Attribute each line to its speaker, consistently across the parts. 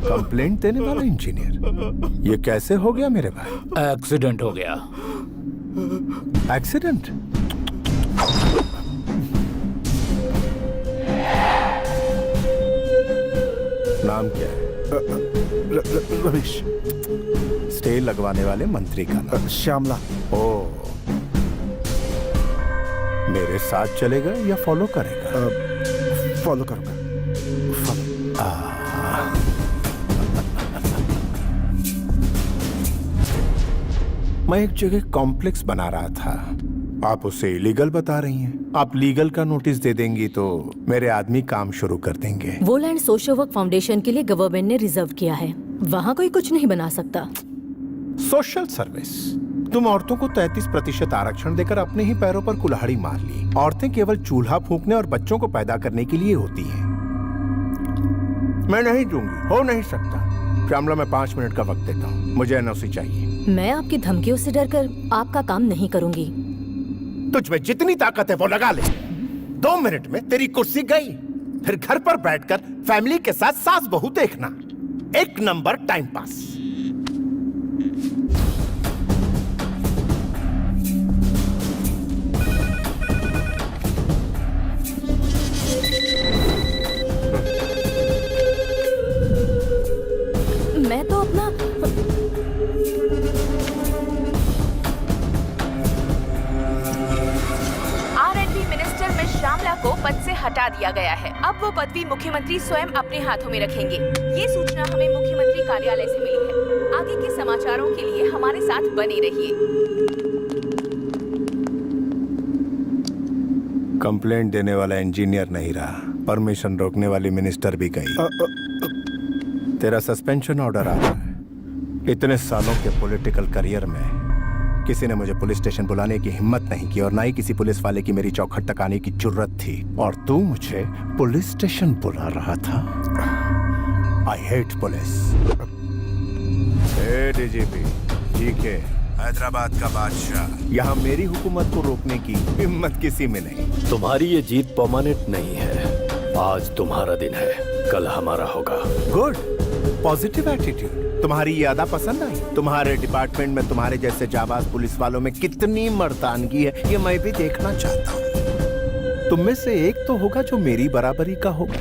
Speaker 1: Complaint देने वाला engineer, ये कैसे हो गया मेरे भाई?
Speaker 2: एक्सीडेंट हो गया।
Speaker 1: एक्सीडेंट? नाम क्या है?
Speaker 3: रवीश।
Speaker 1: स्टे लगवाने वाले मंत्री का नाम?
Speaker 3: श्यामला।
Speaker 1: ओ, मेरे साथ चलेगा या फॉलो करेगा?
Speaker 3: फॉलो करूंगा।
Speaker 1: मैं एक जगह कॉम्प्लेक्स बना रहा था, आप उसे इलीगल बता रही हैं। आप लीगल का नोटिस दे देंगी तो मेरे आदमी काम शुरू कर देंगे।
Speaker 4: वो लैंड सोशल वर्क फाउंडेशन के लिए गवर्नमेंट ने रिजर्व किया है, वहाँ कोई कुछ नहीं बना सकता।
Speaker 1: Social service? तुम औरतों को 33% आरक्षण देकर अपने ही पैरों पर कुल्हाड़ी मार ली। औरतें केवल चूल्हा फूंकने और बच्चों को पैदा करने के लिए होती हैं। मैं नहीं दूंगी, हो नहीं सकता। श्यामला, मैं 5 मिनट का वक्त देता हूँ, मुझे एनओसी चाहिए।
Speaker 4: मैं आपकी धमकियों से डरकर आपका काम नहीं करूंगी।
Speaker 1: तुझ में जितनी ताकत है वो लगा ले। 2 मिनट में तेरी कुर्सी गई। फिर घर पर बैठकर फैमिली के साथ सास बहू देखना, 1 नंबर टाइम पास।
Speaker 4: मैं तो अपना
Speaker 5: श्यामला को पद से हटा दिया गया है। अब वो पदवी मुख्यमंत्री स्वयं अपने हाथों में रखेंगे। ये सूचना हमें मुख्यमंत्री कार्यालय से मिली है। आगे के समाचारों के लिए हमारे साथ बने रहिए।
Speaker 1: कंप्लेंट देने वाला इंजीनियर नहीं रहा, परमिशन रोकने वाली मिनिस्टर भी गई। तेरा सस्पेंशन ऑर्डर आ रहा है। इतने सालों के पॉलिटिकल करियर में किसी ने मुझे पुलिस स्टेशन बुलाने की हिम्मत नहीं की और ना ही किसी पुलिस वाले की मेरी चौखट तक आने की जुर्रत थी। और तू मुझे पुलिस स्टेशन बुला रहा था। I hate police. DGP GK, Hyderabad का बादशाह, यहाँ मेरी हुकूमत को रोकने की हिम्मत किसी में नहीं।
Speaker 6: तुम्हारी ये जीत परमानेंट नहीं है। आज तुम्हारा दिन है, कल हमारा होगा।
Speaker 1: Good, positive attitude. तुम्हारी ये अदा पसंद आई? तुम्हारे डिपार्टमेंट में तुम्हारे जैसे जाबाज पुलिस वालों में कितनी मर्दानगी है, ये मैं भी देखना चाहता हूँ। तुम में से एक तो होगा जो मेरी बराबरी का होगा।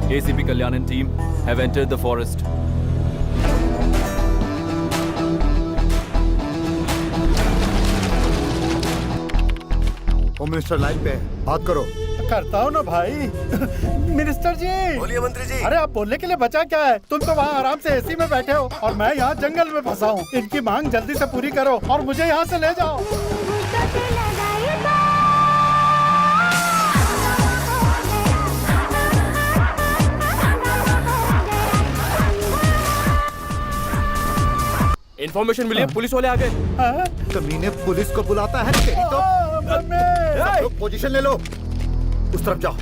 Speaker 7: ACP Kalyan and team have entered the forest.
Speaker 3: Home minister line पे है, बात करो।
Speaker 8: करता हूँ ना भाई। मिनिस्टर जी।
Speaker 3: बोलिए मंत्री जी।
Speaker 8: अरे आप बोलने के लिए बचा क्या है? तुम तो वहाँ आराम से एसी में बैठे हो और मैं यहाँ जंगल में फंसा हूँ। इनकी मांग जल्दी से पूरी करो और मुझे यहाँ से ले जाओ।
Speaker 7: इन्फॉर्मेशन मिली, पुलिस वाले आ गए।
Speaker 3: कमीने पुलिस को बुलाता है तेरी तो। सब लोग पोजीशन ले लो, उस तरफ जाओ।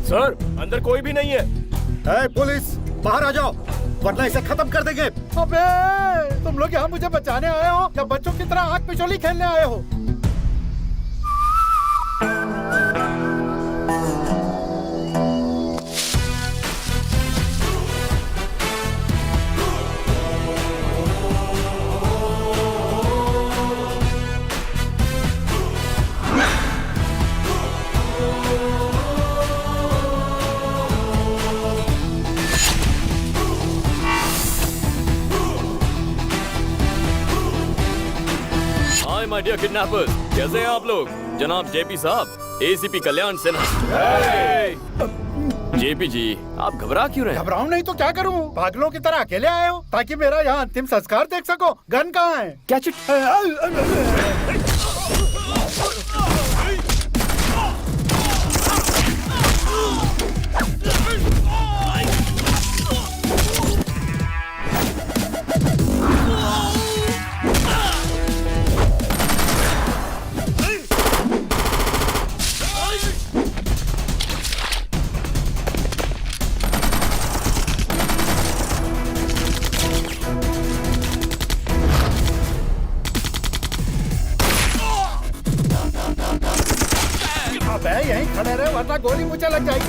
Speaker 7: सर, अंदर कोई भी नहीं है।
Speaker 3: पुलिस बाहर आ जाओ, वरना इसे खत्म कर देंगे।
Speaker 8: अबे, तुम लोग यहाँ मुझे बचाने आए हो या बच्चों की तरह आग पिछोली खेलने आए हो?
Speaker 7: माय डियर किडनैपर्स, कैसे हैं आप लोग? जनाब जेपी साहब, एसीपी कल्याण सिन्हा। जेपी जी, आप घबरा क्यों रहे हैं?
Speaker 8: घबराऊं नहीं तो क्या करूं? पागलों की तरह अकेले आए हो ताकि मेरा यहाँ अंतिम संस्कार देख सको। गन कहाँ है?
Speaker 7: Catch it.
Speaker 8: अबे यहीं खड़े रहे वरना गोली मुझे लग जाएगी।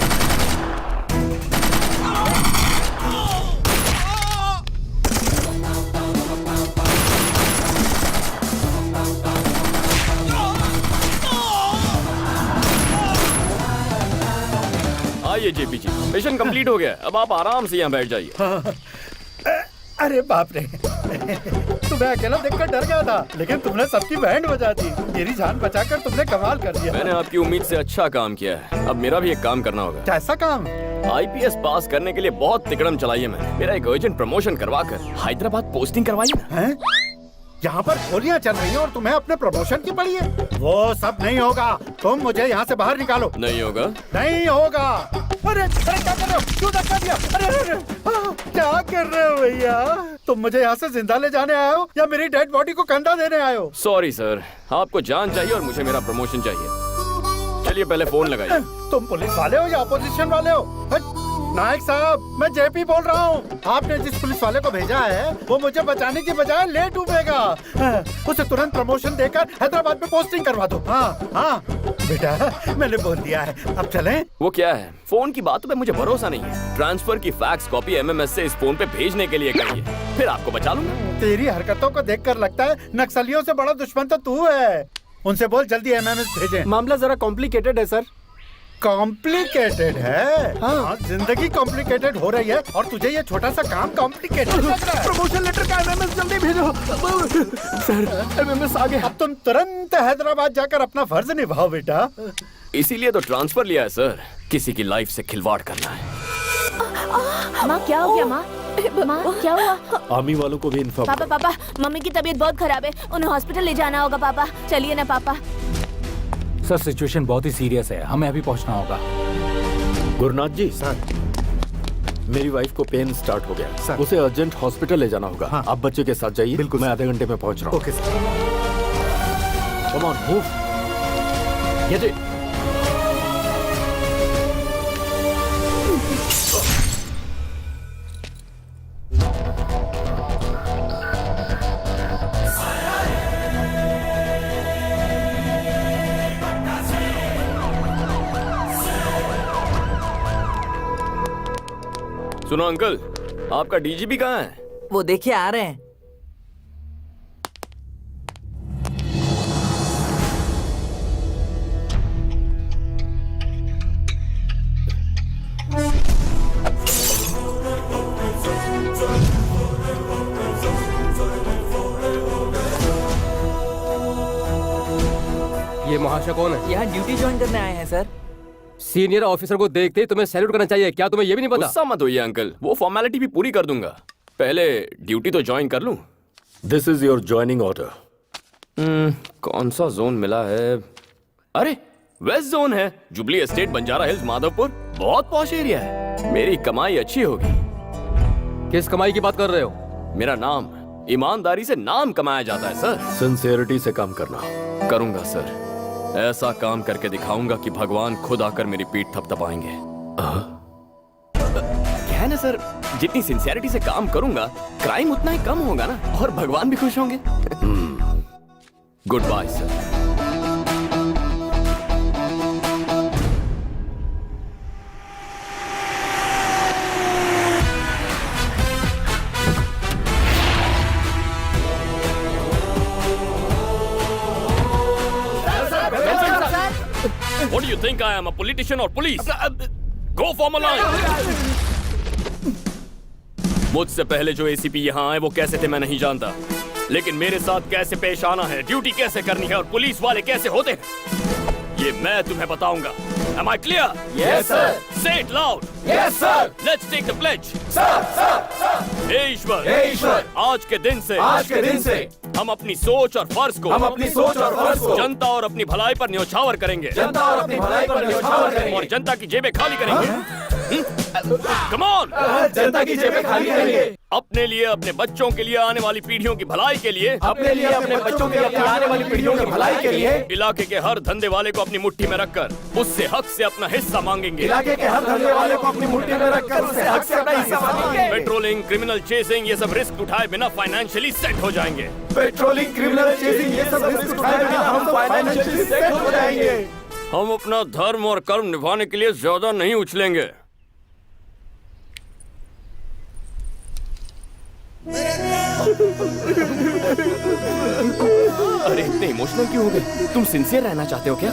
Speaker 7: आइए जेपी जी, मिशन कंप्लीट हो गया। अब आप आराम से यहाँ बैठ जाइए।
Speaker 8: अरे बाप रे, तुम्हें अकेला देखकर डर गया था, लेकिन तुमने सबकी बैंड बजा दी। मेरी जान बचाकर तुमने कमाल कर दिया।
Speaker 7: मैंने आपकी उम्मीद से अच्छा काम किया है। अब मेरा भी एक काम करना होगा।
Speaker 8: कैसा काम?
Speaker 7: आईपीएस पास करने के लिए बहुत तिकड़म चलाई है मैंने। मेरा एक अर्जेंट प्रमोशन करवा कर हैदराबाद पोस्टिंग करवाई ना।
Speaker 8: हैं? यहाँ पर गोलियां चल रही हैं और तुम्हें अपने प्रमोशन की पड़ी है। वो सब नहीं होगा, तुम मुझे यहाँ से बाहर निकालो।
Speaker 7: नहीं होगा?
Speaker 8: नहीं होगा। अरे क्या कर रहे हो? क्यों धक्का दिया? अरे क्या कर रहे हो भैया? तुम मुझे यहाँ से जिंदा ले जाने आए हो या मेरी डेड बॉडी को कंधा देने आए हो?
Speaker 7: सॉरी सर, आपको जान चाहिए और मुझे मेरा प्रमोशन चाहिए। चलिए पहले फोन लगाइए।
Speaker 8: तुम पुलिस वाले हो या अपोजिशन वाले हो? नायक साहब, मैं जेपी बोल रहा हूँ। आपने जिस पुलिस वाले को भेजा है वो मुझे बचाने की बजाय ले डूबेगा। उसे तुरंत प्रमोशन देकर हैदराबाद में पोस्टिंग करवा दो। हाँ बेटा, मैंने बोल दिया है, अब चलें?
Speaker 7: वो क्या है, फोन की बातों पे मुझे भरोसा नहीं है। ट्रांसफर की फैक्स कॉपी एमएमएस से इस फोन पे भेजने के लिए कहिए, फिर आपको बचा लूंगा।
Speaker 8: तेरी हरकतों को देखकर लगता है नक्सलियों से बड़ा दुश्मन तो तू है। उनसे बोल जल्दी एमएमएस भेजें।
Speaker 2: मामला जरा कॉम्प्लिकेटेड है सर।
Speaker 8: कॉम्प्लिकेटेड है? हाँ, जिंदगी कॉम्प्लिकेटेड हो रही है और तुझे ये छोटा सा काम कॉम्प्लिकेटेड लग रहा है।
Speaker 2: प्रमोशन लेटर का एमएमएस जल्दी भेजो। सर एमएमएस आ गया।
Speaker 8: अब तुम तुरंत हैदराबाद जाकर अपना फर्ज निभाओ बेटा।
Speaker 7: इसीलिए तो ट्रांसफर लिया है सर, किसी की लाइफ से खिलवाड़ करना है।
Speaker 5: माँ क्या हो गया? माँ क्या हुआ?
Speaker 6: आर्मी वालों को भी इन्फॉर्म।
Speaker 5: पापा मम्मी की तबीयत बहुत खराब है, उन्हें हॉस्पिटल ले जाना होगा। पापा चलिए ना पापा।
Speaker 2: सर सिचुएशन बहुत ही सीरियस है, हमें अभी पहुंचना होगा।
Speaker 6: गुरुनाथ जी सर, मेरी वाइफ को पेन स्टार्ट हो गया सर, उसे अर्जेंट हॉस्पिटल ले जाना होगा। हाँ। आप बच्चे के साथ जाइए। बिल्कुल, मैं आधे घंटे में पहुंच रहा हूँ।
Speaker 8: Okay sir.
Speaker 6: Come on move. ये जी।
Speaker 7: सुनो अंकल, आपका डीजीपी कहाँ है?
Speaker 9: वो देखिए आ रहे हैं।
Speaker 2: ये महाशय कौन है?
Speaker 9: यहाँ ड्यूटी ज्वाइन करने आए हैं सर।
Speaker 2: सीनियर ऑफिसर को देखते ही तुम्हें सैल्यूट करना चाहिए, क्या तुम्हें ये भी नहीं पता?
Speaker 7: गुस्सा मत होइए अंकल, वो फॉर्मेलिटी भी पूरी कर दूंगा। पहले ड्यूटी तो ज्वाइन कर लूं।
Speaker 6: This is your joining order.
Speaker 7: कौन सा जोन मिला है? अरे वेस्ट जोन है, जुबली एस्टेट, बंजारा हिल्स, माधवपुर। बहुत पॉश एरिया है, मेरी कमाई अच्छी होगी।
Speaker 2: किस कमाई की बात कर रहे हो?
Speaker 7: मेरा नाम, ईमानदारी से नाम कमाया जाता है सर।
Speaker 6: सिंसियरिटी से काम करना।
Speaker 7: करूंगा सर, ऐसा काम करके दिखाऊंगा कि भगवान खुद आकर मेरी पीठ थपथपाएंगे। क्या है ना सर, जितनी सिंसियरिटी से काम करूंगा क्राइम उतना ही कम होगा ना, और भगवान भी खुश होंगे। Good bye sir. What do you think I am, a politician or police? Go form a line. मुझसे पहले जो एसीपी यहाँ आए वो कैसे थे मैं नहीं जानता, लेकिन मेरे साथ कैसे पेश आना है, ड्यूटी कैसे करनी है और पुलिस वाले कैसे होते हैं, ये मैं तुम्हें बताऊंगा। Am I clear?
Speaker 2: Yes, sir.
Speaker 7: Say it loud.
Speaker 2: Yes, sir.
Speaker 7: Let's take the pledge.
Speaker 2: Sir,
Speaker 7: हे ईश्वर, आज के दिन से हम अपनी सोच और फर्ज को जनता और अपनी भलाई पर न्योछावर करेंगे। और जनता की जेबें खाली करेंगे। Come on!
Speaker 2: जनता की जेबें खाली करेंगे।
Speaker 7: अपने लिए, अपने बच्चों के लिए, आने वाली पीढ़ियों की भलाई के लिए,
Speaker 2: अपने लिए, अपने बच्चों के लिए, आने वाली पीढ़ियों की भलाई के लिए
Speaker 7: इलाके के हर धंधे वाले को अपनी मुट्ठी में रखकर उससे हक से अपना हिस्सा मांगेंगे।
Speaker 2: इलाके के हर धंधे वाले को अपनी मुट्ठी में रखकर उससे हक से अपना हिस्सा मांगेंगे।
Speaker 7: पेट्रोलिंग, क्रिमिनल चेसिंग, ये सब रिस्क उठाए बिना फाइनेंशियली सेट हो जाएंगे।
Speaker 2: पेट्रोलिंग, क्रिमिनल चेसिंग, ये सब रिस्क उठाए बिना हम फाइनेंशियली सेट हो जाएंगे।
Speaker 7: हम अपना धर्म और कर्म निभाने के लिए ज्यादा नहीं उछलेंगे। अरे इतने इमोशनल क्यों हो गए? तुम सिंसियर रहना चाहते हो क्या?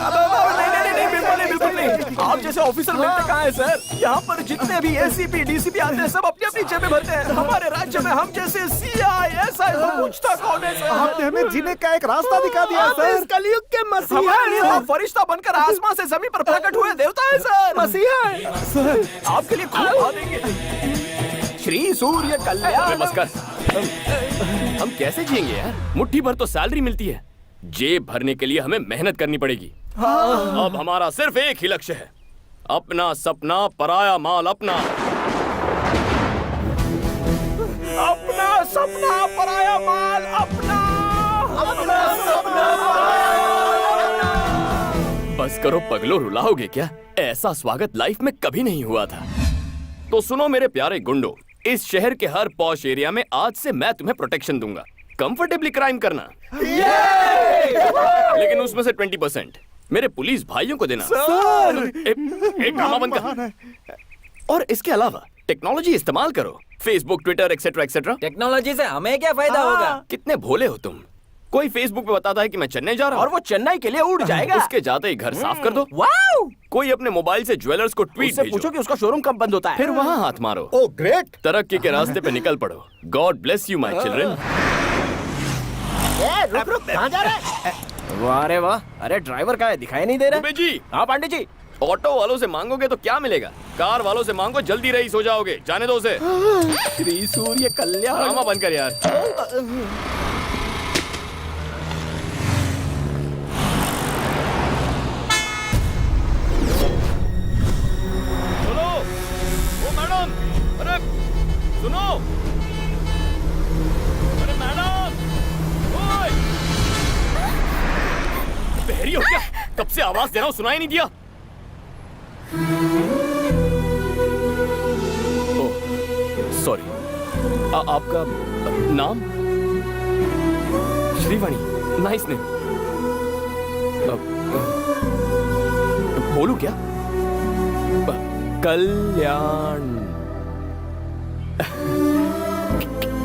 Speaker 2: नहीं, बिल्कुल नहीं। आप जैसे ऑफिसर मिलते कहाँ हैं सर? यहाँ पर जितने भी एसीपी डीसीपी आते हैं सब अपनी अपनी जेबें भरते हैं। हमारे राज्य में हम जैसे CISI को पूछता कौन है सर?
Speaker 3: आपने हमें जीने का एक रास्ता दिखा दिया सर।
Speaker 2: कलयुग के मसीहा हमारे लिए वो फरिश्ता बनकर आसमान से जमीन पर प्रकट हुए देवता है सर। मसीहा है सर, आपके लिए खूब खा देंगे। श्री सूर्य कल्याण।
Speaker 7: बस कर। हम कैसे जिएंगे यार? मुट्ठी भर तो सैलरी मिलती है, जेब भरने के लिए हमें मेहनत करनी पड़ेगी। अब हमारा सिर्फ एक ही लक्ष्य है, अपना सपना पराया माल अपना।
Speaker 2: अपना सपना पराया माल अपना। अपना सपना
Speaker 7: बस करो पगलो, रुलाओगे क्या? ऐसा स्वागत लाइफ में कभी नहीं हुआ था। तो सुनो मेरे प्यारे गुंडो, इस शहर के हर पॉश एरिया में आज से मैं तुम्हें प्रोटेक्शन दूंगा। कंफर्टेबली क्राइम करना, लेकिन उसमें से 20% मेरे पुलिस भाइयों को देना। एक ड्रामा बंद कर। और इसके अलावा टेक्नोलॉजी इस्तेमाल करो, Facebook, Twitter, etcetera etcetera.
Speaker 9: Technology से हमें क्या फायदा होगा?
Speaker 7: कितने भोले हो तुम। कोई फेसबुक पे बताता है कि मैं चेन्नई जा रहा हूँ
Speaker 2: और वो चेन्नई के लिए उड़ जाएगा।
Speaker 7: उसके जाते ही घर साफ कर दो।
Speaker 2: वाओ!
Speaker 7: कोई अपने मोबाइल से ज्वेलर्स को ट्वीट
Speaker 2: उससे
Speaker 7: भेजो,
Speaker 2: पूछो कि उसका शोरूम कब बंद होता है।
Speaker 7: फिर वहाँ हाथ मारो।
Speaker 3: Oh great.
Speaker 7: तरक्की के रास्ते पे निकल पड़ो। God bless you my children.
Speaker 2: रुक कहाँ जा रहा है? वाह रे वाह! अरे ड्राइवर का है, दिखाई नहीं दे रहा।
Speaker 7: दुबे जी,
Speaker 2: हाँ पांडे जी।
Speaker 7: ऑटो वालों से मांगोगे तो क्या मिलेगा? कार वालों से मांगो, जल्दी रईस हो जाओगे। जाने दो उसे।
Speaker 2: श्री सूर्य कल्याण।
Speaker 7: ड्रामा बंद कर यार। सुनो, ओ मैडम, अरे सुनो, अरे मैडम, ओए, बहरी हो क्या? कब से आवाज दे रहा हूँ, सुनाई नहीं दिया? Oh, sorry. आपका नाम? Shrivani, nice name. बोलूं क्या? कल्याण।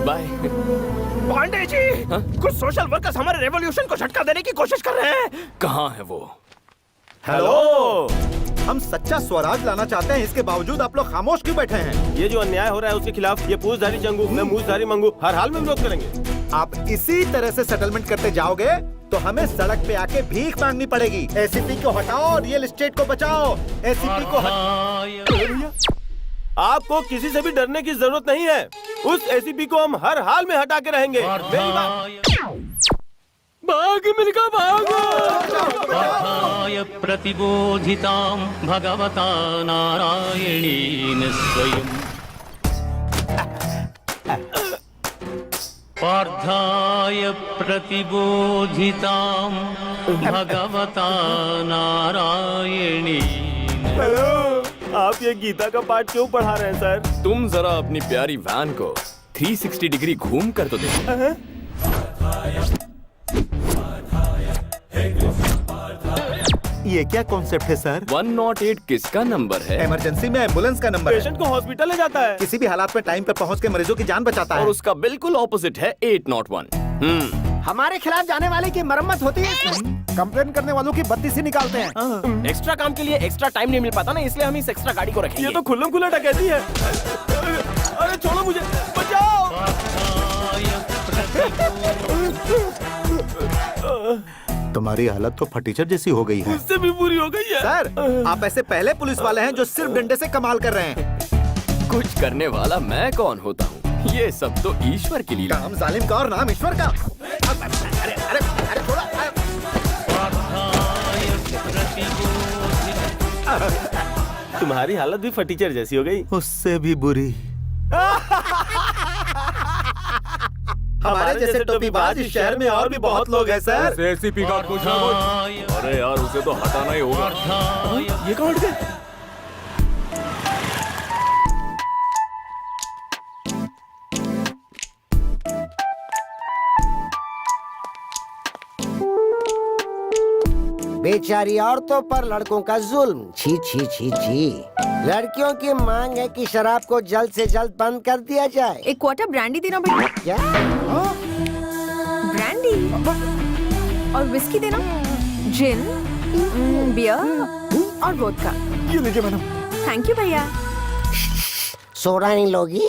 Speaker 7: बाय।
Speaker 2: पांडे जी, कुछ सोशल वर्कर्स हमारे रेवोल्यूशन को झटका देने की कोशिश कर रहे हैं।
Speaker 7: कहाँ है वो?
Speaker 3: हेलो, हम सच्चा स्वराज लाना चाहते हैं, इसके बावजूद आप लोग खामोश क्यों बैठे हैं?
Speaker 10: ये जो अन्याय हो रहा है उसके खिलाफ ये पूछधारी जंगू, मैं मूछधारी मंगू, हर हाल में विरोध करेंगे।
Speaker 3: आप इसी तरह से सेटलमेंट करते जाओगे तो हमें सड़क पे आके भीख मांगनी पड़ेगी। एसीपी को हटाओ, रियल एस्टेट को बचाओ। एसीपी को
Speaker 10: आपको किसी से भी डरने की जरूरत नहीं है। उस एसीपी को हम हर हाल में हटा के रहेंगे। मेरी बात।
Speaker 7: भाग मिलका भाग।
Speaker 11: प्रतिबोधितां भगवता नारायणेन स्वयं पार्थाय प्रतिबोधितां भगवता नारायणेन।
Speaker 10: हेलो, आप ये गीता का पाठ क्यों पढ़ा रहे हैं सर?
Speaker 7: तुम जरा अपनी प्यारी वैन को 360 डिग्री घूम कर तो देखो।
Speaker 3: ये क्या कॉन्सेप्ट है सर?
Speaker 7: 108 किसका नंबर है?
Speaker 3: इमरजेंसी में एम्बुलेंस का नंबर है।
Speaker 10: पेशेंट को हॉस्पिटल ले जाता है,
Speaker 3: किसी भी हालात में टाइम पे पहुंच के मरीजों की जान बचाता है।
Speaker 7: और उसका बिल्कुल ऑपोजिट है 801।
Speaker 2: हमारे खिलाफ जाने वाले की मरम्मत होती है।
Speaker 3: कंप्लेन करने वालों की बत्ती से निकालते हैं।
Speaker 2: एक्स्ट्रा काम के लिए एक्स्ट्रा टाइम नहीं मिल पाता ना, इसलिए हम इस एक्स्ट्रा गाड़ी को रखेंगे।
Speaker 10: ये तो खुल्लम खुल्ला डकैती है। अरे छोड़ो मुझे, बचाओ।
Speaker 3: तुम्हारी हालत तो फटीचर जैसी हो गई है।
Speaker 10: उससे भी बुरी हो गई है।
Speaker 3: सर, आप ऐसे पहले पुलिस वाले हैं जो सिर्फ डंडे से कमाल कर रहे हैं।
Speaker 7: कुछ करने वाला मैं कौन होता हूँ? ये सब तो ईश्वर की लीला।
Speaker 3: काम जालिम का और नाम ईश्वर का। अरे अरे अरे थोड़ा।
Speaker 10: तुम्हारी हालत भी फटीचर जैसी हो गई।
Speaker 3: उससे भी बुरी। हमारे जैसे टोपीबाज इस शहर में और भी बहुत लोग हैं सर।
Speaker 1: एसीपी का कुछ।
Speaker 7: अरे यार, उसे तो हटाना ही होगा।
Speaker 10: ये कौन हट गए?
Speaker 12: बेचारी औरतों पर लड़कों का जुल्म, छी छी छी छी। लड़कियों की मांग है कि शराब को जल्द से जल्द बंद कर दिया जाए।
Speaker 5: एक क्वार्टर ब्रांडी देना बेटा।
Speaker 12: क्या?
Speaker 5: ब्रांडी और विस्की देना, जिन, बियर और वोडका।
Speaker 2: ये लीजिए मैडम।
Speaker 5: थैंक यू भैया।
Speaker 12: सोडा नहीं लोगी?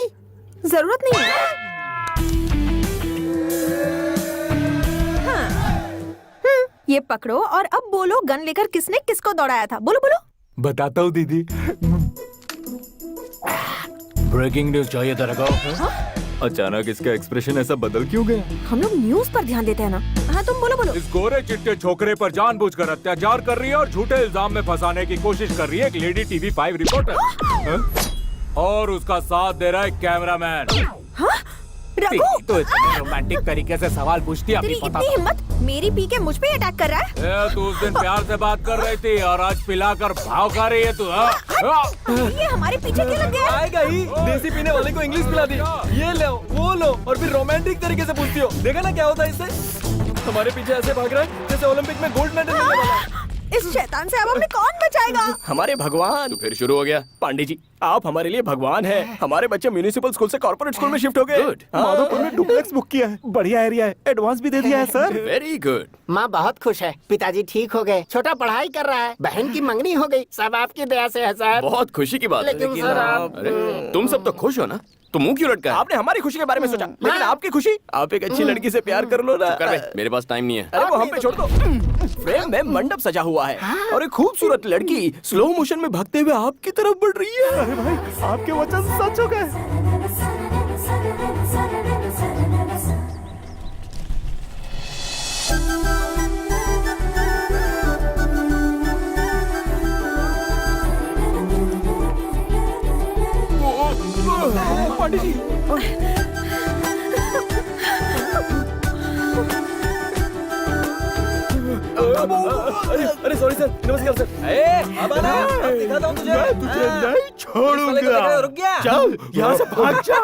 Speaker 5: जरूरत नहीं है। ये पकड़ो और अब बोलो गन लेकर किसने किसको दौड़ाया था? बोलो बोलो।
Speaker 6: बताता हूँ दीदी। ब्रेकिंग न्यूज चाहिए तेरे को? अचानक इसका एक्सप्रेशन ऐसा बदल क्यों गया?
Speaker 5: हम लोग न्यूज पर ध्यान देते हैं ना। हाँ तुम बोलो बोलो।
Speaker 6: इस गोरे चिट्टे छोकरे पर जानबूझकर अत्याचार कर रही है और झूठे इल्जाम में फंसाने की कोशिश कर रही है एक लेडी टीवी 5 रिपोर्टर। और उसका साथ दे रहा है कैमरामैन।
Speaker 5: रघु,
Speaker 6: तो इतने रोमांटिक तरीके से सवाल पूछती
Speaker 5: तेरी इतनी हिम्मत, मेरी पी के मुझ पे अटैक कर रहा है?
Speaker 6: तू उस दिन प्यार से बात कर रही थी और आज पिलाकर भाव खा रही है तू।
Speaker 5: ये हमारे पीछे क्यों लग गया?
Speaker 10: आएगा ही। देसी पीने वाले को इंग्लिश पिला दी, ये लो वो लो, और फिर रोमांटिक तरीके से पूछती हो। देखा ना क्या होता है इससे? हमारे पीछे ऐसे भाग रहा है जैसे ओलंपिक में गोल्ड मेडल मिलने वाला है।
Speaker 5: इस शैतान से अब हमें कौन बचाएगा?
Speaker 2: हमारे भगवान।
Speaker 7: तो फिर शुरू हो गया।
Speaker 2: पांडे जी, आप हमारे लिए भगवान हैं। हमारे बच्चे म्यूनिसिपल स्कूल से कॉर्पोरेट स्कूल में शिफ्ट हो गए। माधोपुर में डुप्लेक्स बुक किया है, बढ़िया एरिया है, एडवांस भी दे दिया है सर।
Speaker 7: Very good.
Speaker 12: माँ बहुत खुश है, पिताजी ठीक हो गए, छोटा पढ़ाई कर रहा है, बहन की मंगनी हो गई, सब आपकी दया से है सर।
Speaker 7: बहुत खुशी की बात है।
Speaker 12: लेकिन सर आप
Speaker 7: अरे तुम सब तो खुश हो ना, तो मुंह क्यों लटका है?
Speaker 2: आपने हमारी खुशी के बारे में सोचा, लेकिन आपकी खुशी? आप एक अच्छी लड़की से प्यार कर लो ना।
Speaker 7: कर बे, मेरे पास टाइम नहीं है।
Speaker 2: अरे वो हम पे छोड़ दो। फ्रेम में मंडप सजा हुआ है और एक खूबसूरत लड़की स्लो मोशन में भागते हुए आपकी तरफ बढ़ रही है। अरे भाई, आपके वचन सच हो गए। पांडे जी,
Speaker 10: अरे सॉरी सर, नमस्कार सर। अब आना, दिखाता हूँ तुझे।
Speaker 2: तुझे नहीं छोड़ूंगा।
Speaker 10: रुक गया।
Speaker 2: चल यहाँ से भाग जा।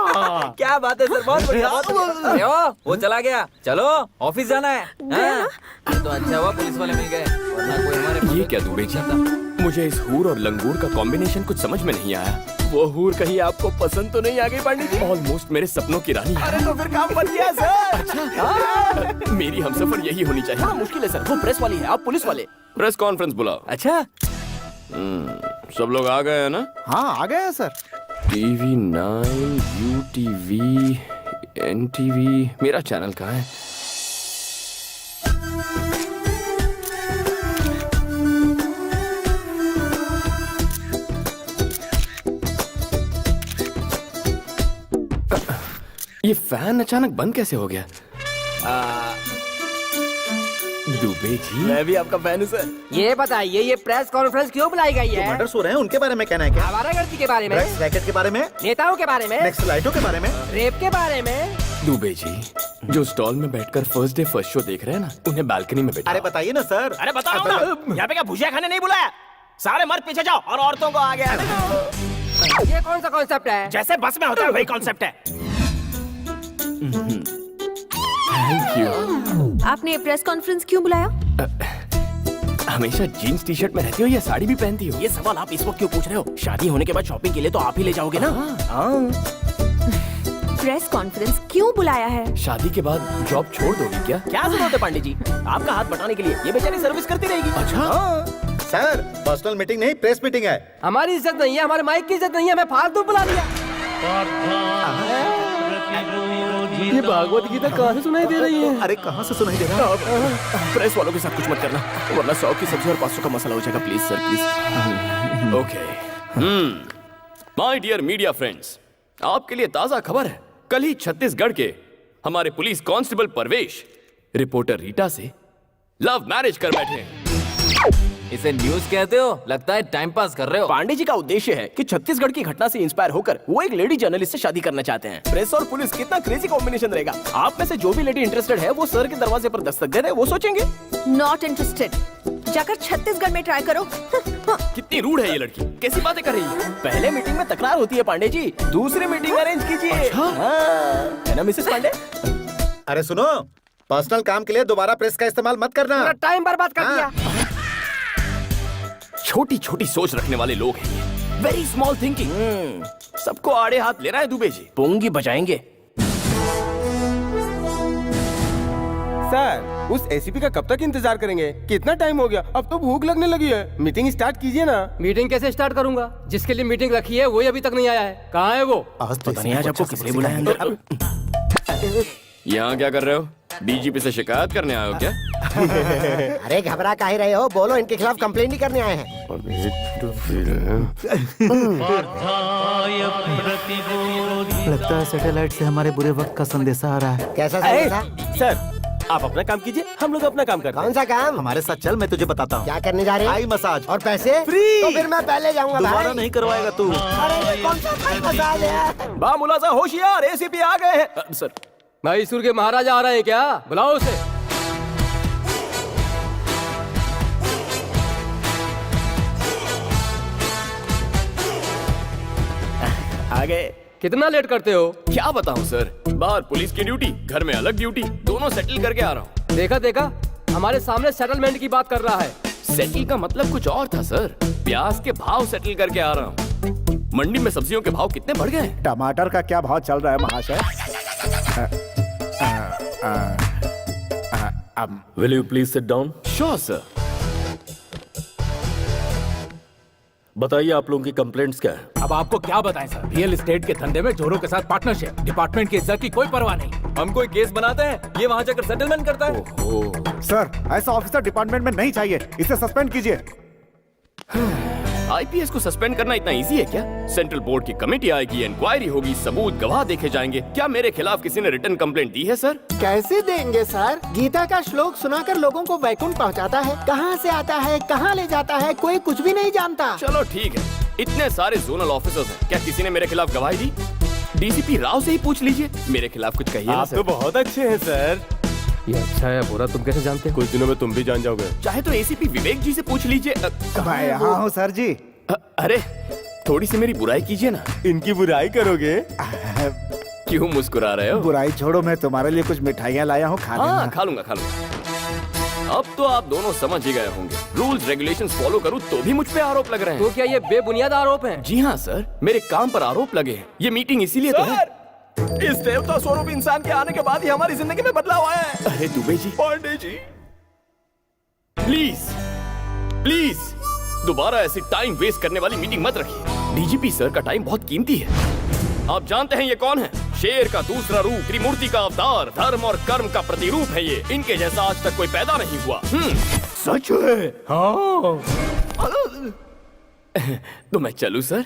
Speaker 10: क्या बात है सर, बहुत बढ़िया। अरे ओ, वो चला गया। चलो ऑफिस जाना है। हाँ? तो अच्छा हुआ पुलिस वाले मिल गए, वरना कोई हमारे
Speaker 7: ये क्या दुबे जी? मुझे इस हूर और लंगूर का कॉम्बिनेशन कुछ समझ में नहीं आया।
Speaker 2: वो हूर कहीं आपको पसंद तो नहीं आ गई पांडे जी?
Speaker 7: ऑलमोस्ट मेरे सपनों की रानी है।
Speaker 2: अरे तो फिर काम बन गया सर।
Speaker 7: अच्छा, मेरी हमसफर यही होनी चाहिए।
Speaker 2: हाँ मुश्किल है सर, वो प्रेस वाली है, आप पुलिस वाले।
Speaker 7: प्रेस कॉन्फ्रेंस बुलाओ।
Speaker 2: अच्छा
Speaker 7: सब लोग आ गए हैं ना?
Speaker 8: हाँ आ गए हैं सर।
Speaker 7: TV 9, UTV, NTV, मेरा चैनल कहाँ है? ये फैन अचानक बंद कैसे हो गया? दुबे जी,
Speaker 2: मैं भी आपका फैन हूँ सर।
Speaker 9: ये बताइए ये प्रेस कॉन्फ्रेंस क्यों बुलाई गई है?
Speaker 3: मर्डर्स हो रहे हैं, उनके बारे में कहना है क्या?
Speaker 9: आवारागर्दी के बारे में,
Speaker 3: ड्रग्स रैकेट के बारे में,
Speaker 9: नेताओं के बारे में,
Speaker 3: नक्सलाइटों के बारे में,
Speaker 9: रेप के बारे में।
Speaker 7: दुबे जी, जो स्टॉल में बैठकर फर्स्ट डे फर्स्ट शो देख रहे हैं ना, उन्हें बालकनी में बैठा।
Speaker 3: अरे बताइए ना सर।
Speaker 2: अरे बताओ ना, यहाँ पे क्या भुजिया खाने नहीं बुलाया? सारे मर्द पीछे जाओ और औरतों को आगे आने दो।
Speaker 9: ये कौन सा कॉन्सेप्ट है?
Speaker 2: जैसे बस में होता है वही कॉन्सेप्ट है।
Speaker 7: Thank you.
Speaker 5: आपने प्रेस कॉन्फ्रेंस क्यों बुलाया?
Speaker 7: हमेशा जीन्स टी शर्ट में रहती हो या साड़ी भी पहनती हो?
Speaker 2: ये सवाल आप इस वक्त क्यों पूछ रहे हो? शादी होने के बाद शॉपिंग के लिए तो आप ही ले जाओगे ना।
Speaker 5: प्रेस कॉन्फ्रेंस क्यों बुलाया है?
Speaker 7: शादी के बाद जॉब छोड़ दोगी क्या?
Speaker 2: क्या जरूरत है पांडे जी आपका हाथ बटाने के लिए? ये बेचारी सर्विस करती रहेगी।
Speaker 7: अच्छा
Speaker 3: सर, पर्सनल मीटिंग नहीं, प्रेस मीटिंग है।
Speaker 9: हमारी इज्जत नहीं है, हमारे माइक की इज्जत नहीं है, हमें फालतू बुला दिया।
Speaker 10: ये भागवत गीता कहाँ से सुनाई दे रही है?
Speaker 3: अरे कहाँ से सुनाई दे रहा है?
Speaker 2: प्रेस वालों के साथ कुछ मत करना, वरना 100 की सब्जी और 500 का मसाला हो जाएगा। Please sir please.
Speaker 7: Okay. My dear media friends, आपके लिए ताजा खबर है। कल ही छत्तीसगढ़ के हमारे पुलिस कांस्टेबल परवेश रिपोर्टर रीटा से लव मैरिज कर बैठे हैं।
Speaker 9: इसे न्यूज कहते हो? लगता है टाइम पास कर रहे हो।
Speaker 2: पांडे जी का उद्देश्य है कि छत्तीसगढ़ की घटना से इंस्पायर होकर वो एक लेडी जर्नलिस्ट से शादी करना चाहते हैं। प्रेस और पुलिस कितना क्रेजी कॉम्बिनेशन रहेगा। आप में से जो भी लेडी इंटरेस्टेड है वो सर के दरवाजे पर दस्तक दे रहे, वो सोचेंगे।
Speaker 5: Not interested. जाकर छत्तीसगढ़ में ट्राई करो।
Speaker 7: कितनी रूड है ये लड़की, कैसी बातें कर रही है?
Speaker 2: पहले मीटिंग में तकरार होती है पांडे जी, दूसरी मीटिंग अरेंज कीजिए। है ना मिसेस पांडे?
Speaker 3: अरे सुनो, पर्सनल काम के लिए दोबारा प्रेस का इस्तेमाल मत करना।
Speaker 9: टाइम बर्बाद कर दिया।
Speaker 7: छोटी छोटी सोच रखने वाले लोग हैं, वेरी स्मॉल थिंकिंग। सबको आड़े हाथ ले रहा है दुबे जी, पोंगी बजाएंगे।
Speaker 10: सर, उस एसीपी का कब तक इंतजार करेंगे? कितना टाइम हो गया? अब तो भूख लगने लगी है। मीटिंग स्टार्ट कीजिए ना।
Speaker 13: मीटिंग कैसे स्टार्ट करूंगा? जिसके लिए मीटिंग रखी है वही अभी तक नहीं आया है। कहाँ है वो?
Speaker 7: पता नहीं आज आपको किसने बुलाया अंदर। यहाँ क्या कर रहे हो? डीजीपी से शिकायत करने आए हो क्या?
Speaker 12: अरे घबरा काहे रहे हो? बोलो, इनके खिलाफ कंप्लेंट ही करने आए हैं।
Speaker 14: लगता है सैटेलाइट से हमारे बुरे वक्त का संदेशा आ रहा है।
Speaker 12: कैसा संदेशा?
Speaker 10: सर, आप अपना काम कीजिए, हम लोग अपना काम करते हैं।
Speaker 12: कौन सा काम?
Speaker 8: हमारे साथ चल, मैं तुझे बताता हूँ।
Speaker 12: क्या करने जा रहे हैं?
Speaker 8: आई मसाज
Speaker 12: और पैसे
Speaker 8: फ्री।
Speaker 12: तो फिर मैं पहले जाऊंगा
Speaker 8: दोबारा
Speaker 12: भाई।
Speaker 8: नहीं करवाएगा तू।
Speaker 12: अरे कौन सा थाई मसाज है?
Speaker 2: बा मुलाजा होशियार, एसीपी आ गए हैं।
Speaker 7: सर,
Speaker 13: मैसूर के महाराजा आ रहे हैं क्या? बुलाओ उसे।
Speaker 2: आ गए।
Speaker 13: कितना लेट करते हो?
Speaker 7: क्या बताऊं सर, बाहर पुलिस की ड्यूटी, घर में अलग ड्यूटी, दोनों सेटल करके आ रहा हूँ।
Speaker 13: देखा हमारे सामने सेटलमेंट की बात कर रहा है।
Speaker 7: सेटल का मतलब कुछ और था सर, प्याज के भाव सेटल करके आ रहा हूँ। मंडी में सब्जियों के भाव कितने बढ़ गए हैं?
Speaker 8: टमाटर का क्या भाव चल रहा है महाशय?
Speaker 7: Will you please sit down? Sure sir.
Speaker 15: बताइए आप लोगों की कंप्लेंट्स क्या है?
Speaker 6: अब आपको क्या बताएं सर, रियल एस्टेट के धंधे में चोरों के साथ पार्टनरशिप, डिपार्टमेंट की इज्जत की कोई परवाह नहीं।
Speaker 10: हम कोई केस बनाते हैं, ये वहाँ जाकर सेटलमेंट करता है।
Speaker 8: सर, ऐसा ऑफिसर डिपार्टमेंट में नहीं चाहिए, इसे सस्पेंड कीजिए।
Speaker 7: आईपीएस को सस्पेंड करना इतना इजी है क्या? सेंट्रल बोर्ड की कमेटी आएगी, इंक्वायरी होगी, सबूत गवाह देखे जाएंगे। क्या मेरे खिलाफ किसी ने रिटर्न कंप्लेंट दी है सर?
Speaker 14: कैसे देंगे सर? गीता का श्लोक सुनाकर लोगों को वैकुंठ पहुंचाता है। कहां से आता है, कहां ले जाता है, कोई कुछ भी नहीं जानता।
Speaker 7: चलो ठीक है, इतने सारे जोनल ऑफिसर्स हैं, क्या किसी ने मेरे खिलाफ गवाही दी? डीसीपी राव से ही पूछ लीजिए, मेरे खिलाफ कुछ कहिए।
Speaker 10: आप तो बहुत अच्छे हैं सर।
Speaker 13: ये अच्छा है बुरा तुम कैसे जानते?
Speaker 10: कुछ दिनों में तुम भी जान जाओगे।
Speaker 7: चाहे तो एसीपी विवेक जी से पूछ लीजिए।
Speaker 8: मैं यहाँ हूँ सर जी।
Speaker 7: अरे थोड़ी सी मेरी बुराई कीजिए ना।
Speaker 10: इनकी बुराई करोगे?
Speaker 7: क्यों मुस्कुरा रहे हो?
Speaker 8: बुराई छोड़ो, मैं तुम्हारे लिए कुछ मिठाइयाँ लाया हूँ, खा लेना।
Speaker 7: हाँ खा लूंगा। अब तो आप दोनों समझ ही गए होंगे, रूल्स रेगुलेशंस फॉलो करूं तो भी मुझ पे आरोप लग रहे हैं।
Speaker 13: तो क्या ये बेबुनियाद आरोप हैं?
Speaker 7: जी हाँ सर, मेरे काम पर आरोप लगे हैं। ये मीटिंग इसीलिए तो है।
Speaker 2: इस देवता स्वरूप इंसान के आने के बाद ही हमारी जिंदगी में बदलाव आया है।
Speaker 7: अरे दुबे जी,
Speaker 2: पांडे जी,
Speaker 7: प्लीज दोबारा ऐसी टाइम वेस्ट करने वाली मीटिंग मत रखिए। डीजीपी सर का टाइम बहुत कीमती है। आप जानते हैं ये कौन है? शेर का दूसरा रूप, त्रिमूर्ति का अवतार, धर्म और कर्म का प्रतिरूप है ये। इनके जैसा आज तक कोई पैदा नहीं हुआ।
Speaker 2: सच है। हाँ।
Speaker 7: तो मैं चलूं सर?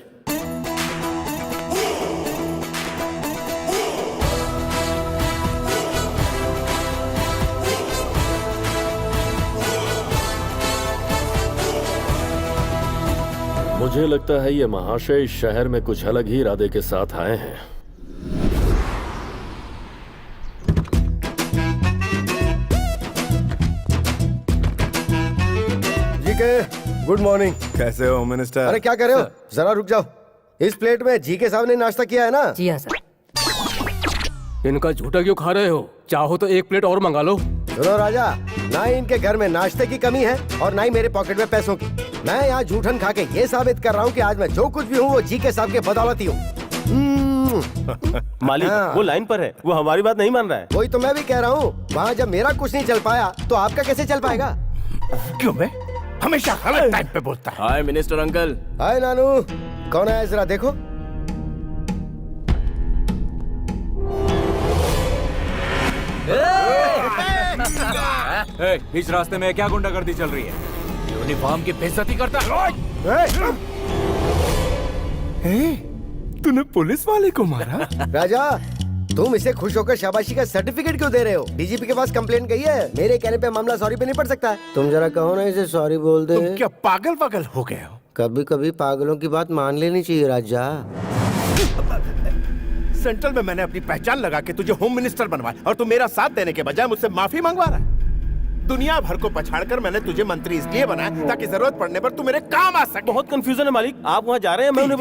Speaker 15: मुझे लगता है ये महाशय इस शहर में कुछ अलग ही इरादे के साथ आए हैं।
Speaker 12: जी के गुड मॉर्निंग।
Speaker 1: कैसे हो मिनिस्टर?
Speaker 12: अरे क्या कर रहे हो? जरा रुक जाओ। इस प्लेट में जी के साहब ने नाश्ता किया है ना?
Speaker 4: जी हाँ सर।
Speaker 13: इनका झूठा क्यों खा रहे हो? चाहो तो एक प्लेट और मंगा लो।
Speaker 12: सुनो राजा, ना ही इनके घर में नाश्ते की कमी है और ना ही मेरे पॉकेट में पैसों की। मैं यहाँ झूठन खा के ये साबित कर रहा हूँ कि आज मैं जो कुछ भी हूँ वो जी के साहब के बदौलत ही हूँ।
Speaker 10: मालिक
Speaker 12: हाँ।
Speaker 10: वो लाइन पर है, वो हमारी बात नहीं मान रहा है।
Speaker 12: वही तो मैं भी कह रहा हूँ, वहाँ जब मेरा कुछ नहीं चल पाया तो आपका कैसे चल पाएगा?
Speaker 1: क्यों बे? हमेशा गलत टाइम पे बोलता है।
Speaker 7: हाय मिनिस्टर अंकल।
Speaker 12: हाय नानू, कौन है जरा देखो।
Speaker 6: बीच रास्ते में क्या गुंडागर्दी चल रही है? यूनिफॉर्म की बेइज्जती करता है।
Speaker 2: तूने पुलिस वाले को मारा?
Speaker 12: राजा, तुम इसे खुश होकर शाबाशी का सर्टिफिकेट क्यों दे रहे हो? डीजीपी के पास कंप्लेंट गई है, मेरे कहने पे मामला सॉरी पे नहीं पड़ सकता। तुम जरा कहो ना इसे सॉरी बोल दे।
Speaker 1: तुम क्या पागल हो गए हो?
Speaker 12: कभी कभी पागलों की बात मान लेनी चाहिए राजा।
Speaker 1: सेंट्रल में मैंने अपनी पहचान लगा के तुझे होम मिनिस्टर बनवाया और तू मेरा साथ देने के बजाय मुझसे माफी मंगवा रहा है। दुनिया भर को पछाड़कर मैंने तुझे मंत्री इसलिए बनाया ताकि जरूरत पड़ने पर तू मेरे काम आ सके।
Speaker 10: बहुत कंफ्यूजन है मालिक, आप वहाँ जा रहे हैं, मैं उन्हें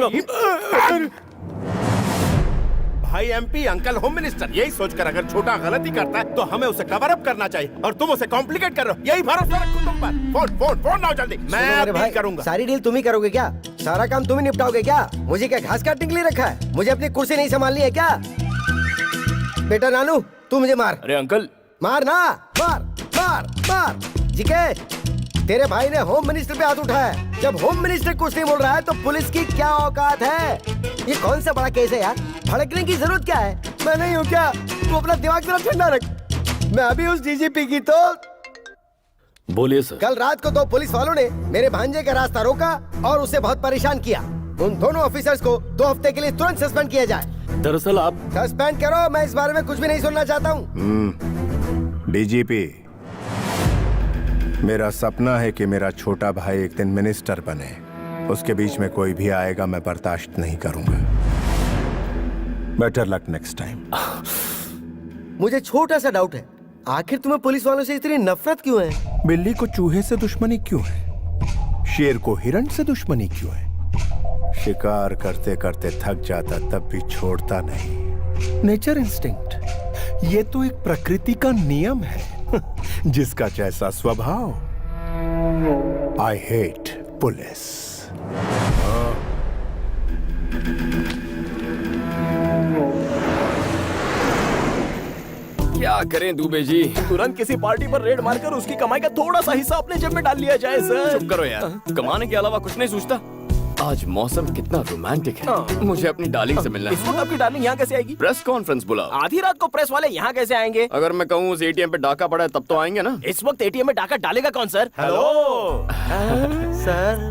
Speaker 1: भाई एमपी, अंकल होम मिनिस्टर, यही सोचकर अगर छोटा गलती करता है तो हमें उसे कवर अप करना चाहिए, और तुम उसे कॉम्प्लिकेट कर रहे हो। यही भरोसा रखूं तुम पर। फोन फोन फोन लाओ जल्दी, मैं
Speaker 12: मेरे भाई
Speaker 1: डील करूंगा।
Speaker 12: सारी डील तुम ही करोगे क्या? सारा काम तुम ही निपटाओगे क्या? मुझे क्या घास काटने के लिए रखा है? मुझे अपनी कुर्सी नहीं संभालनी है क्या? बेटा नानू, तू मुझे मार।
Speaker 7: अरे अंकल,
Speaker 12: मार ना, मार मार मार। जीके, तेरे भाई ने होम मिनिस्टर पे हाथ उठाया है। जब होम मिनिस्टर कुछ नहीं बोल रहा है तो पुलिस की क्या औकात है? ये कौन सा बड़ा केस है यार? भड़कने की जरूरत क्या है? मैं नहीं हूँ क्या? तू अपना दिमाग जरा ठंडा रख। मैं अभी उस डीजीपी की तो
Speaker 15: बोलिए सर।
Speaker 12: कल रात को 2 पुलिस वालों ने मेरे भांजे का रास्ता रोका और उसे बहुत परेशान किया। उन दोनों ऑफिसर्स को 2 हफ्ते के लिए तुरंत सस्पेंड किया जाए।
Speaker 15: दरअसल आप
Speaker 12: सस्पेंड करो, मैं इस बारे में कुछ भी नहीं सुनना चाहता हूँ।
Speaker 1: डीजीपी, मेरा सपना है कि मेरा छोटा भाई एक दिन मिनिस्टर बने। उसके बीच में कोई भी आएगा मैं बर्दाश्त नहीं करूंगा। Better luck next time.
Speaker 12: मुझे छोटा सा डाउट है, आखिर तुम्हें पुलिस वालों से इतनी नफरत क्यों है?
Speaker 1: बिल्ली को चूहे से दुश्मनी क्यों है? शेर को हिरण से दुश्मनी क्यों है? शिकार करते करते थक जाता तब भी छोड़ता नहीं। नेचर इंस्टिंक्ट, ये तो एक प्रकृति का नियम है। जिसका जैसा स्वभाव। I hate police.
Speaker 7: क्या करें दुबे जी?
Speaker 2: तुरंत किसी पार्टी पर रेड मारकर उसकी कमाई का थोड़ा सा हिस्सा अपने जेब में डाल लिया जाए सर।
Speaker 7: चुप करो यार, कमाने के अलावा कुछ नहीं सोचता। आज मौसम कितना रोमांटिक है। मुझे अपनी डार्लिंग से मिलना
Speaker 2: इस वक्त आपकी डार्लिंग यहाँ कैसे आएगी?
Speaker 7: प्रेस कॉन्फ्रेंस बुला।
Speaker 2: आधी रात को प्रेस वाले यहाँ कैसे आएंगे?
Speaker 7: अगर मैं कहूँ उस एटीएम पे डाका पड़ा है तब तो आएंगे ना।
Speaker 2: इस वक्त एटीएम में डाका डालेगा कौन सर?
Speaker 3: हेलो सर,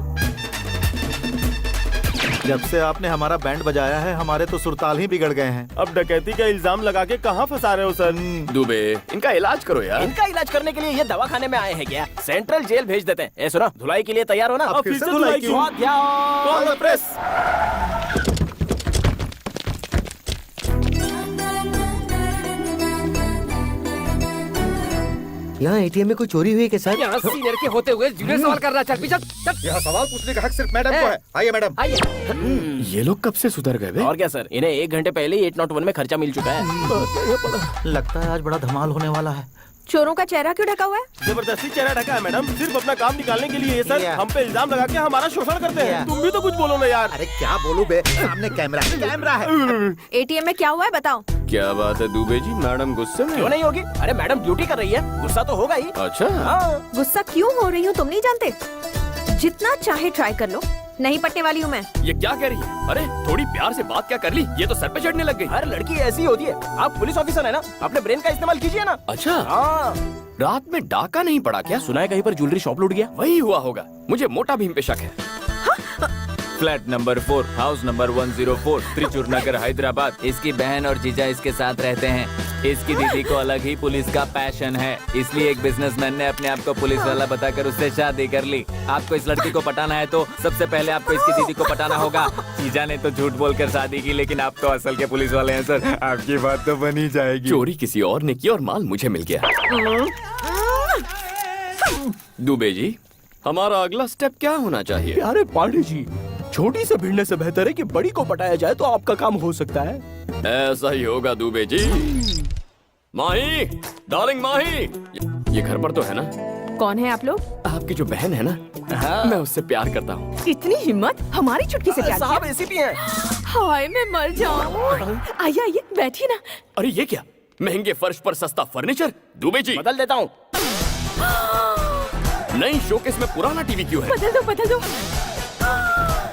Speaker 3: जब से आपने हमारा बैंड बजाया है हमारे तो सुरताल ही बिगड़ गए हैं।
Speaker 10: अब डकैती का इल्जाम लगा के कहाँ फंसा रहे हो सर?
Speaker 7: दुबे, इनका इलाज करो यार।
Speaker 2: इनका इलाज करने के लिए ये दवाखाने में आए हैं क्या? सेंट्रल जेल भेज देते हैं। सुनो, धुलाई के लिए तैयार हो ना?
Speaker 10: अब फिर से धुलाई क्यों?
Speaker 2: Call the press.
Speaker 12: यहाँ एटीएम में कोई चोरी हुई है क्या सर?
Speaker 13: यहाँ सीनियर के होते हुए जूनियर सवाल कर रहा है। चल पीछे चल।
Speaker 3: यहाँ सवाल पूछने का हक सिर्फ मैडम को है। आइए मैडम।
Speaker 2: आइए।
Speaker 7: ये लोग कब से सुधर गए बे?
Speaker 2: और क्या सर, इन्हें 1 घंटे पहले ही 801 में खर्चा मिल चुका है।
Speaker 3: लगता है आज बड़ा धमाल होने वाला है।
Speaker 5: चोरों का चेहरा क्यों ढका हुआ है?
Speaker 10: जबरदस्ती चेहरा ढका है मैडम, सिर्फ अपना काम निकालने के लिए ये सर हम पे इल्जाम लगा के हमारा शोषण करते हैं। तुम भी तो कुछ बोलो ना यार।
Speaker 3: अरे क्या बोलूं बे, सामने कैमरा है।
Speaker 5: एटीएम में क्या हुआ है बताओ।
Speaker 7: क्या बात है दुबे जी, मैडम गुस्से में?
Speaker 2: क्यों नहीं होगी? अरे मैडम ड्यूटी कर रही है, गुस्सा तो होगा ही।
Speaker 7: अच्छा
Speaker 5: गुस्सा क्यों हो रही हूँ तुम नहीं जानते? जितना चाहे ट्राई कर लो, नहीं पटने वाली हूँ मैं।
Speaker 7: ये क्या कह रही है? अरे थोड़ी प्यार से बात क्या कर ली, ये तो सर पे चढ़ने लग गई।
Speaker 2: हर लड़की ऐसी होती है। आप पुलिस ऑफिसर है ना, अपने ब्रेन का इस्तेमाल कीजिए ना।
Speaker 7: अच्छा,
Speaker 2: हाँ।
Speaker 7: रात में डाका नहीं पड़ा क्या?
Speaker 2: सुना है कहीं पर ज्वेलरी शॉप लूट गया।
Speaker 7: वही हुआ होगा, मुझे मोटा भीम पे शक है।
Speaker 9: Flat number 4, house number 104, Trichur Nagar, Hyderabad. इसकी बहन और जीजा इसके साथ रहते हैं। इसकी दीदी को अलग ही पुलिस का पैशन है, इसलिए एक बिजनेसमैन ने अपने आप को पुलिस वाला बताकर उससे शादी कर ली। आपको इस लड़की को पटाना है तो सबसे पहले आपको इसकी दीदी को पटाना होगा। जीजा ने तो झूठ बोलकर शादी की, लेकिन आप तो असल के पुलिस वाले हैं सर, आपकी बात तो बनी जाएगी।
Speaker 7: चोरी किसी और ने की और माल मुझे मिल गया। दुबे जी, हमारा अगला स्टेप क्या होना चाहिए?
Speaker 2: प्यारे पांडे जी, छोटी से भिड़ने से बेहतर है कि बड़ी को पटाया जाए तो आपका काम हो सकता है।
Speaker 7: ऐसा ही होगा दुबे जी। माही, डार्लिंग माही, ये घर पर तो है ना?
Speaker 5: कौन है आप लोग?
Speaker 7: आपकी जो बहन है ना, मैं उससे प्यार करता हूँ।
Speaker 5: इतनी हिम्मत, हमारी चुटकी से प्यार किया?
Speaker 2: साहब एसीपी हैं।
Speaker 5: हाय मैं मर जाऊँ। आइए आइए बैठिए ना।
Speaker 7: अरे ये क्या, महंगे फर्श पर सस्ता फर्नीचर? दुबे जी
Speaker 2: बदल देता हूँ।
Speaker 7: नई शोकेस में पुराना टीवी क्यों है?
Speaker 5: बदल दो बदल दो।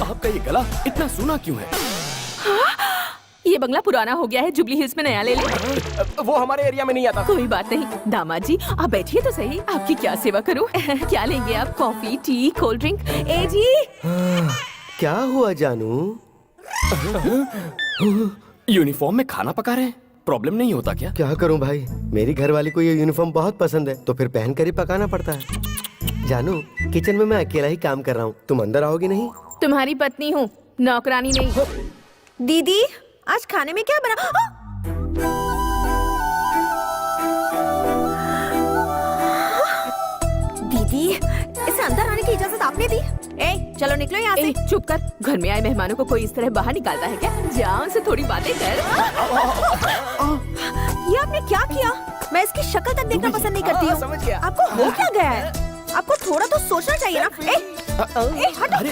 Speaker 7: आपका ये गला इतना सूना क्यों है?
Speaker 5: ये बंगला पुराना हो गया है, जुबली हिल्स में नया ले ले।
Speaker 2: वो हमारे एरिया में नहीं आता।
Speaker 5: कोई बात नहीं दामाद जी, आप बैठिए तो सही, आपकी क्या सेवा करूं? क्या लेंगे आप? Coffee, tea, cold drink? ए जी
Speaker 12: क्या हुआ जानू?
Speaker 7: यूनिफॉर्म में खाना पका रहे हैं, प्रॉब्लम नहीं होता क्या?
Speaker 12: क्या करूं भाई, मेरी घरवाली को ये यूनिफॉर्म बहुत पसंद है तो फिर पहन कर ही पकाना पड़ता है। जानू, किचन में मैं अकेला ही काम कर रहा हूँ, तुम अंदर आओगी नहीं?
Speaker 5: तुम्हारी पत्नी हूँ, नौकरानी नहीं। दीदी आज खाने में क्या बना? दीदी इसे अंदर आने की इजाजत आपने दी? ए, चलो निकलो यहाँ से। चुप कर। घर में आए मेहमानों को कोई इस तरह बाहर निकालता है क्या? जाओ उनसे थोड़ी बातें कर।
Speaker 16: ये आपने क्या किया? मैं इसकी शक्ल तक देखना पसंद नहीं करती हूँ।
Speaker 2: समझ गया।
Speaker 16: आपको हो क्या गया है? आपको थोड़ा तो सोचना चाहिए ना। हटो।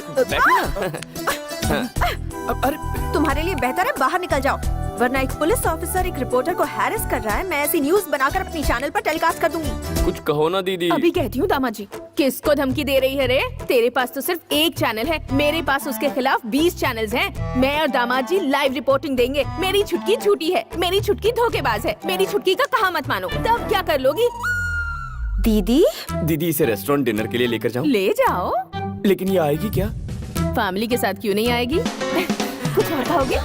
Speaker 16: तुम्हारे लिए बेहतर है बाहर निकल जाओ, वरना एक पुलिस ऑफिसर एक रिपोर्टर को हैरेस कर रहा है। मैं ऐसी न्यूज बनाकर अपनी चैनल पर टेलीकास्ट कर दूंगी।
Speaker 7: कुछ कहो ना दीदी।
Speaker 5: अभी कहती हूँ दामाद जी। किसको धमकी दे रही है रे? तेरे पास तो सिर्फ एक चैनल है, मेरे पास उसके खिलाफ 20 चैनल्स हैं। मैं और दामाद जी लाइव रिपोर्टिंग देंगे। मेरी छुटकी झूठी है, मेरी छुटकी धोखेबाज है, मेरी छुटकी का कहा मत मानो। तब क्या कर लोगी?
Speaker 16: दीदी
Speaker 7: दीदी इसे रेस्टोरेंट डिनर के लिए लेकर जाऊं?
Speaker 5: ले जाओ।
Speaker 7: लेकिन ये आएगी क्या?
Speaker 5: फैमिली के साथ क्यों नहीं आएगी? कुछ और खाओगे?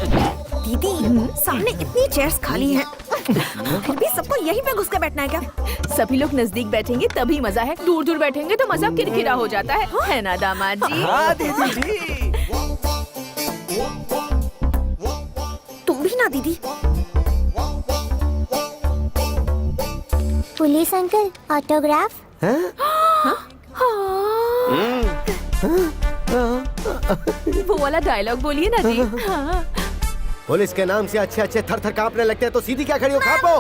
Speaker 16: दीदी सामने इतनी चेयर्स खाली हैं, फिर भी सबको यहीं पे घुस कर बैठना है क्या?
Speaker 5: सभी लोग नजदीक बैठेंगे तभी मजा है, दूर दूर बैठेंगे तो मजा किरकिरा हो जाता है ना दामाद जी?
Speaker 2: हाँ दीदी जी।
Speaker 16: तुम भी ना दीदी।
Speaker 17: Police uncle, autograph.
Speaker 5: वो वाला डायलॉग बोलिए ना जी। हाँ।
Speaker 12: पुलिस के नाम से अच्छे अच्छे थर थर कांपने लगते हैं तो सीधी क्या खड़ी हो खापो?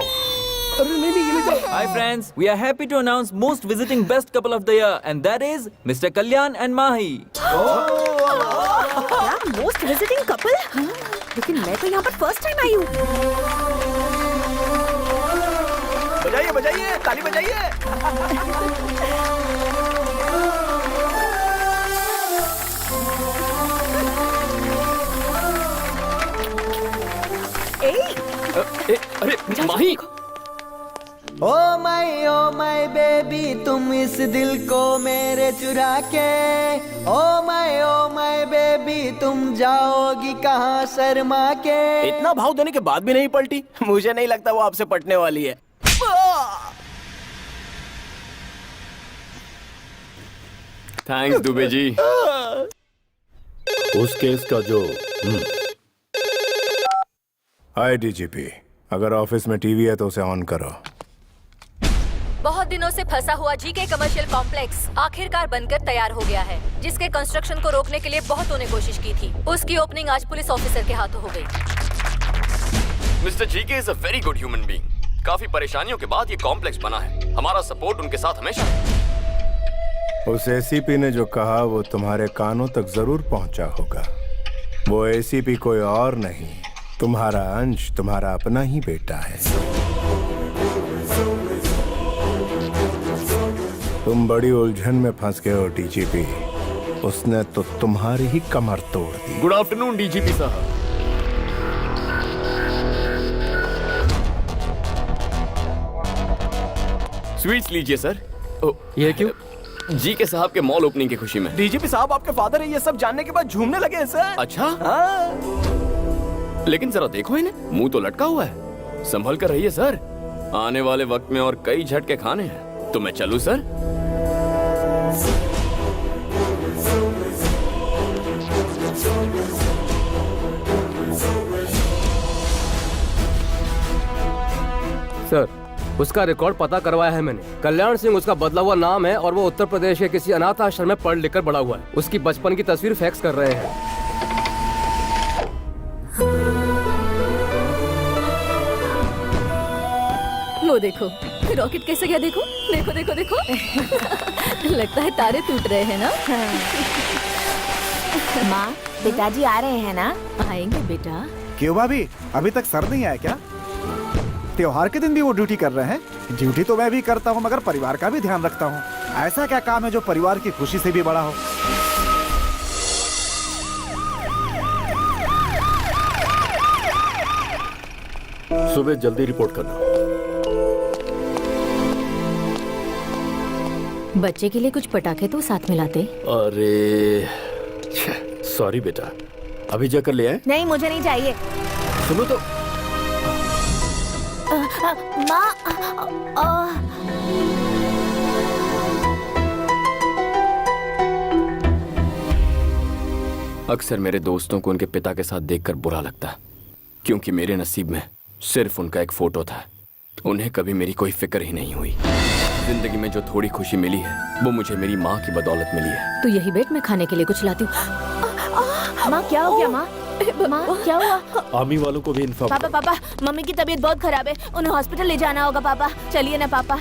Speaker 9: Hi friends, we are happy to announce most visiting best couple of the year and that is Mr. Kalyan and Mahi.
Speaker 16: क्या मोस्ट विजिटिंग कपल? लेकिन मैं तो यहाँ पर फर्स्ट टाइम आई हूँ।
Speaker 2: बजाइए बजाइए, ताली बजाइए।
Speaker 7: अरे माही।
Speaker 18: ओ माय बेबी, तुम इस दिल को मेरे चुरा के। ओ माय बेबी, तुम जाओगी कहाँ शर्मा के।
Speaker 2: इतना भाव देने के बाद भी नहीं पलटी। मुझे नहीं लगता वो आपसे पटने वाली है।
Speaker 7: थैंक्स दुबे जी।
Speaker 15: उस केस का जो
Speaker 1: हाय डीजीपी, अगर ऑफिस में टीवी है तो उसे ऑन करो।
Speaker 4: बहुत दिनों से फंसा हुआ जीके कमर्शियल कॉम्प्लेक्स आखिरकार बनकर तैयार हो गया है, जिसके कंस्ट्रक्शन को रोकने के लिए बहुतों ने कोशिश की थी। उसकी ओपनिंग आज पुलिस ऑफिसर के हाथों हो गई।
Speaker 7: Mister GK is a very good human being. काफी परेशानियों के बाद ये कॉम्प्लेक्स बना है। हमारा सपोर्ट उनके साथ हमेशा है।
Speaker 1: उस एसीपी ने जो कहा वो तुम्हारे कानों तक जरूर पहुंचा होगा। वो एसीपी कोई और नहीं, तुम्हारा अंश, तुम्हारा अपना ही बेटा है। तुम बड़ी उलझन में फंस गए हो डीजीपी। उसने तो तुम्हारी ही कमर तोड़ दी।
Speaker 7: गुड आफ्टरनून डीजीपी साहब। स्वीट्स लीजिए सर।
Speaker 10: ये क्यों?
Speaker 7: जी के साहब के मॉल ओपनिंग की खुशी में।
Speaker 2: डीजीपी साहब आपके फादर है, ये सब जानने के बाद झूमने लगे हैं सर।
Speaker 7: अच्छा
Speaker 2: हाँ।
Speaker 7: लेकिन जरा देखो इन्हें, मुंह तो लटका हुआ है। संभल कर रहिए सर, आने वाले वक्त में और कई झटके खाने हैं। तो मैं चलूं सर?
Speaker 13: सर, उसका रिकॉर्ड पता करवाया है मैंने। कल्याण सिंह उसका बदला हुआ नाम है और वो उत्तर प्रदेश के किसी अनाथ आश्रम में पढ़ लिख कर बड़ा हुआ है। उसकी बचपन की तस्वीर फैक्स कर रहे हैं।
Speaker 4: वो देखो रॉकेट कैसे गया, देखो देखो देखो देखो। लगता है तारे टूट रहे हैं ना।
Speaker 16: माँ, पिताजी आ रहे हैं ना?
Speaker 4: आएंगे बेटा।
Speaker 3: क्यों भाभी, अभी तक सर नहीं आया क्या? त्योहार के दिन भी वो ड्यूटी कर रहे हैं। ड्यूटी तो मैं भी करता हूँ, मगर परिवार का भी ध्यान रखता हूँ। ऐसा क्या काम है जो परिवार की खुशी से भी बड़ा हो?
Speaker 15: सुबह जल्दी रिपोर्ट करना।
Speaker 4: बच्चे के लिए कुछ पटाखे तो साथ में लाते।
Speaker 15: अरे सॉरी बेटा, अभी जाकर ले आए।
Speaker 16: नहीं, मुझे नहीं चाहिए।
Speaker 15: सुनो तो।
Speaker 16: माँ,
Speaker 7: अक्सर मेरे दोस्तों को उनके पिता के साथ देखकर बुरा लगता है, क्योंकि मेरे नसीब में सिर्फ उनका एक फोटो था। उन्हें कभी मेरी कोई फिक्र ही नहीं हुई। जिंदगी में जो थोड़ी खुशी मिली है वो मुझे मेरी माँ की बदौलत मिली है।
Speaker 4: तू यही बैठ, मैं खाने के लिए कुछ लाती हूँ।
Speaker 5: माँ क्या हो गया माँ? माँ क्या हुआ?
Speaker 15: आर्मी वालों को भी इन्फॉर्म।
Speaker 5: पापा पापा, मम्मी की तबीयत बहुत खराब है, उन्हें हॉस्पिटल ले जाना होगा। पापा चलिए ना पापा।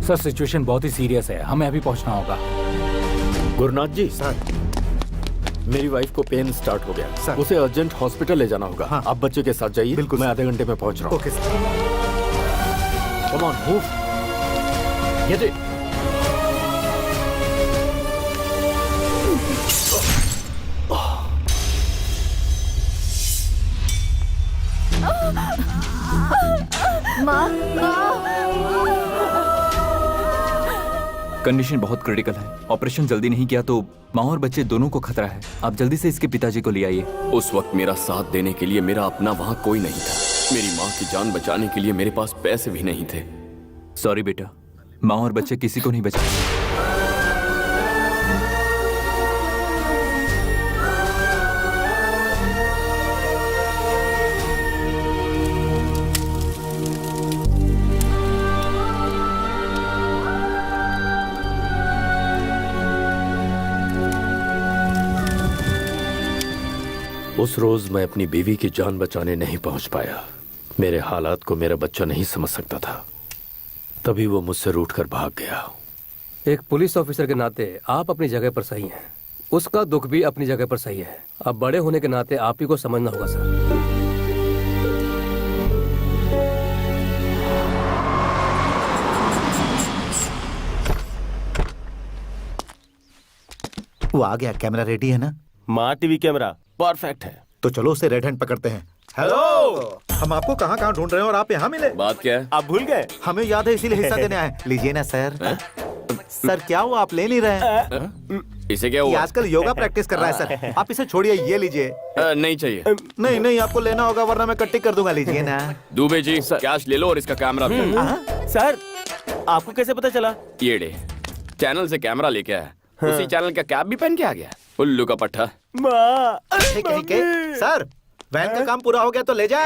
Speaker 6: सर सिचुएशन बहुत ही सीरियस है, हमें अभी पहुंचना होगा।
Speaker 15: गुरुनाथ जी सर, मेरी वाइफ को पेन स्टार्ट हो गया सर, उसे अर्जेंट हॉस्पिटल ले जाना होगा। हाँ। आप बच्चे के साथ जाइए। बिल्कुल, मैं आधे घंटे में पहुंच रहा हूँ। Okay sir. Come on move. ये जी।
Speaker 5: माँ
Speaker 9: कंडीशन बहुत क्रिटिकल है। ऑपरेशन जल्दी नहीं किया तो माँ और बच्चे दोनों को खतरा है। आप जल्दी से इसके पिताजी को ले आइए।
Speaker 7: उस वक्त मेरा साथ देने के लिए मेरा अपना वहाँ कोई नहीं था। मेरी माँ की जान बचाने के लिए मेरे पास पैसे भी नहीं थे।
Speaker 9: सॉरी बेटा, माँ और बच्चे किसी को नहीं बचा।
Speaker 15: उस रोज मैं अपनी बीवी की जान बचाने नहीं पहुंच पाया। मेरे हालात को मेरा बच्चा नहीं समझ सकता था, तभी वो मुझसे रूठकर भाग गया।
Speaker 13: एक पुलिस ऑफिसर के नाते आप अपनी जगह पर सही हैं। उसका दुख भी अपनी जगह पर सही है। अब बड़े होने के नाते आप ही को समझना होगा सर।
Speaker 3: वो आ गया। कैमरा रेडी है ना?
Speaker 10: माँ टीवी कैमरा परफेक्ट है।
Speaker 3: तो चलो उसे रेड हैंड पकड़ते हैं। हेलो, हम आपको कहाँ कहाँ ढूंढ रहे हैं और आप यहाँ मिले।
Speaker 7: बात क्या है?
Speaker 3: आप भूल गए? हमें याद है, इसीलिए हिस्सा देने आए। लीजिए ना सर। सर क्या हुआ, आप ले नहीं रहे?
Speaker 7: इसे क्या
Speaker 3: ये
Speaker 7: हुआ?
Speaker 3: आजकल योगा प्रैक्टिस कर रहा है सर। आप इसे छोड़िए, ये लीजिए।
Speaker 7: नहीं चाहिए।
Speaker 3: नहीं नहीं, आपको लेना होगा वरना मैं कट्टी कर दूंगा। लीजिए ना।
Speaker 7: दुबे जी कैश ले लो और इसका कैमरा भी।
Speaker 10: सर आपको कैसे पता चला?
Speaker 7: ये डे चैनल से कैमरा लेके आया। उसी चैनल का कैप भी पहन के आ गया। उल्लू का पट्टा।
Speaker 3: ठीक है सर, वैन का काम पूरा हो गया तो ले जाए।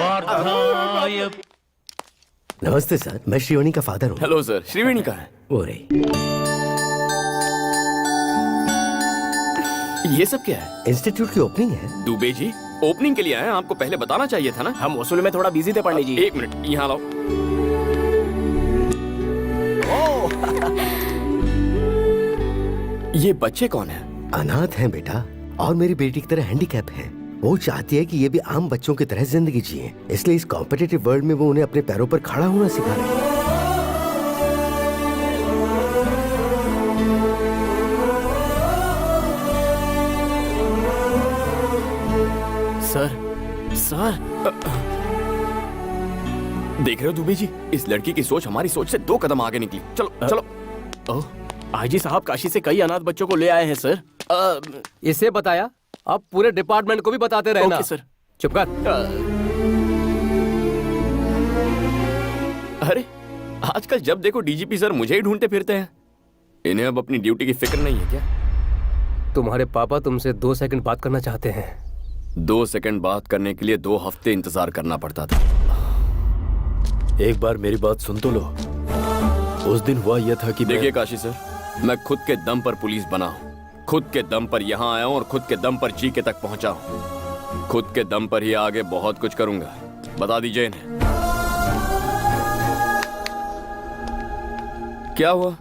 Speaker 12: नमस्ते सर, मैं श्रीवाणी का फादर हूँ।
Speaker 7: हेलो सर, श्रीवाणी कहाँ है?
Speaker 12: वो रे।
Speaker 7: ये सब क्या है?
Speaker 12: इंस्टीट्यूट की ओपनिंग है।
Speaker 7: दुबे जी ओपनिंग के लिए आए, आपको पहले बताना चाहिए था ना।
Speaker 10: हम वसूल में थोड़ा बिजी थे पंडित जी।
Speaker 7: एक मिनट यहाँ लाओ। ये बच्चे कौन है?
Speaker 12: अनाथ हैं बेटा, और मेरी बेटी की तरह हैंडीकैप है। वो चाहती है कि ये भी आम बच्चों की तरह जिंदगी जिए, इसलिए इस कॉम्पिटिटिव वर्ल्ड में वो उन्हें अपने पैरों पर खड़ा होना सिखा रही है।
Speaker 7: सर देख रहे हो दुबे जी, इस लड़की की सोच हमारी सोच से 2 कदम आगे निकली। चलो चलो।
Speaker 10: आईजी साहब काशी से कई अनाथ बच्चों को ले आए हैं सर।
Speaker 13: इसे बताया, अब पूरे डिपार्टमेंट को भी बताते रहना।
Speaker 10: Okay sir.
Speaker 13: चुप कर।
Speaker 7: अरे आजकल जब देखो डीजीपी सर मुझे ही ढूंढते फिरते हैं। इन्हें अब अपनी ड्यूटी की फिक्र नहीं है क्या?
Speaker 13: तुम्हारे पापा तुमसे 2 सेकंड बात करना चाहते हैं।
Speaker 7: 2 सेकंड बात करने के लिए 2 हफ्ते इंतजार करना पड़ता था।
Speaker 15: एक बार मेरी बात सुन तो लो। उस दिन हुआ यह था कि
Speaker 7: देखिए काशी सर, मैं खुद के दम पर पुलिस बना हूँ, खुद के दम पर यहाँ आया हूँ और खुद के दम पर जीके तक पहुंचा हूँ। खुद के दम पर ही आगे बहुत कुछ करूंगा। बता दीजिए इन्हें। क्या हुआ?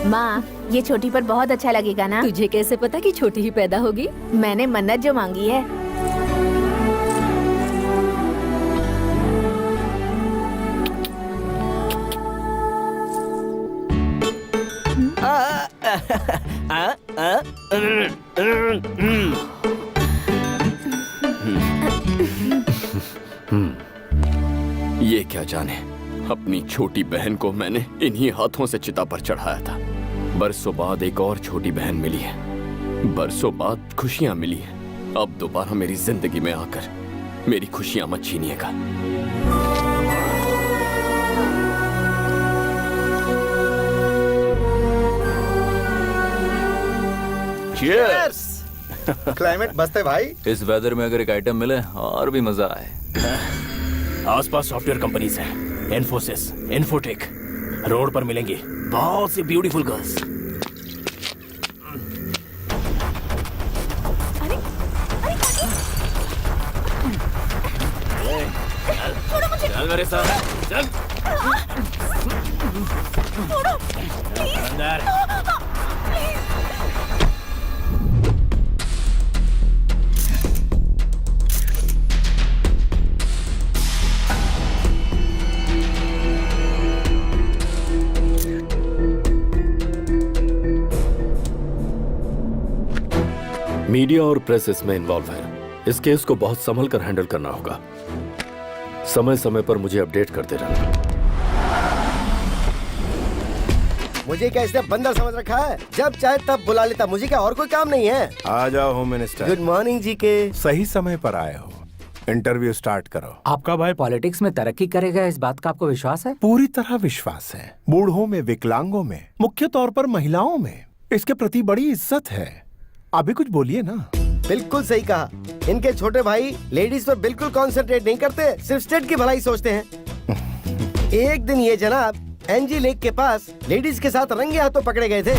Speaker 5: माँ, ये छोटी पर बहुत अच्छा लगेगा ना?
Speaker 4: तुझे कैसे पता कि छोटी ही पैदा होगी?
Speaker 5: मैंने मन्नत जो मांगी है।
Speaker 7: ये क्या जाने अपनी छोटी बहन को मैंने इन्हीं हाथों से चिता पर चढ़ाया था। बरसों बाद एक और छोटी बहन मिली है, बरसों बाद खुशियां मिली है। अब दोबारा मेरी जिंदगी में आकर मेरी खुशियां मत छीनिएगा।
Speaker 12: Cheers! क्लाइमेट मस्त है भाई।
Speaker 9: इस वेदर में अगर एक आइटम मिले और भी मजा आए।
Speaker 2: आसपास सॉफ्टवेयर कंपनीज हैं, इन्फोसिस, इन्फोटेक। रोड पर मिलेंगी बहुत सी ब्यूटीफुल गर्ल्स। चल मेरे साथ, चल। अंदर।
Speaker 15: मीडिया और प्रेस इसमें इन्वॉल्व है। इस केस को बहुत संभल कर हैंडल करना होगा। समय समय पर मुझे अपडेट करते रहना।
Speaker 12: मुझे क्या इसने बंदर समझ रखा है? जब चाहे तब बुला लेता। मुझे क्या और कोई काम नहीं है?
Speaker 1: आ जाओ होम मिनिस्टर।
Speaker 12: गुड मॉर्निंग जी के।
Speaker 1: सही समय पर आए हो। इंटरव्यू स्टार्ट करो।
Speaker 19: आपका भाई पॉलिटिक्स में तरक्की करेगा, इस बात का आपको विश्वास है?
Speaker 1: पूरी तरह विश्वास है। बूढ़ों में, विकलांगों में, मुख्य तौर पर महिलाओं में इसके प्रति बड़ी इज्जत है। अभी कुछ बोलिए ना।
Speaker 12: बिल्कुल सही कहा। इनके छोटे भाई लेडीज पर बिल्कुल कॉन्सेंट्रेट नहीं करते, सिर्फ स्टेट की भलाई सोचते हैं। एक दिन ये जनाब एनजी लेक के पास लेडीज के साथ रंगे हाथों पकड़े गए थे।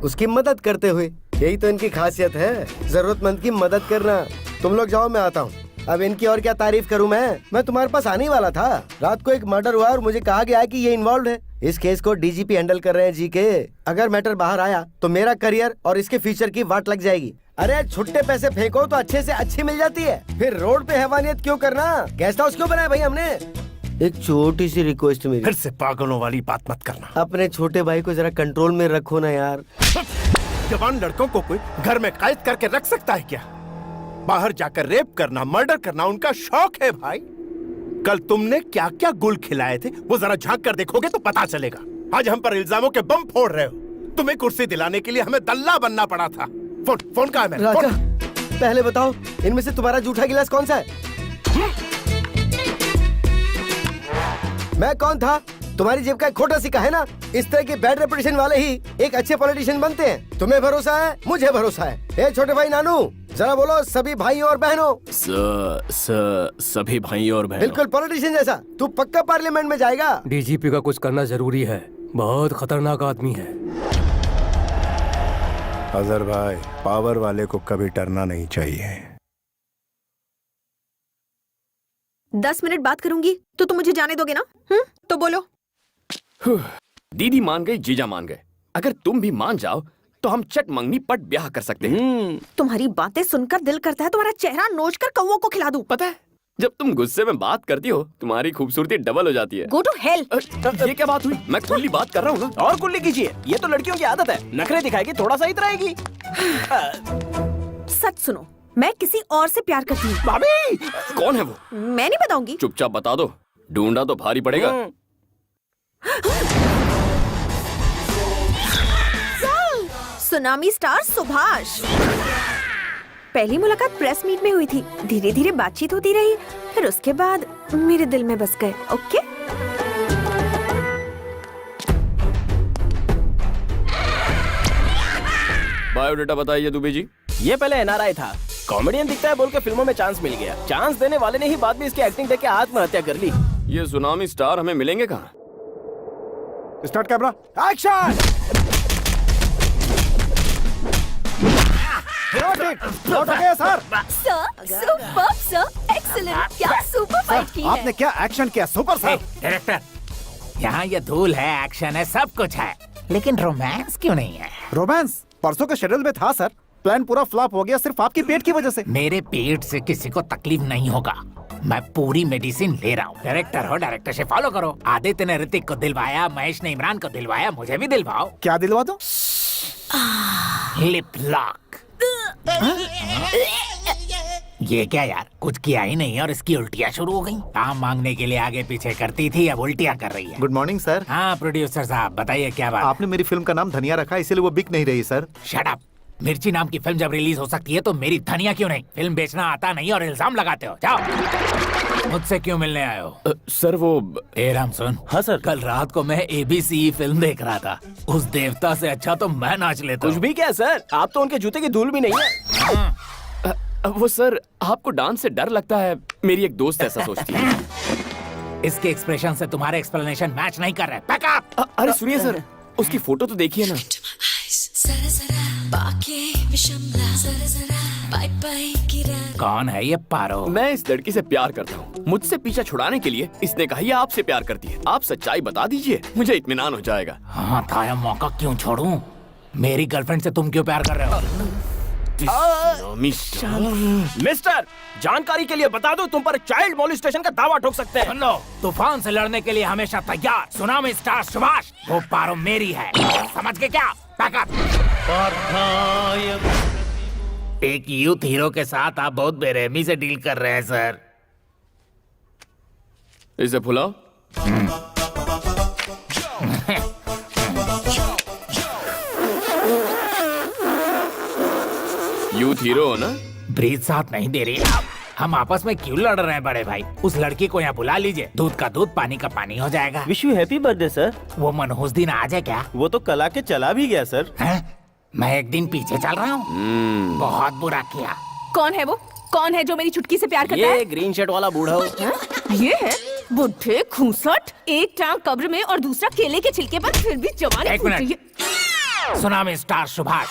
Speaker 12: उसकी मदद करते हुए। यही तो इनकी खासियत है, जरूरतमंद की मदद करना। तुम लोग जाओ, मैं आता हूँ। अब इनकी और क्या तारीफ करूं मैं तुम्हारे पास आने ही वाला था। रात को एक मर्डर हुआ और मुझे कहा गया कि ये इन्वॉल्व है। इस केस को डीजीपी हैंडल कर रहे हैं जी के। अगर मैटर बाहर आया तो मेरा करियर और इसके फ्यूचर की वाट लग जाएगी। अरे छुट्टे पैसे फेंको तो अच्छे से अच्छी मिल जाती है। फिर रोड पे हैवानियत क्यों करना? गेस्ट हाउस क्यों बनाया भाई हमने? एक छोटी सी रिक्वेस्ट मेरी,
Speaker 1: फिर से पागलों वाली बात मत करना।
Speaker 12: अपने छोटे भाई को जरा कंट्रोल में रखो ना यार।
Speaker 1: जवान लड़कों को कोई घर में कैद करके रख सकता है क्या? बाहर जाकर रेप करना, मर्डर करना उनका शौक है भाई। कल तुमने क्या क्या गुल खिलाए थे वो जरा झांक कर देखोगे तो पता चलेगा। आज हम पर इल्जामों के बम फोड़ रहे हो। तुम्हें कुर्सी दिलाने के लिए हमें दल्ला बनना पड़ा था। फोन कहाँ है मेरा?
Speaker 12: राजा, पहले बताओ इनमें से तुम्हारा जूठा गिलास कौन सा है? मैं कौन था? तुम्हारी जेब का एक खोटा सिक्का है ना। इस तरह के बैड रेपुटेशन वाले ही एक अच्छे पॉलिटिशियन बनते हैं। तुम्हें भरोसा है, मुझे भरोसा है। ए छोटे भाई नानू, जरा बोलो सभी भाइयों और बहनों।
Speaker 7: सभी भाइयों और बहनों।
Speaker 12: बिल्कुल पॉलिटिशियन जैसा। तू पक्का पार्लियामेंट में जाएगा।
Speaker 13: डीजीपी का कुछ करना जरूरी है, बहुत खतरनाक आदमी है।
Speaker 1: अजहर भाई, पावर वाले को कभी डरना नहीं चाहिए।
Speaker 16: 10 मिनट बात करूंगी तो तुम मुझे जाने दोगे ना? तो बोलो।
Speaker 7: दीदी मान गई, जीजा मान गए। अगर तुम भी मान जाओ तो हम चट मंगनी पट ब्याह कर सकते हैं।
Speaker 16: तुम्हारी बातें सुनकर दिल करता है तुम्हारा चेहरा नोच कर कौवों को खिला दूं।
Speaker 7: पता है, जब तुम गुस्से में बात करती हो तुम्हारी खूबसूरती डबल हो जाती है।
Speaker 16: Go to hell.
Speaker 7: ये क्या बात हुई? मैं खुली बात कर रहा हूँ ना।
Speaker 2: और कुल्ली कीजिए, ये तो लड़कियों की आदत है। नखरे दिखाएगी, थोड़ा सा इतराएगी।
Speaker 16: सच सुनो, मैं किसी और से प्यार करती हूँ।
Speaker 7: भाभी! कौन है वो?
Speaker 16: मैं नहीं बताऊंगी।
Speaker 7: चुपचाप बता दो, ढूंढा तो भारी पड़ेगा।
Speaker 16: Tsunami star Subhash. पहली मुलाकात प्रेस मीट में हुई थी। धीरे धीरे बातचीत होती रही, फिर उसके बाद मेरे दिल में बस गए। ओके?
Speaker 7: बायोडेटा बताइए दुबे जी।
Speaker 2: ये पहले एनआरआई था, कॉमेडियन दिखता है बोल के फिल्मों में चांस मिल गया। चांस देने वाले ने ही बाद में इसकी एक्टिंग देख के आत्महत्या कर ली।
Speaker 7: ये सुनामी स्टार हमें मिलेंगे कहाँ?
Speaker 3: Start camera, action. Sir,
Speaker 4: super sir, excellent. क्या सुपर फाइट की है।
Speaker 3: आपने क्या एक्शन किया, सुपर सर।
Speaker 19: डायरेक्टर, यहाँ ये धूल है, एक्शन है, सब कुछ है, लेकिन रोमांस क्यों नहीं है?
Speaker 3: रोमांस परसों के शेड्यूल में था सर। प्लान पूरा फ्लॉप हो गया सिर्फ आपके पेट की वजह से।
Speaker 19: मेरे पेट से किसी को तकलीफ नहीं होगा, मैं पूरी मेडिसिन ले रहा हूँ। डायरेक्टर हो, डायरेक्टर से फॉलो करो। आदित्य ने ऋतिक को दिलवाया, महेश ने इमरान को दिलवाया, मुझे भी दिलवाओ।
Speaker 3: क्या दिलवा दो?
Speaker 19: Lip lock. ये क्या यार, कुछ किया ही नहीं और इसकी उल्टियाँ शुरू हो गई। काम मांगने के लिए आगे पीछे करती थी, अब उल्टियाँ कर रही है।
Speaker 3: Good morning sir.
Speaker 19: हाँ प्रोड्यूसर साहब बताइए क्या बात।
Speaker 3: आपने मेरी फिल्म का नाम धनिया रखा, इसीलिए वो बिक नहीं रही सर।
Speaker 19: Shut up. मिर्ची नाम की फिल्म जब रिलीज हो सकती है तो मेरी धनिया क्यों नहीं? फिल्म बेचना आता नहीं और इल्जाम लगाते हो। जाओ। मुझसे क्यों मिलने आए हो?
Speaker 7: सर वो
Speaker 19: राम सुन।
Speaker 7: हाँ सर।
Speaker 19: कल रात को मैं ABC फिल्म देख रहा था। उस देवता से अच्छा तो मैं नाच लेता
Speaker 2: कुछ
Speaker 19: हूँ।
Speaker 2: भी क्या सर, आप तो उनके जूते की धूल भी नहीं है।
Speaker 7: वो सर आपको डांस से डर लगता है, मेरी एक दोस्त ऐसा सोचती है।
Speaker 19: इसके एक्सप्रेशन से तुम्हारे एक्सप्लेनेशन मैच नहीं कर रहे।
Speaker 7: अरे सुनिए सर, उसकी फोटो तो देखिए ना।
Speaker 19: कौन है ये पारो?
Speaker 7: मैं इस लड़की से प्यार करता हूँ। मुझसे पीछा छुड़ाने के लिए इसने कहा ये आपसे प्यार करती है। आप सच्चाई बता दीजिए, मुझे इत्मीनान हो जाएगा।
Speaker 19: हाँ था, मौका क्यों छोड़ूं? मेरी गर्लफ्रेंड से तुम क्यों प्यार कर रहे हो?
Speaker 2: मिस्टर, जानकारी के लिए बता दो, तुम पर चाइल्ड मोलिस्टेशन का दावा ठोक सकते हैं।
Speaker 19: सुन लो, तूफान से लड़ने के लिए हमेशा तैयार सुनामी स्टार सुभाष। वो पारो मेरी है, समझ के क्या? एक यूथ हीरो के साथ आप बहुत बेरहमी से डील कर रहे हैं सर।
Speaker 7: इसे फुलाओ। यूथ हीरो हो ना?
Speaker 19: ब्रीज साथ नहीं दे रही। हम आपस में क्यों लड़ रहे हैं बड़े भाई? उस लड़की को यहाँ बुला लीजिए, दूध का दूध पानी का पानी हो जाएगा।
Speaker 10: Wish you happy birthday sir.
Speaker 19: वो मनहूस दिन आ जाए क्या?
Speaker 10: वो तो कल आके चला भी गया सर।
Speaker 19: मैं एक दिन पीछे चल रहा हूँ। बहुत बुरा किया।
Speaker 5: कौन है वो? कौन है जो मेरी चुटकी से प्यार करता है?
Speaker 2: ये ग्रीन शर्ट वाला बूढ़ा हो।
Speaker 5: ये है बुढ़े खूंसट, एक टांग कब्र में और दूसरा केले के छिलके पर, फिर भी जवानी
Speaker 19: एक
Speaker 5: फूट रही
Speaker 19: मिनट।
Speaker 5: है।
Speaker 19: Tsunami star Subhash.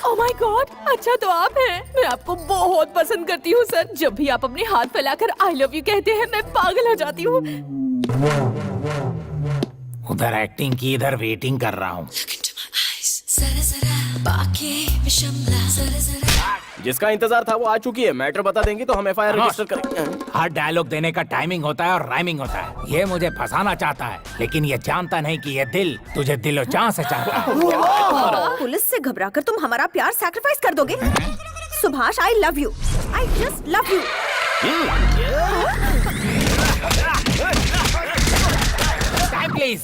Speaker 5: Oh my God, अच्छा तो आप हैं। मैं आपको बहुत पसंद करती हूँ सर। जब भी आप अपने हाथ फैलाकर आई लव यू कहते हैं मैं पागल हो जाती हूँ।
Speaker 19: उधर एक्टिंग की, इधर वेटिंग कर रहा हूँ।
Speaker 2: जिसका इंतजार था वो आ चुकी है। मैटर बता देंगे तो हम FIR रजिस्टर करेंगे।
Speaker 19: हर डायलॉग देने का टाइमिंग होता है और राइमिंग होता है। ये मुझे फंसाना चाहता है, लेकिन ये जानता नहीं कि ये दिल तुझे दिलो जान से चाहता है।
Speaker 16: पुलिस से घबराकर तुम हमारा प्यार सैक्रिफाइस कर दोगे? Subhash, I love you, I just love you.
Speaker 19: Please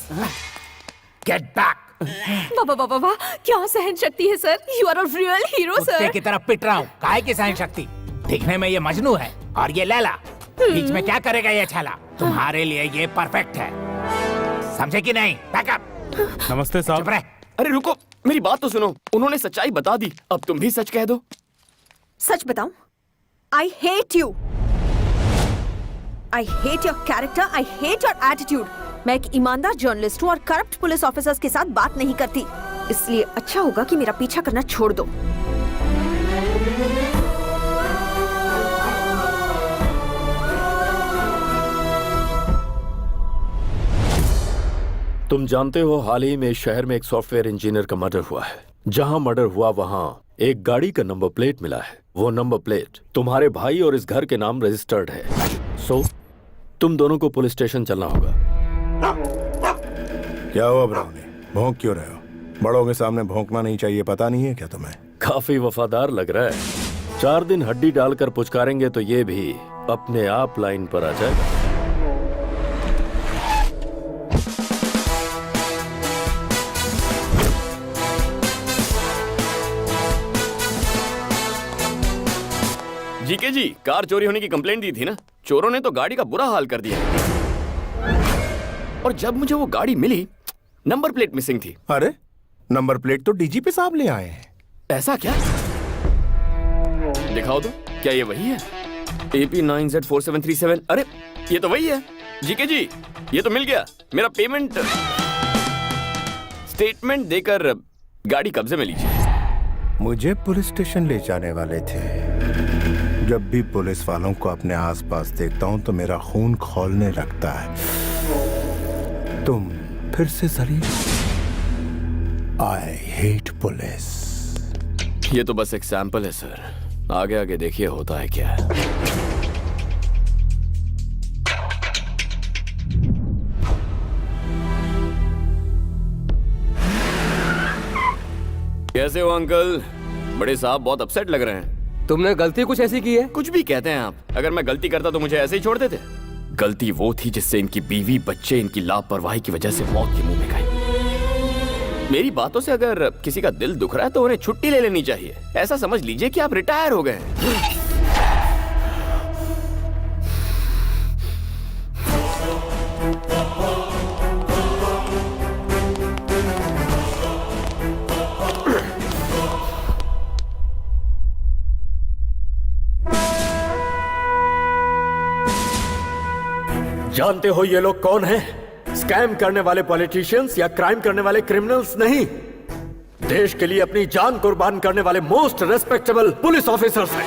Speaker 19: get back.
Speaker 5: वाह वाह वाह वाह, क्या सहन शक्ति है sir. You are a real hero
Speaker 19: कुत्ते
Speaker 5: सर।
Speaker 19: की तरह पिट रहा हूँ। काहे की सहन शक्ति? दिखने में ये मजनू है और ये लैला। बीच में क्या करेगा ये छाला? तुम्हारे लिए ये परफेक्ट है, समझे कि नहीं? बैकअप।
Speaker 7: नमस्ते साहब। अरे रुको, मेरी बात तो सुनो। उन्होंने सच्चाई बता दी, अब तुम भी सच कह दो।
Speaker 16: सच बताऊं? I hate you. I hate your character, I hate your attitude. मैं एक ईमानदार जर्नलिस्ट हूँ और करप्ट पुलिस ऑफिसर्स के साथ बात नहीं करती। इसलिए अच्छा होगा कि मेरा पीछा करना छोड़ दो।
Speaker 15: तुम जानते हो हाल ही में इस शहर में एक सॉफ्टवेयर इंजीनियर का मर्डर हुआ है। जहां मर्डर हुआ वहां एक गाड़ी का नंबर प्लेट मिला है। वो नंबर प्लेट तुम्हारे भाई और इस घर के नाम रजिस्टर्ड है। सो तुम दोनों को पुलिस स्टेशन चलना होगा।
Speaker 1: क्या हुआ ब्राउनी, भौंक क्यों रहे हो? बड़ों के सामने भौंकना नहीं चाहिए, पता नहीं है क्या तुम्हें?
Speaker 15: काफी वफादार लग रहा है। 4 दिन हड्डी डालकर पुचकारेंगे तो ये भी अपने आप लाइन पर आ जाएगा।
Speaker 7: जीके जी, कार चोरी होने की कंप्लेंट दी थी ना? चोरों ने तो गाड़ी का बुरा हाल कर दिया और जब मुझे वो गाड़ी मिली, नंबर प्लेट मिसिंग थी।
Speaker 1: अरे नंबर प्लेट तो डीजीपी साहब ले आए हैं।
Speaker 7: ऐसा क्या? दिखाओ तो, क्या ये वही है? AP9Z4737। अरे ये तो वही है। जीके जी, ये तो मिल गया। मेरा पेमेंट स्टेटमेंट देकर गाड़ी कब्जे में लीजिए।
Speaker 1: मुझे पुलिस स्टेशन ले जाने वाले थे। जब भी पुलिस वालों को अपने आसपास देखता हूं तो मेरा खून खौलने लगता है। तुम फिर से जलील। I hate police.
Speaker 7: ये तो बस एक सैंपल है सर, आगे आगे देखिए होता है क्या। कैसे हो अंकल? बड़े साहब बहुत अपसेट लग रहे हैं।
Speaker 13: तुमने गलती कुछ ऐसी की है?
Speaker 7: कुछ भी कहते हैं आप। अगर मैं गलती करता तो मुझे ऐसे ही छोड़ देते? गलती वो थी जिससे इनकी बीवी बच्चे इनकी लापरवाही की वजह से मौत के मुंह में गए। मेरी बातों से अगर किसी का दिल दुख रहा है तो उन्हें छुट्टी ले लेनी चाहिए। ऐसा समझ लीजिए कि आप रिटायर हो गए हैं।
Speaker 15: जानते हो ये लोग कौन हैं? स्कैम करने वाले पॉलिटिशियंस या क्राइम करने वाले क्रिमिनल्स नहीं, देश के लिए अपनी जान कुर्बान करने वाले मोस्ट रेस्पेक्टेबल पुलिस ऑफिसर्स हैं।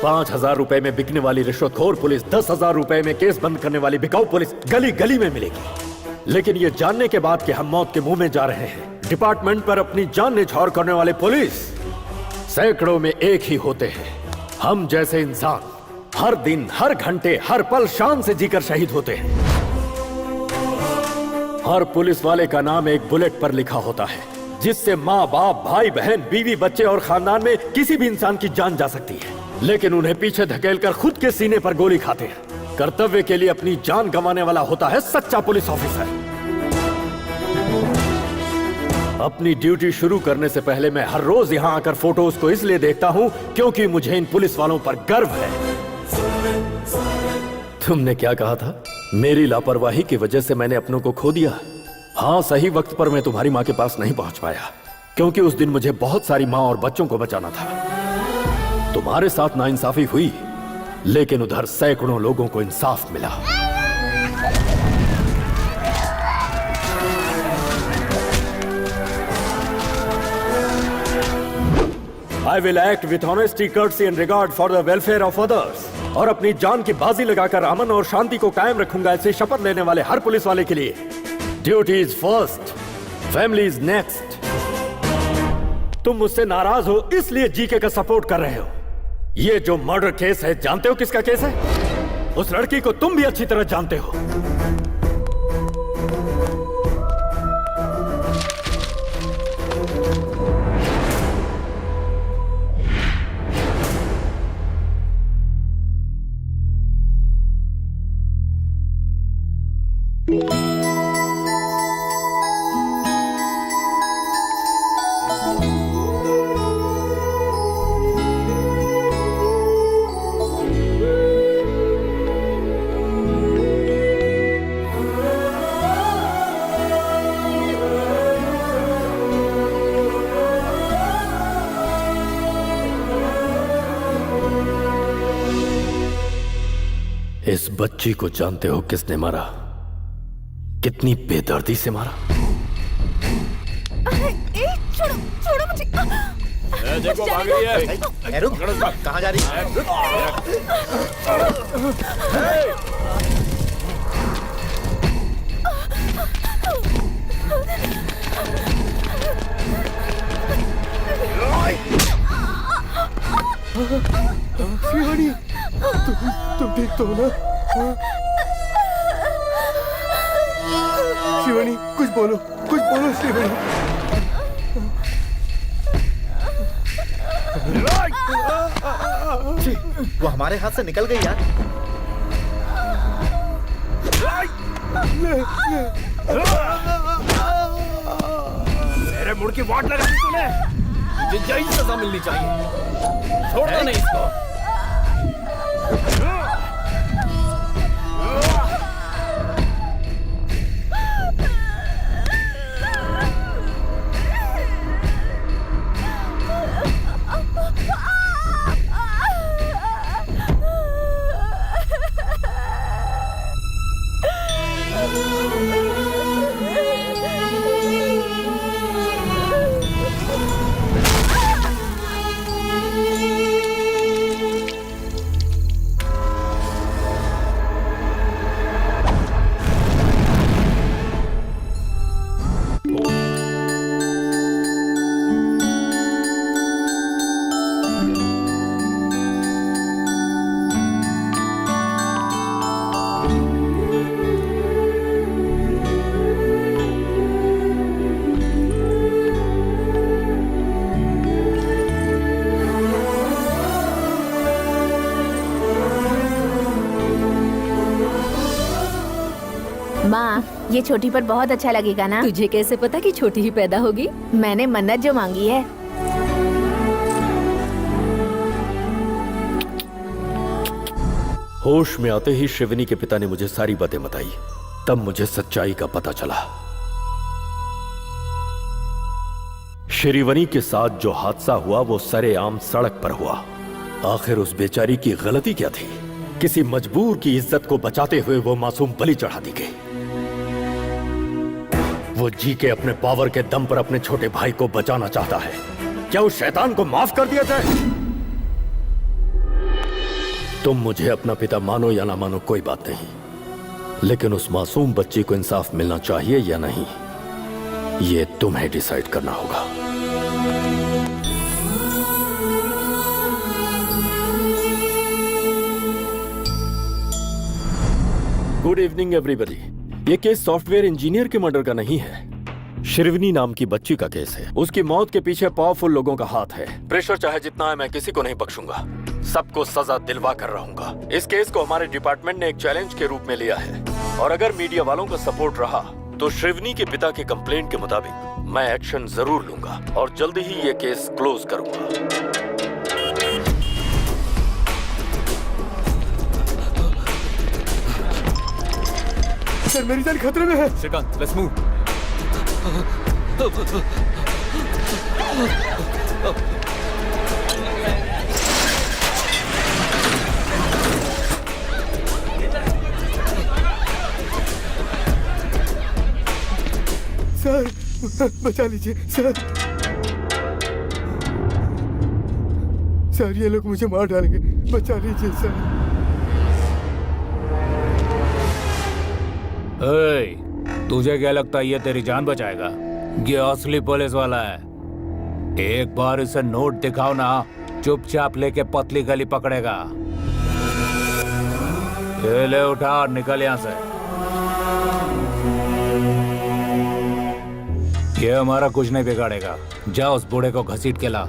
Speaker 15: ₹5,000 में बिकने वाली रिश्वतखोर पुलिस 10,000 रुपए में केस बंद करने वाली बिकाऊ पुलिस गली गली में मिलेगी। लेकिन ये जानने के बाद कि हम मौत के मुंह में जा रहे हैं, डिपार्टमेंट पर अपनी जान निछावर करने वाले पुलिस सैकड़ों में एक ही होते हैं। हम जैसे इंसान हर दिन, हर घंटे, हर पल शान से जीकर शहीद होते हैं। हर पुलिस वाले का नाम एक बुलेट पर लिखा होता है, जिससे माँ बाप, भाई बहन, बीवी बच्चे और खानदान में किसी भी इंसान की जान जा सकती है। लेकिन उन्हें पीछे धकेलकर खुद के सीने पर गोली खाते हैं। कर्तव्य के लिए अपनी जान गंवाने वाला होता है सच्चा पुलिस ऑफिसर। अपनी ड्यूटी शुरू करने से पहले मैं हर रोज यहाँ आकर फोटोज को इसलिए देखता हूँ क्योंकि मुझे इन पुलिस वालों पर गर्व है। तुमने क्या कहा था? मेरी लापरवाही की वजह से मैंने अपनों को खो दिया। हाँ, सही वक्त पर मैं तुम्हारी माँ के पास नहीं पहुंच पाया क्योंकि उस दिन मुझे बहुत सारी माँ और बच्चों को बचाना था। तुम्हारे साथ नाइंसाफी हुई, लेकिन उधर सैकड़ों लोगों को इंसाफ मिला। I will act with honesty, courtesy and regard for the welfare of others। और अपनी जान की बाजी लगाकर अमन और शांति को कायम रखूंगा, ऐसे शपथ लेने वाले हर पुलिस वाले के लिए duty is first, family is next. तुम मुझसे नाराज हो इसलिए जीके का सपोर्ट कर रहे हो। ये जो मर्डर केस है, जानते हो किसका केस है? उस लड़की को तुम भी अच्छी तरह जानते हो। इस बच्ची को जानते हो किसने मारा? कितनी बेदर्दी से मारा?
Speaker 16: छोड़ो छोड़ो मुझे।
Speaker 7: देखो भाग रही है।
Speaker 8: रुक, कहाँ जा रही है?
Speaker 2: शिवानी, तुम ठीक तो हो ना? शिवानी, कुछ बोलो शिवानी।
Speaker 8: वो हमारे हाथ से निकल गई यार।
Speaker 2: मेरे मुड़ की वाट लगा दी तूने। मुझे यही सजा मिलनी चाहिए। छोड़ना नहीं इसको।
Speaker 5: माँ, ये छोटी पर बहुत अच्छा लगेगा ना?
Speaker 4: तुझे कैसे पता कि छोटी ही पैदा होगी?
Speaker 5: मैंने मन्नत जो मांगी है।
Speaker 15: होश में आते ही शिवनी के पिता ने मुझे सारी बातें बताई। तब मुझे सच्चाई का पता चला। श्रीवनी के साथ जो हादसा हुआ वो सरेआम सड़क पर हुआ। आखिर उस बेचारी की गलती क्या थी? किसी मजबूर की इज्जत को बचाते हुए वो मासूम बलि चढ़ा दी गई। वो जी के अपने पावर के दम पर अपने छोटे भाई को बचाना चाहता है। क्या उस शैतान को माफ कर दिया जाए? तुम मुझे अपना पिता मानो या ना मानो कोई बात नहीं, लेकिन उस मासूम बच्ची को इंसाफ मिलना चाहिए या नहीं, ये तुम्हें डिसाइड करना होगा। Good evening everybody. ये केस सॉफ्टवेयर इंजीनियर के मर्डर का नहीं है, शिरवनी नाम की बच्ची का केस है। उसकी मौत के पीछे पावरफुल लोगों का हाथ है। प्रेशर चाहे जितना है, मैं किसी को नहीं बख्शूंगा। सबको सजा दिलवा कर रहूंगा। इस केस को हमारे डिपार्टमेंट ने एक चैलेंज के रूप में लिया है, और अगर मीडिया वालों का सपोर्ट रहा तो शिवनी के पिता के कंप्लेंट के मुताबिक मैं एक्शन जरूर लूंगा और जल्दी ही ये केस क्लोज करूंगा।
Speaker 2: सर, मेरी जान खतरे में है।
Speaker 6: Shrikant, let's move.
Speaker 2: सर, बचा लीजिए सर। सर, ये लोग मुझे मार डालेंगे, बचा लीजिए सर।
Speaker 19: तुझे क्या लगता है ये तेरी जान बचाएगा? ये असली पुलिस वाला है। एक बार इसे नोट दिखाओ ना, चुपचाप लेके पतली गली पकड़ेगा। ये ले, उठा और निकल यहाँ से। ये हमारा कुछ नहीं बिगाड़ेगा। जा उस बूढ़े को घसीट के ला।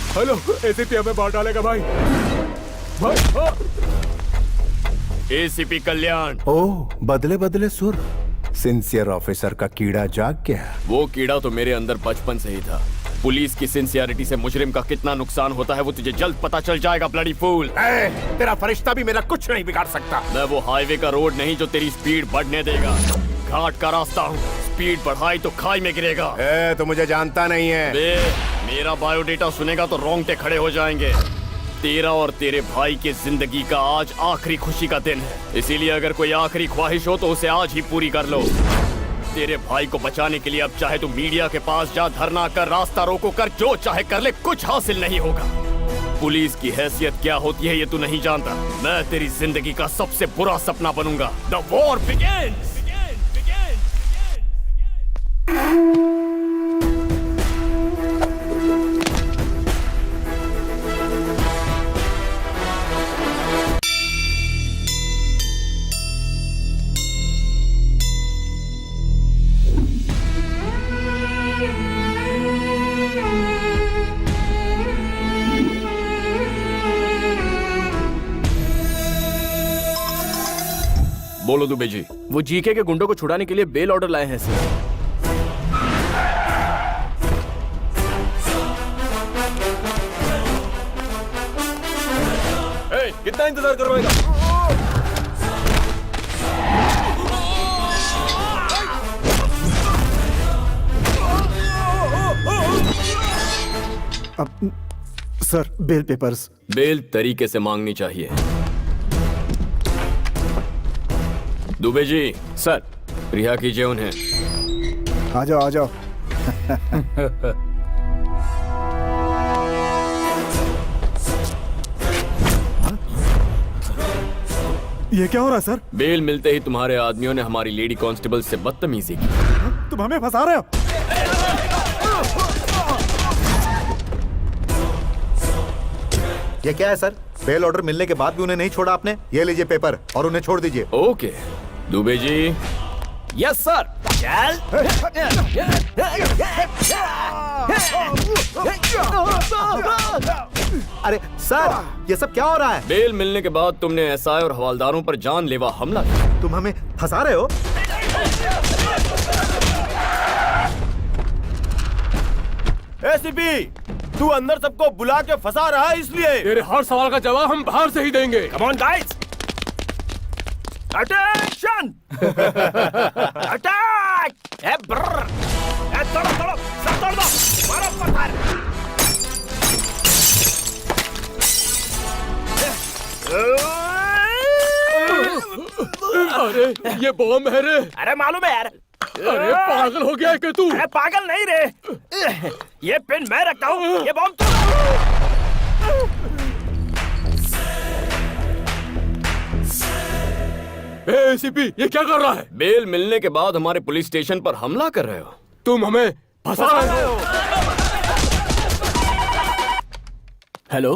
Speaker 6: हेलो एसीपी हमें बाहर डालेगा भाई। भाई
Speaker 7: एसीपी कल्याण।
Speaker 1: ओह, बदले बदले सुर। सिंसियर ऑफिसर का कीड़ा जाग गया।
Speaker 7: वो कीड़ा तो मेरे अंदर बचपन से ही था। पुलिस की सिंसियरिटी से मुजरिम का कितना नुकसान होता है वो तुझे जल्द पता चल जाएगा ब्लडी फूल।
Speaker 1: तेरा फरिश्ता भी मेरा कुछ नहीं बिगाड़ सकता।
Speaker 7: मैं वो हाईवे का रोड नहीं जो तेरी स्पीड बढ़ने देगा। घाट का रास्ता हूँ, स्पीड बढ़ाई तो खाई में गिरेगा।
Speaker 1: तो मुझे जानता नहीं है।
Speaker 7: मेरा बायोडेटा सुनेगा तो रोंगटे खड़े हो जाएंगे। तेरा और तेरे भाई की जिंदगी का आज आखिरी खुशी का दिन है, इसीलिए अगर कोई आखिरी ख्वाहिश हो तो उसे आज ही पूरी कर लो। तेरे भाई को बचाने के लिए अब चाहे तू मीडिया के पास जा, धरना कर, रास्ता रोको कर, जो चाहे कर ले, कुछ हासिल नहीं होगा। पुलिस की हैसियत क्या होती है ये तू नहीं जानता। मैं तेरी जिंदगी का सबसे बुरा सपना बनूंगा। The war begins. बोलो दुबे जी।
Speaker 10: वो जीके के गुंडों को छुड़ाने के लिए बेल ऑर्डर लाए हैं सर। कितना इंतजार करवाएगा?
Speaker 3: Sir, bell peppers.
Speaker 7: बेल तरीके से मांगनी चाहिए। दुबे जी।
Speaker 10: सर।
Speaker 7: रिहा कीजिए उन्हें।
Speaker 3: आ जाओ आ जाओ। ये क्या हो रहा है सर?
Speaker 7: बेल मिलते ही तुम्हारे आदमियों ने हमारी लेडी कांस्टेबल से बदतमीजी की।
Speaker 3: तुम हमें फंसा रहे हो?
Speaker 8: ये क्या है सर? बेल ऑर्डर मिलने के बाद भी उन्हें नहीं छोड़ा आपने? ये लीजिए पेपर और उन्हें छोड़ दीजिए।
Speaker 7: Okay Dubey ji.
Speaker 10: Yes sir.
Speaker 8: अरे सर, ये सब क्या हो रहा है?
Speaker 7: बेल मिलने के बाद तुमने एसआई और हवालदारों पर जानलेवा हमला किया।
Speaker 8: तुम हमें फंसा रहे हो?
Speaker 10: एसीपी, तू अंदर सबको बुला के फंसा रहा है इसलिए।
Speaker 6: तेरे हर सवाल का जवाब हम बाहर से ही देंगे।
Speaker 10: Come on guys, attention. Attack. तोड़ो सब तोड़ दो, मारो पत्थर।
Speaker 6: अरे ये बॉम्ब है रे।
Speaker 10: अरे मालूम है यार।
Speaker 6: अरे पागल हो गया है क्या तू?
Speaker 10: अरे पागल नहीं रे, ये पेन मैं रखता हूँ, ये बॉम्ब तू।
Speaker 6: एसीपी ये क्या कर रहा है?
Speaker 7: बेल मिलने के बाद हमारे पुलिस स्टेशन पर हमला कर रहे हो।
Speaker 6: तुम हमें फंसा रहे हो।
Speaker 10: हेलो,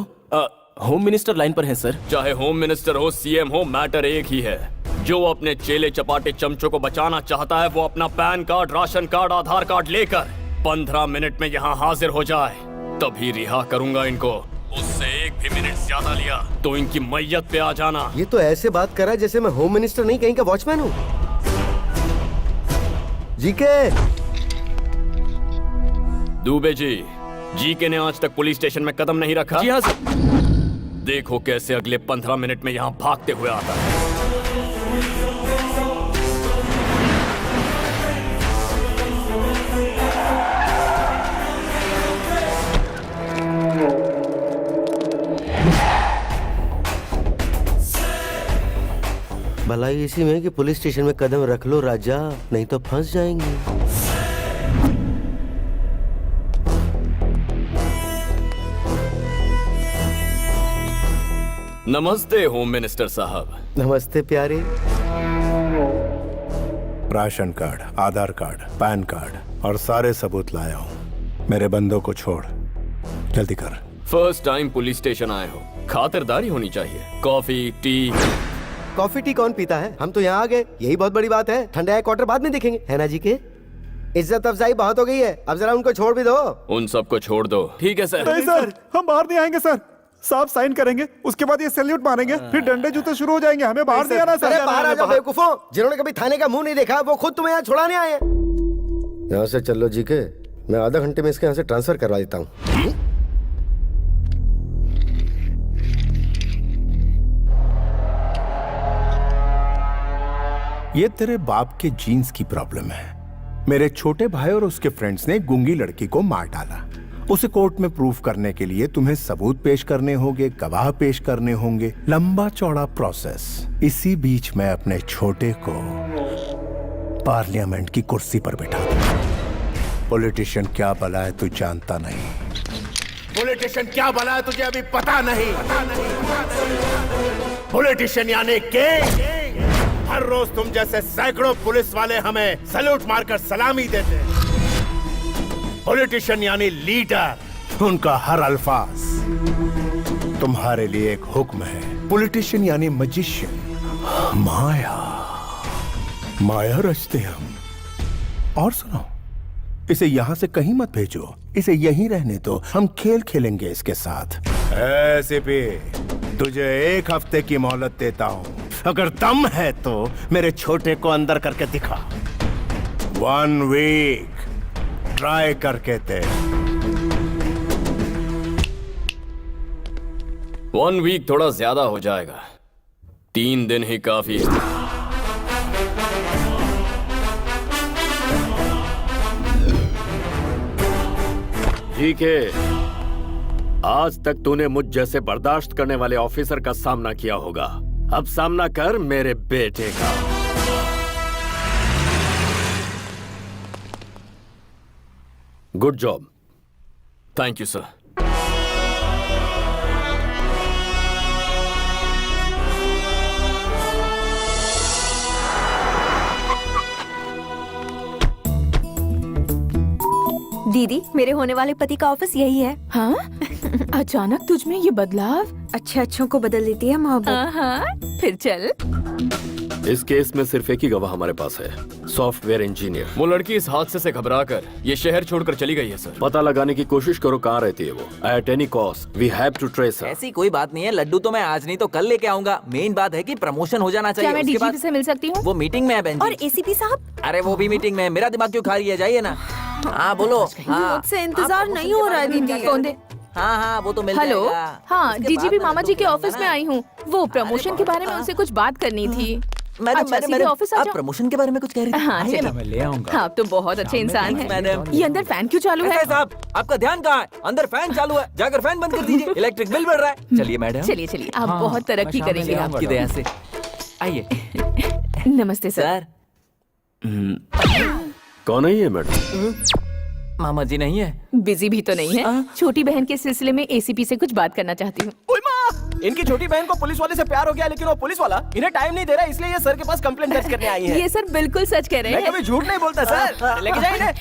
Speaker 10: होम मिनिस्टर लाइन पर हैं सर।
Speaker 7: चाहे होम मिनिस्टर हो, सीएम हो, मैटर एक ही है। जो अपने चेले चपाटे चमचों को बचाना चाहता है वो अपना पैन कार्ड, राशन कार्ड, आधार कार्ड लेकर 15 मिनट में यहाँ हाजिर हो जाए, तभी रिहा करूंगा इनको। उससे एक भी मिनट ज्यादा लिया तो इनकी मैयत पे आ जाना।
Speaker 12: ये तो ऐसे बात कर रहा है जैसे मैं होम मिनिस्टर नहीं कहीं का वॉचमैन हूँ। जीके।
Speaker 7: दुबे जी, जीके ने आज तक पुलिस स्टेशन में कदम नहीं रखा।
Speaker 10: जी हाँ सर।
Speaker 7: देखो कैसे अगले 15 मिनट में यहाँ भागते हुए आता है।
Speaker 12: भलाई इसी में कि पुलिस स्टेशन में कदम रख लो राजा, नहीं तो फंस जाएंगे।
Speaker 7: नमस्ते होम मिनिस्टर साहब।
Speaker 12: नमस्ते प्यारे।
Speaker 1: राशन कार्ड, आधार कार्ड, पैन कार्ड और सारे सबूत लाया हूँ। मेरे बंदों को छोड़, जल्दी कर।
Speaker 7: फर्स्ट टाइम पुलिस स्टेशन आए हो, खातिरदारी होनी चाहिए। Coffee, T.
Speaker 12: कॉफी टी कौन पीता है? हम तो यहाँ आ गए, यही बहुत बड़ी बात है। ठंडा एक क्वार्टर बाद में देखेंगे, है ना जी के? इज्जत अफजाई बहुत हो गई है, अब जरा उनको छोड़ भी दो।
Speaker 7: उन सबको छोड़ दो। ठीक है सर।
Speaker 3: नहीं सर, हम बाहर नहीं आएंगे सर। साहब साइन करेंगे, उसके बाद ये सैल्यूट मारेंगे, फिर डंडे जूते शुरू हो जाएंगे। हमें बाहर नहीं आना सर।
Speaker 12: अरे बाहर आ जाओ बेवकूफों, जिन्होंने कभी थाने का मुंह नहीं देखा वो खुद तुम्हें यहाँ छुड़ाने आए हैं। यहाँ से चलो जी के, मैं आधा घंटे में इसके यहाँ से ट्रांसफर करवा देता हूँ।
Speaker 1: ये तेरे बाप के जीन्स की प्रॉब्लम है। मेरे छोटे भाई और उसके फ्रेंड्स ने गूंगी लड़की को मार डाला। उसे कोर्ट में प्रूफ करने के लिए तुम्हें सबूत पेश करने होंगे, गवाह पेश करने होंगे, लंबा चौड़ा प्रोसेस। इसी बीच मैं अपने छोटे को पार्लियामेंट की कुर्सी पर बिठा दूं। पॉलिटिशियन क्या भला है तू जानता नहीं।
Speaker 20: पॉलिटिशियन क्या भला है तुझे अभी पता नहीं। पॉलिटिशियन यानी के हर रोज तुम जैसे सैकड़ों पुलिस वाले हमें सैल्यूट मारकर सलामी देते हैं। पॉलिटिशियन यानी लीडर,
Speaker 1: उनका हर अल्फाज तुम्हारे लिए एक हुक्म है। पॉलिटिशियन यानी मजिशियन, माया माया रचते हम। और सुनो, इसे यहां से कहीं मत भेजो, इसे यहीं रहने दो। हम खेल खेलेंगे इसके साथ। ऐसे पे तुझे 1 हफ्ते की मोहलत देता हूं। अगर दम है तो मेरे छोटे को अंदर करके दिखा। 1 वीक ट्राई करके दे।
Speaker 7: 1 वीक थोड़ा ज्यादा हो जाएगा, 3 दिन ही काफी है।
Speaker 15: ठीक है, आज तक तूने मुझ जैसे बर्दाश्त करने वाले ऑफिसर का सामना किया होगा। अब सामना कर मेरे बेटे का। Good job.
Speaker 7: Thank you sir.
Speaker 16: दीदी, मेरे होने वाले पति का ऑफिस यही है।
Speaker 5: हाँ? अचानक तुझ में ये बदलाव?
Speaker 16: अच्छों को बदल देती है मोहब्बत।
Speaker 5: हाँ, फिर चल।
Speaker 15: इस केस में सिर्फ एक ही गवाह हमारे पास है, सॉफ्टवेयर इंजीनियर।
Speaker 7: वो लड़की इस हादसे से घबराकर ये शहर छोड़कर चली गई है सर।
Speaker 15: पता लगाने की कोशिश करो कहाँ रहती है वो। At any cost we have to trace her.
Speaker 9: ऐसी कोई बात नहीं है, लड्डू तो मैं आज नहीं तो कल लेके आऊंगा। मेन बात है कि प्रमोशन हो जाना चाहिए।
Speaker 5: क्या मैं डीजीपी से मिल सकती हूँ?
Speaker 9: वो मीटिंग में है बहन जी।
Speaker 16: और एसीपी साहब?
Speaker 9: अरे वो भी मीटिंग में है। मेरा दिमाग क्यों खा रही है, जाइए ना। हाँ बोलो।
Speaker 16: मुझसे इंतजार नहीं हो रहा है दीदी।
Speaker 5: कौन दे?
Speaker 9: हाँ वो तो मिल
Speaker 5: हेलो,
Speaker 9: जाएगा।
Speaker 5: हाँ
Speaker 9: उसके
Speaker 5: डीजीपी
Speaker 9: बाद
Speaker 5: मामा
Speaker 9: मैं
Speaker 5: जी के
Speaker 9: लड्डू
Speaker 5: ऑफिस में
Speaker 9: खिलाऊंगा
Speaker 5: आई हूँ। वो प्रमोशन के बारे में उनसे कुछ बात करनी थी।
Speaker 9: मैडम,
Speaker 5: सीधे ऑफिस आ
Speaker 9: आप
Speaker 5: जाओ।
Speaker 9: प्रमोशन के बारे में कुछ कह रही थी?
Speaker 5: हाँ
Speaker 9: आइए
Speaker 5: चलिए।
Speaker 9: ना, मैं ले आऊंगा।
Speaker 5: हाँ, आप तो बहुत अच्छे इंसान हैं।
Speaker 9: मैडम।
Speaker 5: ये अंदर फैन क्यों चालू है?
Speaker 9: साहब, आपका ध्यान कहाँ है? अंदर फैन चालू है, जाकर फैन बंद कर दीजिए। इलेक्ट्रिक बिल बढ़ रहा है। चलिए मैडम।
Speaker 5: चलिए, आप बहुत तरक्की करेंगे।
Speaker 9: आपकी दया से। आइए।
Speaker 5: नमस्ते सर।
Speaker 15: कौन है ये मैडम?
Speaker 9: मामा जी नहीं है?
Speaker 5: बिजी भी तो नहीं है। छोटी बहन के सिलसिले में एसीपी से कुछ बात करना चाहती हूँ।
Speaker 2: इनकी छोटी बहन को पुलिस वाले से प्यार हो गया, लेकिन वो पुलिस वाला इन्हें टाइम नहीं दे रहा, इसलिए ये सर के पास कंप्लेंट दर्ज करने आई है।
Speaker 5: ये सर बिल्कुल सच कह रहे हैं।
Speaker 2: मैं कभी झूठ नहीं बोलता सर। लेके जाइए इन्हें।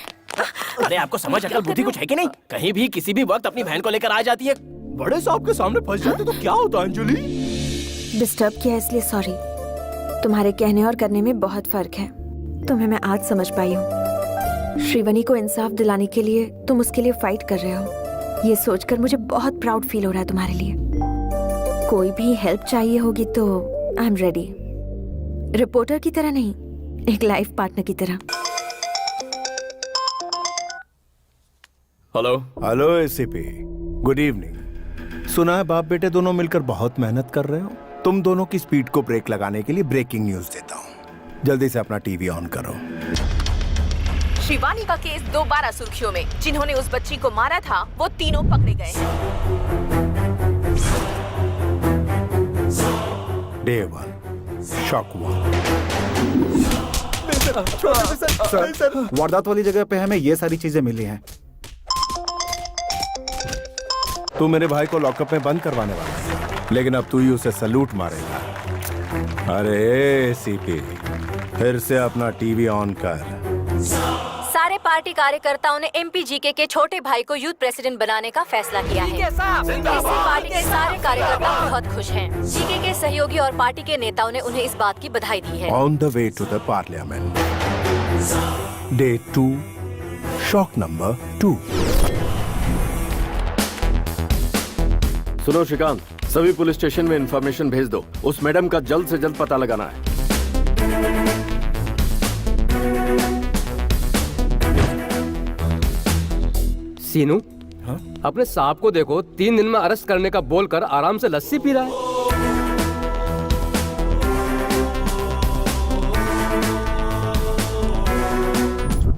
Speaker 2: अरे आपको समझ अकल बुद्धि कुछ है कि नहीं? कहीं भी किसी भी वक्त अपनी बहन को लेकर आ जाती है। बड़े साहब के सामने फंस जाते तो क्या होता अंजलि?
Speaker 16: डिस्टर्ब किया इसलिए सॉरी। तुम्हारे कहने और करने में बहुत फर्क है। तुम्हें मैं आज समझ पाई हूँ। श्रीवनी को इंसाफ दिलाने के लिए तुम उसके लिए फाइट कर रहे हो। ये सोचकर मुझे बहुत प्राउड फील हो रहा है तुम्हारे लिए। कोई भी हेल्प चाहिए होगी तो आई एम रेडी। रिपोर्टर की तरह नहीं, एक लाइफ पार्टनर की तरह।
Speaker 7: Hello.
Speaker 1: Hello ACP, good evening. सुना है बाप बेटे दोनों मिलकर बहुत मेहनत कर रहे हो। तुम दोनों की स्पीड को ब्रेक लगाने के लिए ब्रेकिंग न्यूज देता हूँ। जल्दी से अपना टीवी ऑन करो।
Speaker 5: शिवानी का केस दोबारा सुर्खियों में। जिन्होंने उस बच्ची को मारा था वो तीनों पकड़े गए।
Speaker 1: Day 1, Shock 1।
Speaker 3: सर, वारदात वाली जगह पे हमें ये सारी चीजें मिली हैं।
Speaker 1: तू मेरे भाई को लॉकअप में बंद करवाने वाला है, लेकिन अब तू ही उसे सलूट मारेगा। अरे सीपी, फिर से अपना टीवी ऑन कर।
Speaker 4: सारे पार्टी कार्यकर्ताओं ने एमपी जीके के छोटे भाई को यूथ प्रेसिडेंट बनाने का फैसला किया है। इसी पार्टी के सारे कार्यकर्ता बहुत खुश हैं। जीके के सहयोगी और पार्टी के नेताओं ने उन्हें इस बात की बधाई दी है।
Speaker 1: On the way to the parliament. Day 2, shock number 2।
Speaker 15: सुनो श्रीकांत, सभी पुलिस स्टेशन में इंफॉर्मेशन भेज दो। उस मैडम का जल्द से जल्द पता लगाना है।
Speaker 13: सीनू, अपने साहब को देखो, 3 दिन में अरेस्ट करने का बोलकर आराम से लस्सी पी रहा है।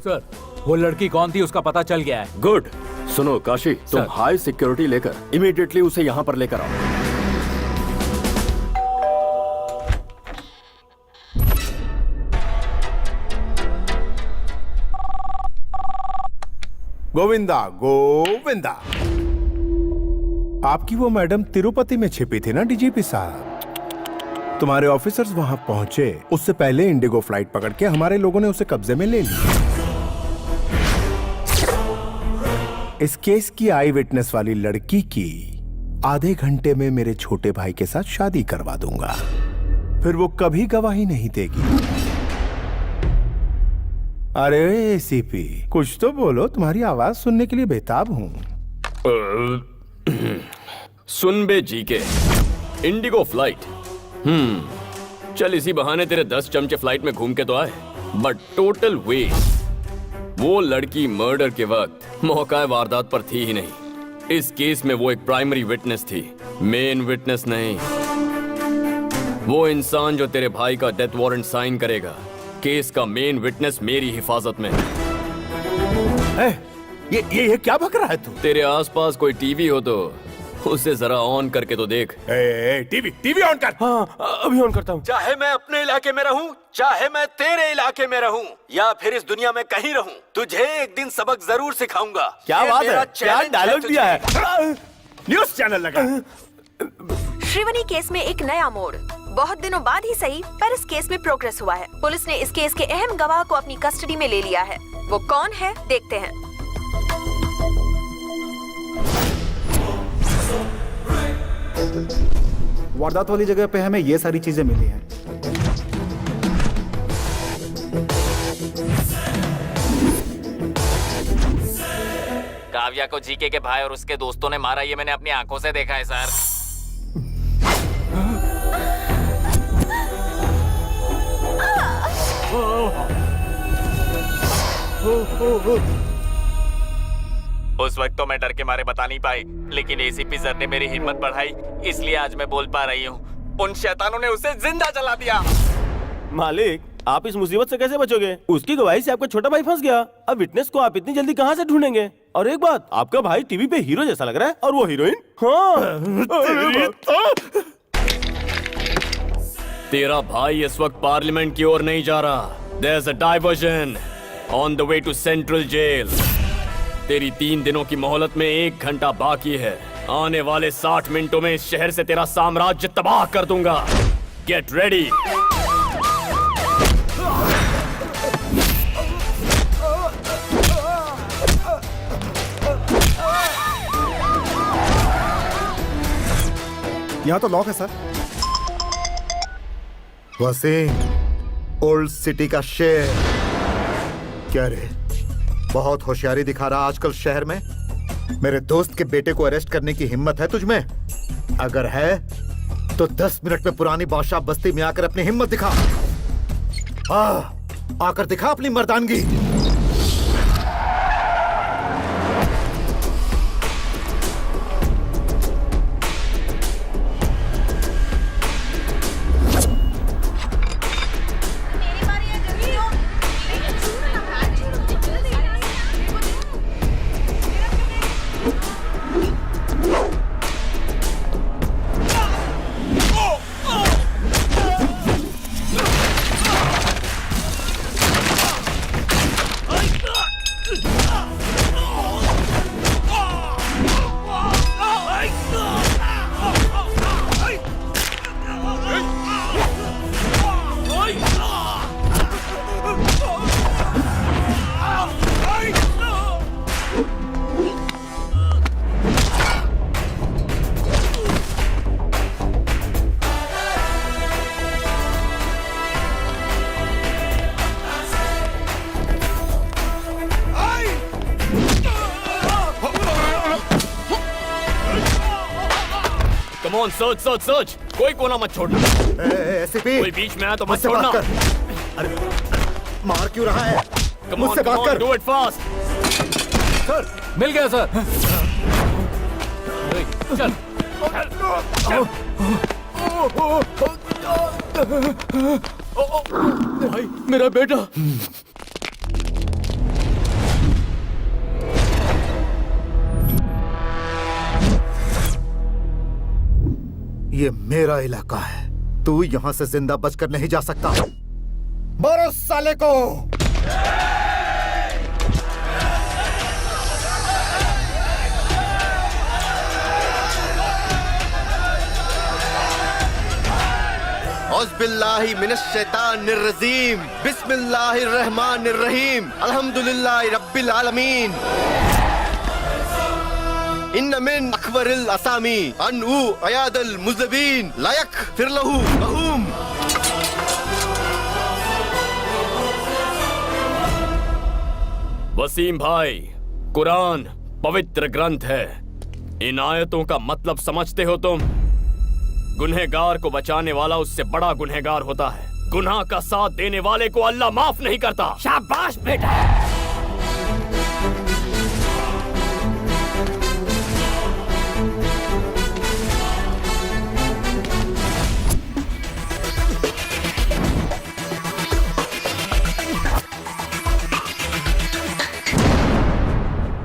Speaker 6: सर, वो लड़की कौन थी उसका पता चल गया है।
Speaker 15: गुड। सुनो काशी, तुम
Speaker 13: सर।
Speaker 15: हाई सिक्योरिटी लेकर इमीडिएटली उसे यहाँ पर लेकर आओ।
Speaker 1: गोविंदा गोविंदा, आपकी वो मैडम तिरुपति में छिपी थी ना डीजीपी साहब? तुम्हारे ऑफिसर्स वहां पहुंचे उससे पहले इंडिगो फ्लाइट पकड़ के हमारे लोगों ने उसे कब्जे में ले लिया। इस केस की आई विटनेस वाली लड़की की आधे घंटे में मेरे छोटे भाई के साथ शादी करवा दूंगा, फिर वो कभी गवाही नहीं देगी। अरे एसीपी, कुछ तो बोलो, तुम्हारी आवाज सुनने के लिए बेताब हूं।
Speaker 7: सुन बे जीके, इंडिगो फ्लाइट। चल इसी बहाने तेरे 10 चमचे फ्लाइट में घूम के तो आए, बट टोटल वेस्ट। वो लड़की मर्डर के वक्त मौका वारदात पर थी ही नहीं। इस केस में वो एक प्राइमरी विटनेस थी, मेन विटनेस नहीं। वो इंसान जो तेरे भाई का डेथ वारंट साइन करेगा, केस का मेन विटनेस मेरी हिफाजत में है।
Speaker 1: ये क्या बक रहा है तू?
Speaker 7: तेरे आसपास कोई टीवी हो तो उसे जरा ऑन करके तो देख।
Speaker 20: टीवी ऑन कर।
Speaker 10: हाँ, अभी ऑन करता हूँ।
Speaker 20: चाहे मैं अपने इलाके में रहूं, चाहे मैं तेरे इलाके में रहूं, या फिर इस दुनिया में कहीं रहूं, तुझे एक दिन सबक जरूर सिखाऊंगा।
Speaker 10: क्या बात है, क्या डायलॉग दिया है।
Speaker 20: न्यूज चैनल लगा।
Speaker 16: श्रीवनी केस में एक नया मोड़। बहुत दिनों बाद ही सही, पर इस केस में प्रोग्रेस हुआ है। पुलिस ने इस केस के अहम गवाह को अपनी कस्टडी में ले लिया है। वो कौन है, देखते हैं।
Speaker 3: वारदात वाली जगह पे हमें ये सारी चीजें मिली हैं।
Speaker 9: काव्या को जीके के भाई और उसके दोस्तों ने मारा, ये मैंने अपनी आंखों से देखा है सर। उस वक्त तो मैं डर के मारे बता नहीं पाई, लेकिन एसीपी सर ने मेरी हिम्मत बढ़ाई, इसलिए आज मैं बोल पा रही हूँ। उन शैतानों ने उसे जिंदा जला दिया।
Speaker 10: मालिक, आप इस मुसीबत से कैसे बचोगे? उसकी गवाही से आपका छोटा भाई फंस गया। अब विटनेस को आप इतनी जल्दी कहाँ से ढूंढेंगे? और एक बात, आपका भाई टीवी पे हीरो जैसा लग रहा है और वो हीरोइन। हाँ।
Speaker 7: तेरा भाई इस वक्त पार्लियामेंट की ओर नहीं जा रहा। There's a diversion on the way to Central Jail. तेरी 3 दिनों की मोहलत में 1 घंटा बाकी है। आने वाले 60 मिनटों में इस शहर से तेरा साम्राज्य तबाह कर दूंगा। Get ready.
Speaker 3: यहाँ तो लॉक है सर।
Speaker 8: वसीम, ओल्ड सिटी का शेर। क्या रे, बहुत होशियारी दिखा रहा आजकल शहर में। मेरे दोस्त के बेटे को अरेस्ट करने की हिम्मत है तुझमें? अगर है तो 10 मिनट में पुरानी बादशाह बस्ती में आकर अपनी हिम्मत दिखा। आकर दिखा अपनी मर्दानगी।
Speaker 7: Come on, search search search, कोई कोना मत छोड़ना।
Speaker 8: एसीपी,
Speaker 7: कोई बीच में आया तो मत
Speaker 8: मुझसे
Speaker 7: छोड़ना।
Speaker 8: बात कर। अरे मार क्यों रहा है? मुझसे बात कर।
Speaker 7: Do it fast.
Speaker 13: सर मिल गया सर। चल
Speaker 10: भाई मेरा बेटा।
Speaker 8: ये मेरा इलाका है, तू यहाँ से जिंदा बचकर नहीं जा सकता। मारो साले को।
Speaker 20: औज़ुबिल्लाहि मिनश्शैतानिर्रजीम, बिस्मिल्लाहिर्रहमानिर्रहीम, अल्हम्दुलिल्लाहि रब्बिल आलमीन। इन्न मिन अकबरिल असामी अनऊ अयादल मुज़बिन लायक फिरलहू बहूम।
Speaker 7: वसीम भाई, कुरान पवित्र ग्रंथ है। इन आयतों का मतलब समझते हो तुम? गुनहगार को बचाने वाला उससे बड़ा गुनहगार होता है। गुनाह का साथ देने वाले को अल्लाह माफ नहीं करता।
Speaker 19: शाबाश बेटा।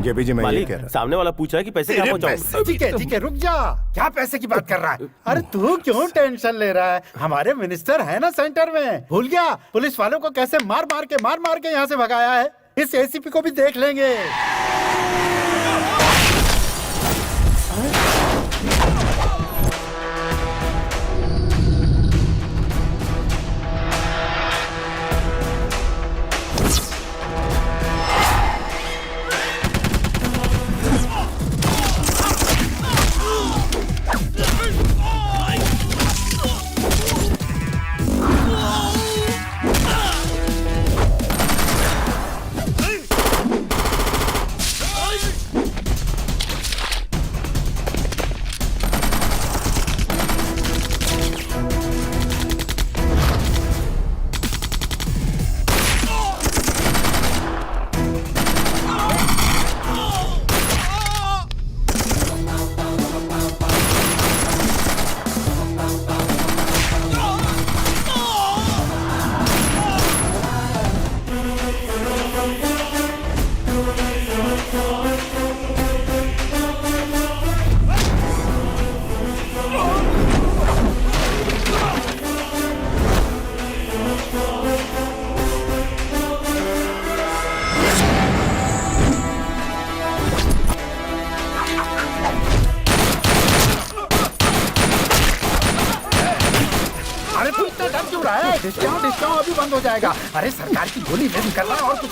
Speaker 1: जेबी जी मैं ये
Speaker 8: मालिक,
Speaker 1: कह रहा
Speaker 8: सामने वाला पूछ रहा है कि पैसे कहाँ पहुँचाऊं? ठीक है रुक जा। क्या पैसे की बात कर रहा है? अरे तू क्यों टेंशन ले रहा है? हमारे मिनिस्टर है ना सेंटर में। भूल गया पुलिस वालों को कैसे मार मार के यहाँ से भगाया है? इस एसीपी को भी देख लेंगे। डिस्काउंट अभी बंद हो जाएगा। अरे सरकार की गोली में निकल रहा है और कुछ।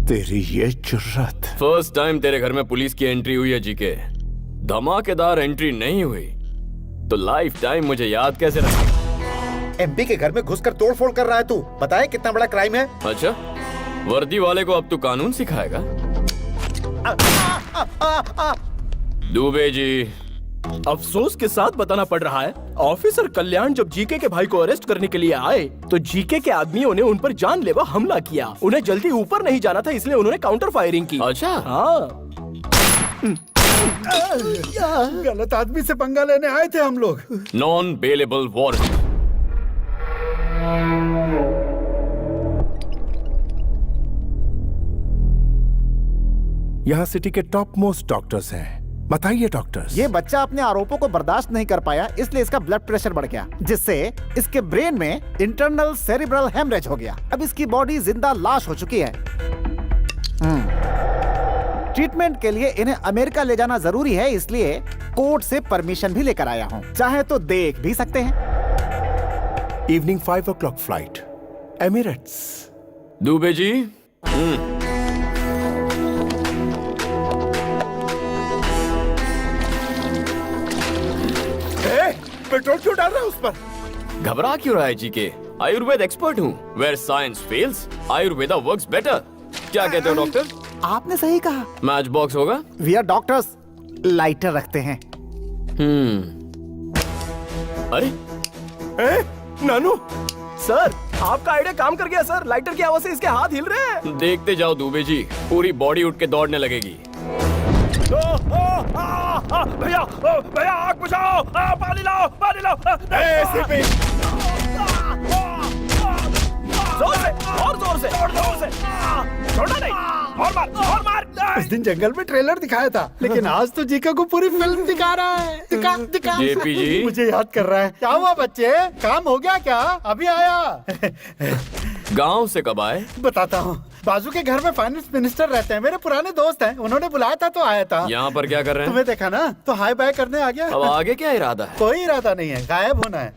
Speaker 1: तेरी ये जुर्रत।
Speaker 7: फर्स्ट टाइम तेरे घर में पुलिस की एंट्री हुई है जीके। धमाकेदार एंट्री नहीं हुई तो लाइफ टाइम मुझे याद कैसे रखेगा?
Speaker 8: एमपी के घर में घुसकर तोड़फोड़ कर रहा है तू। पता है कितना बड़ा क्राइम है?
Speaker 7: अच्छा, वर्दी वाले को अब तू कानून सिखाएगा? दुबे जी,
Speaker 2: अफसोस के साथ बताना पड़ रहा है, ऑफिसर कल्याण जब जीके के भाई को अरेस्ट करने के लिए आए तो जीके के आदमियों ने उन पर जानलेवा हमला किया। उन्हें जल्दी ऊपर नहीं जाना था इसलिए उन्होंने काउंटर फायरिंग की।
Speaker 7: अच्छा,
Speaker 2: हाँ।
Speaker 8: गलत आदमी से पंगा लेने आए थे हम लोग।
Speaker 7: Non bailable warrant.
Speaker 1: यहाँ सिटी के टॉप मोस्ट डॉक्टर्स हैं, बताइए डॉक्टर।
Speaker 3: ये बच्चा अपने आरोपों को बर्दाश्त नहीं कर पाया, इसलिए इसका ब्लड प्रेशर बढ़ गया, जिससे इसके ब्रेन में इंटरनल सेरिब्रल हेमरेज हो गया। अब इसकी बॉडी जिंदा लाश हो चुकी है। ट्रीटमेंट के लिए इन्हें अमेरिका ले जाना जरूरी है, इसलिए कोर्ट से परमिशन भी लेकर आया हूँ। चाहे तो देख भी सकते हैं।
Speaker 1: Evening 5 o'clock flight, Emirates.
Speaker 7: Dubey ji.
Speaker 1: Petrol क्यों डाल रहा है उस पर?
Speaker 7: घबरा क्यों रहा है जीके? आयुर्वेद एक्सपर्ट हूँ। Where science fails, Ayurveda works better. क्या कहते हो डॉक्टर?
Speaker 3: आपने सही कहा।
Speaker 7: मैच बॉक्स होगा?
Speaker 3: वी आर डॉक्टर्स, लाइटर रखते हैं।
Speaker 7: अरे
Speaker 2: नानू सर, आपका आइडिया काम कर गया सर। लाइटर की आवाज से इसके हाथ हिल रहे हैं।
Speaker 7: देखते जाओ दुबे जी, पूरी बॉडी उठ के दौड़ने लगेगी।
Speaker 2: भैया भैया आग बुझाओ, पानी लाओ, पानी लाओ। जोर से, और जोर से, जोर से, छोड़ना नहीं, और मार।
Speaker 8: उस दिन जंगल में ट्रेलर दिखाया था, लेकिन आज तो जीका को पूरी फिल्म दिखा रहा है। दिखा।
Speaker 7: जेपी जी
Speaker 8: मुझे याद कर रहा है। क्या हुआ बच्चे, काम हो गया क्या? अभी आया।
Speaker 7: गांव से कब आए?
Speaker 8: बताता हूँ। बाजू के घर में फाइनेंस मिनिस्टर रहते हैं, मेरे पुराने दोस्त हैं। उन्होंने बुलाया था तो आया था।
Speaker 7: यहाँ पर क्या कर रहे हैं?
Speaker 8: तुम्हें देखा ना तो हाई बाय करने आ गया।
Speaker 7: अब आगे क्या इरादा है?
Speaker 8: कोई इरादा नहीं है, गायब होना है।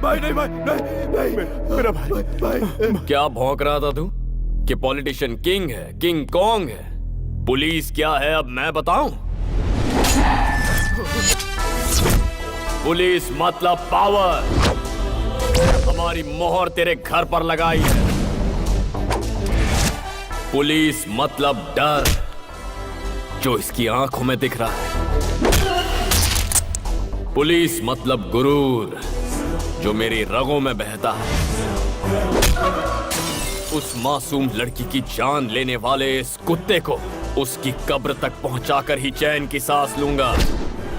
Speaker 2: भाई नहीं, मेरा भाई।
Speaker 7: क्या भौंक रहा था तू कि पॉलिटिशियन किंग है, किंग कॉन्ग है? पुलिस क्या है अब मैं बताऊं? पुलिस मतलब पावर। हमारी मोहर तेरे घर पर लगाई है। पुलिस मतलब डर, जो इसकी आंखों में दिख रहा है। पुलिस मतलब गुरूर, जो मेरी रगों में बहता है। उस मासूम लड़की की जान लेने वाले इस कुत्ते को उसकी कब्र तक पहुंचाकर ही चैन की सांस लूंगा।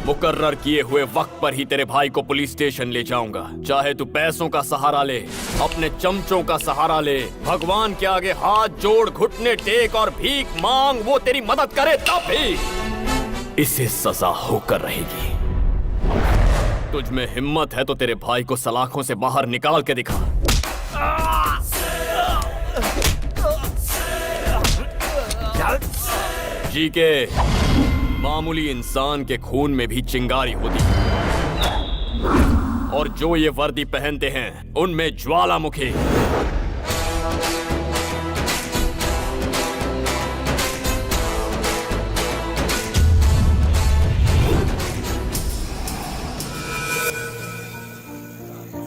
Speaker 7: मुकर्रर किए हुए वक्त पर ही तेरे भाई को पुलिस स्टेशन ले जाऊंगा। चाहे तू पैसों का सहारा ले, अपने चमचों का सहारा ले, भगवान के आगे हाथ जोड़, घुटने टेक और भीख मांग, वो तेरी मदद करे तब भी इसे सजा होकर रहेगी। तुझ में हिम्मत है तो तेरे भाई को सलाखों से बाहर निकाल के दिखा। जी के मामूली इंसान के खून में भी चिंगारी होती है, और जो ये वर्दी पहनते हैं उनमें ज्वालामुखी।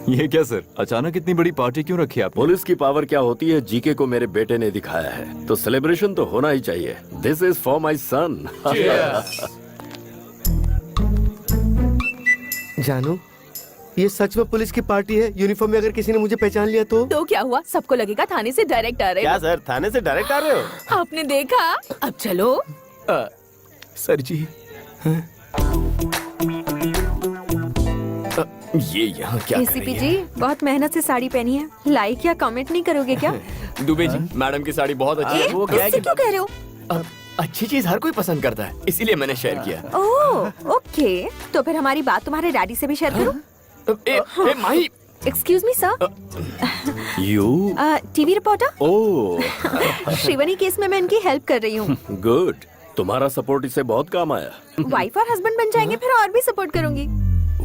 Speaker 15: ये क्या सर, अचानक इतनी बड़ी पार्टी क्यों रखी आपने? पुलिस की पावर क्या होती है जीके को मेरे बेटे ने दिखाया है, तो सेलिब्रेशन तो होना ही चाहिए। दिस इज फॉर माई सन।
Speaker 12: जानू, ये सच में पुलिस की पार्टी है? यूनिफॉर्म में अगर किसी ने मुझे पहचान लिया तो
Speaker 5: क्या हुआ? सबको लगेगा थाने से डायरेक्ट आ रहे
Speaker 2: क्या
Speaker 5: हो।
Speaker 2: सर, थाने से डायरेक्ट आ रहे हो?
Speaker 5: आपने देखा? अब चलो।
Speaker 2: सर जी
Speaker 7: ये यहाँ क्या कर
Speaker 16: एसीपी
Speaker 7: रही
Speaker 16: जी, बहुत मेहनत से साड़ी पहनी है, लाइक या कमेंट नहीं करोगे क्या?
Speaker 7: है? दुबे जी, मैडम की साड़ी बहुत अच्छी है।
Speaker 16: वो क्या क्यों कह रहे हो?
Speaker 7: अच्छी चीज हर कोई पसंद करता है, इसीलिए मैंने शेयर किया।
Speaker 16: ओह, ओके। तो फिर हमारी बात तुम्हारे डैडी से भी शेयर करो।
Speaker 7: Mahi.
Speaker 16: Excuse me sir.
Speaker 15: You
Speaker 16: TV reporter.
Speaker 15: Oh
Speaker 16: Shrivani case में मैं इनकी हेल्प कर रही हूँ।
Speaker 15: गुड, तुम्हारा सपोर्ट इससे बहुत काम आया।
Speaker 16: वाइफ और हस्बैंड बन जाएंगे, फिर और भी सपोर्ट करूंगी।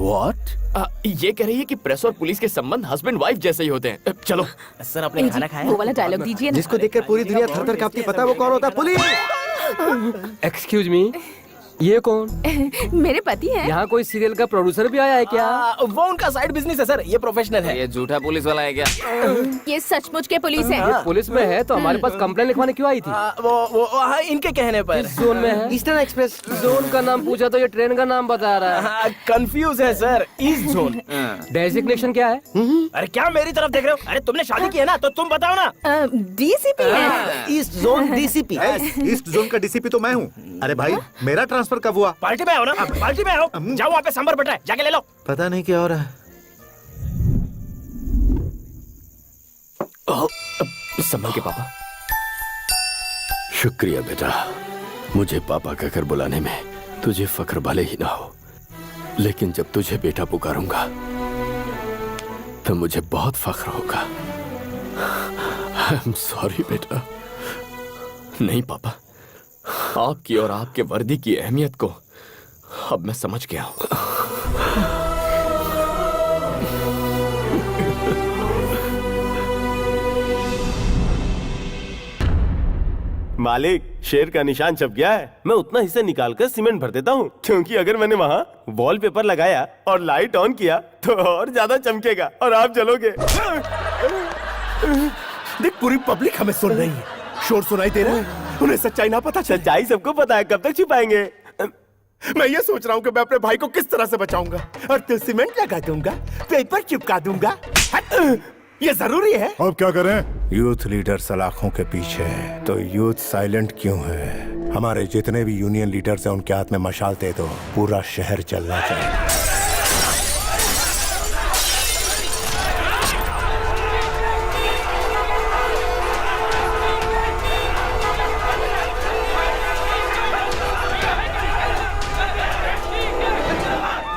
Speaker 15: What?
Speaker 7: ये कह रही है कि प्रेस और पुलिस के संबंध हस्बैंड वाइफ जैसे ही होते हैं। चलो
Speaker 2: सर, आपने खाना खाया?
Speaker 5: वो वाला डायलॉग दीजिए ना।
Speaker 12: जिसको देखकर पूरी दुनिया थर-थर कांपती, पता है वो कौन होता है? पुलिस।
Speaker 13: एक्सक्यूज मी, ये कौन?
Speaker 5: मेरे पति हैं।
Speaker 13: यहाँ कोई सीरियल का प्रोड्यूसर भी आया है क्या?
Speaker 2: वो उनका साइड बिजनेस है सर, ये प्रोफेशनल है।
Speaker 9: ये झूठा पुलिस वाला है क्या?
Speaker 5: ये सचमुच के पुलिस है।
Speaker 13: ये पुलिस में है तो हमारे पास कंप्लेन लिखवाने क्यों आई थी?
Speaker 2: वो इनके कहने पर।
Speaker 13: किस जोन में है?
Speaker 12: ईस्टर्न एक्सप्रेस
Speaker 13: जोन का नाम पूछा तो ये ट्रेन का नाम बता रहा है।
Speaker 2: कंफ्यूज है सर, ईस्ट जोन।
Speaker 13: डेजिग्नेशन क्या है?
Speaker 2: अरे क्या मेरी तरफ देख रहे हो? अरे तुमने शादी की है ना, तो तुम बताओ ना।
Speaker 5: डीसीपी है।
Speaker 12: East zone DCP.
Speaker 3: East zone का डीसीपी तो मैं हूँ। अरे भाई, मेरा ट्रांसफर कब हुआ?
Speaker 2: पार्टी में आओ ना, पार्टी में आओ। जाओ, वहाँ पे सांबर बटा है, जाके ले लो।
Speaker 3: पता नहीं क्या हो रहा है।
Speaker 7: संभल के पापा।
Speaker 15: शुक्रिया बेटा, मुझे पापा कहकर बुलाने में तुझे फख्र भले ही ना हो, लेकिन जब तुझे बेटा पुकारूंगा तो मुझे बहुत फख्र होगा। आई एम सॉरी बेटा।
Speaker 7: नहीं पापा, आपकी और आपके वर्दी की अहमियत को अब मैं समझ गया हूं।
Speaker 21: मालिक, शेर का निशान छप गया है। मैं उतना हिस्सा निकाल कर सीमेंट भर देता हूँ, क्योंकि अगर मैंने वहाँ वॉलपेपर लगाया और लाइट ऑन किया तो और ज्यादा चमकेगा और आप जलोगे।
Speaker 20: देख, पूरी पब्लिक हमें सुन रही है, शोर सुनाई दे रहा है, उन्हें सच्चाई ना पता।
Speaker 21: सच्चाई सबको पता है, कब तक छिपाएंगे?
Speaker 20: मैं ये सोच रहा हूँ कि मैं अपने भाई को किस तरह से बचाऊंगा, और तो सीमेंट लगा दूंगा, पेपर चिपका दूंगा। ये जरूरी है।
Speaker 1: अब क्या करें? यूथ लीडर सलाखों के पीछे है, तो यूथ साइलेंट क्यों है? हमारे जितने भी यूनियन लीडर्स हैं उनके हाथ में मशाल दे दो, पूरा शहर चलना चाहिए।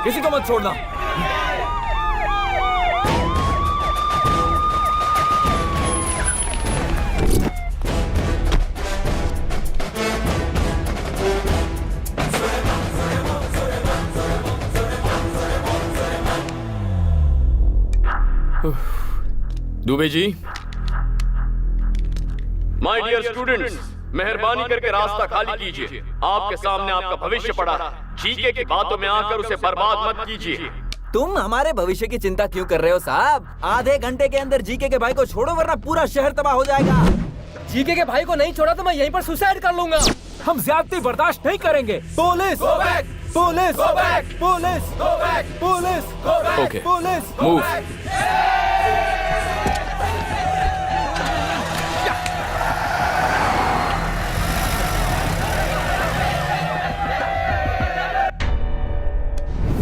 Speaker 10: किसी को मत छोड़ना।
Speaker 7: Dubey ji, my dear students, मेहरबानी करके रास्ता खाली कीजिए। आपके सामने आपका भविष्य पड़ा है। जीके की बातों में आकर उसे बर्बाद मत कीजिए।
Speaker 2: तुम हमारे भविष्य की चिंता क्यों कर रहे हो साहब? आधे घंटे के अंदर जीके के भाई को छोड़ो, वरना पूरा शहर तबाह हो जाएगा।
Speaker 10: जीके के भाई को नहीं छोड़ा तो मैं यहीं पर सुसाइड कर लूंगा। हम ज्यादती बर्दाश्त नहीं करेंगे। Police, police, police, police,
Speaker 7: okay,
Speaker 10: police,
Speaker 7: move.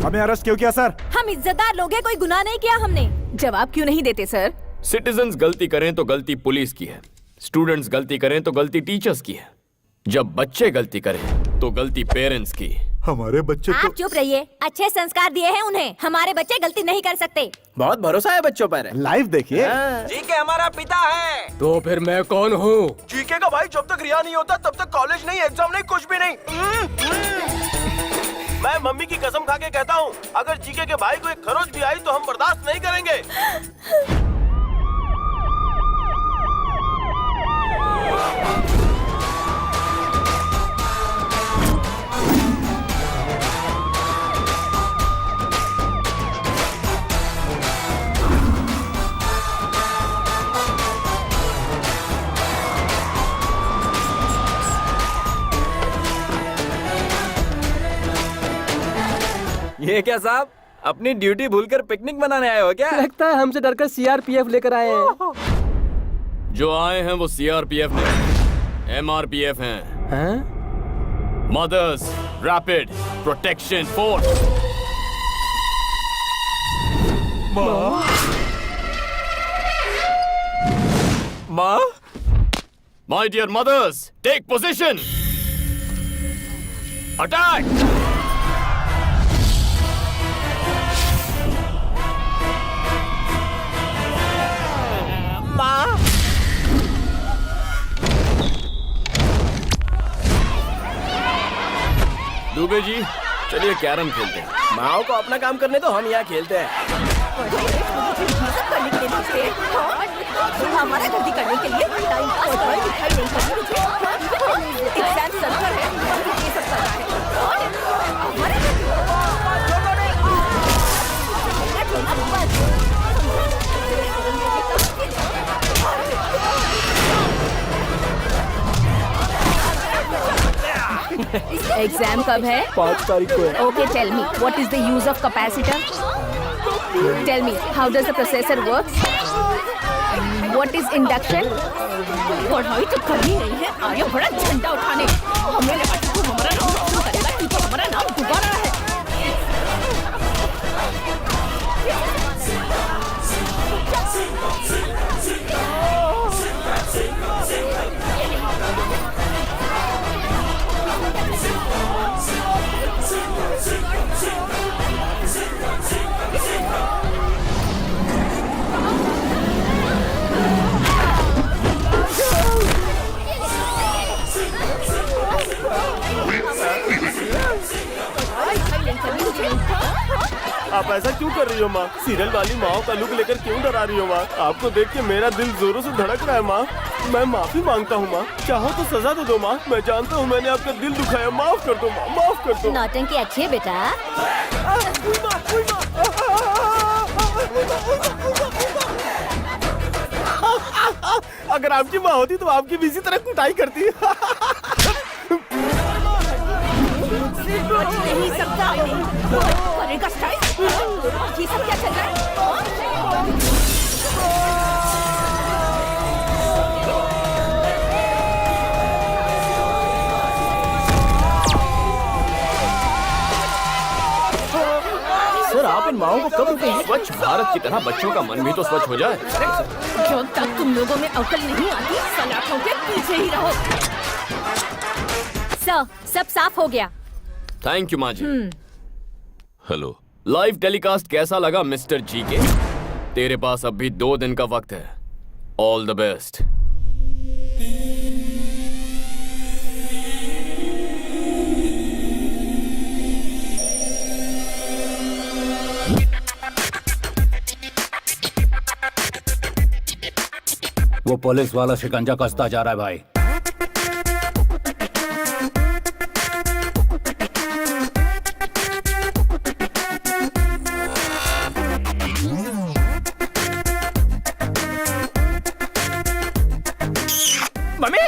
Speaker 3: हमें अरेस्ट क्यों किया सर?
Speaker 4: हम इज्जतदार लोग हैं, कोई गुनाह नहीं किया हमने।
Speaker 5: जवाब क्यों नहीं देते सर?
Speaker 7: सिटीजन्स गलती करें तो गलती पुलिस की है, स्टूडेंट्स गलती करें तो गलती टीचर्स की है, जब बच्चे गलती करें तो गलती पेरेंट्स की।
Speaker 21: हमारे बच्चे
Speaker 4: आप चुप रहिए, अच्छे संस्कार दिए हैं उन्हें। हमारे बच्चे गलती नहीं कर सकते।
Speaker 2: बहुत भरोसा है बच्चों पर।
Speaker 3: लाइव देखिए।
Speaker 2: जीके हमारा पिता है।
Speaker 13: तो फिर मैं कौन हूँ?
Speaker 2: जीके का भाई जब तक रिहा नहीं होता तब तक कॉलेज नहीं, एग्जाम नहीं, कुछ भी नहीं।
Speaker 21: मैं मम्मी की कसम खा के कहता हूँ, अगर जीके के भाई को एक खरोच भी आई तो हम बर्दाश्त नहीं करेंगे।
Speaker 2: ये क्या साहब, अपनी ड्यूटी भूलकर पिकनिक मनाने आए हो क्या?
Speaker 13: लगता है हमसे डरकर सीआरपीएफ लेकर आए हैं।
Speaker 7: जो आए हैं वो सीआरपीएफ नहीं, एमआरपीएफ हैं। Mothers rapid protection force.
Speaker 2: माँ,
Speaker 7: my dear mothers, take position, attack. Dubey ji, चलिए कैरम खेलते हैं।
Speaker 2: माओ को अपना काम करने तो हम यहाँ खेलते हैं।
Speaker 5: हमारा गलती करने के लिए टाइम पास और दिखाई नहीं करनी मुझे। एग्जाम सर्वर है, ये सब कर रहा है। एग्जाम कब है?
Speaker 10: 5 तारीख को है।
Speaker 5: Okay, tell me, what is the use of capacitor? Tell me, how does the processor work? What is induction? पढ़ाई तो करनी नहीं है, आया बड़ा झंडा उठाने। हमें लगा कि तू हमारा नाम रोशन करेगा, तू तो हमारा नाम डुबा रहा है।
Speaker 21: ऐसा क्यों कर रही हो माँ? सीरियल वाली माओ का लुक लेकर क्यों डरा रही हो माँ? आपको देख के मेरा दिल जोरों से धड़क रहा है माँ। मैं माफी मांगता हूँ माँ, चाहो तो सजा दे दो माँ। मैं जानता हूँ मैंने आपका दिल दुखाया, माफ कर दो माँ, माफ कर दो।
Speaker 4: नौटंकी अच्छी है बेटा।
Speaker 21: अगर आपकी माँ होती तो आपकी भी इसी तरह कुटाई करती।
Speaker 5: नहीं सकता करेगा स्टाइल। ये सब क्या चल रहा है?
Speaker 7: सर आप इन माओं को कब उठाएंगे? स्वच्छ भारत की तरह बच्चों का मन भी तो स्वच्छ हो जाए।
Speaker 5: जब तक तुम लोगों में अकल नहीं आती सलाखों के पीछे ही रहो।
Speaker 4: सर सब साफ हो गया।
Speaker 7: थैंक यू माँ जी। हेलो, लाइव टेलीकास्ट कैसा लगा मिस्टर जी के? तेरे पास अब भी 2 दिन का वक्त है। All the best.
Speaker 11: वो पुलिस वाला शिकंजा कसता जा रहा है भाई।
Speaker 2: मम्मी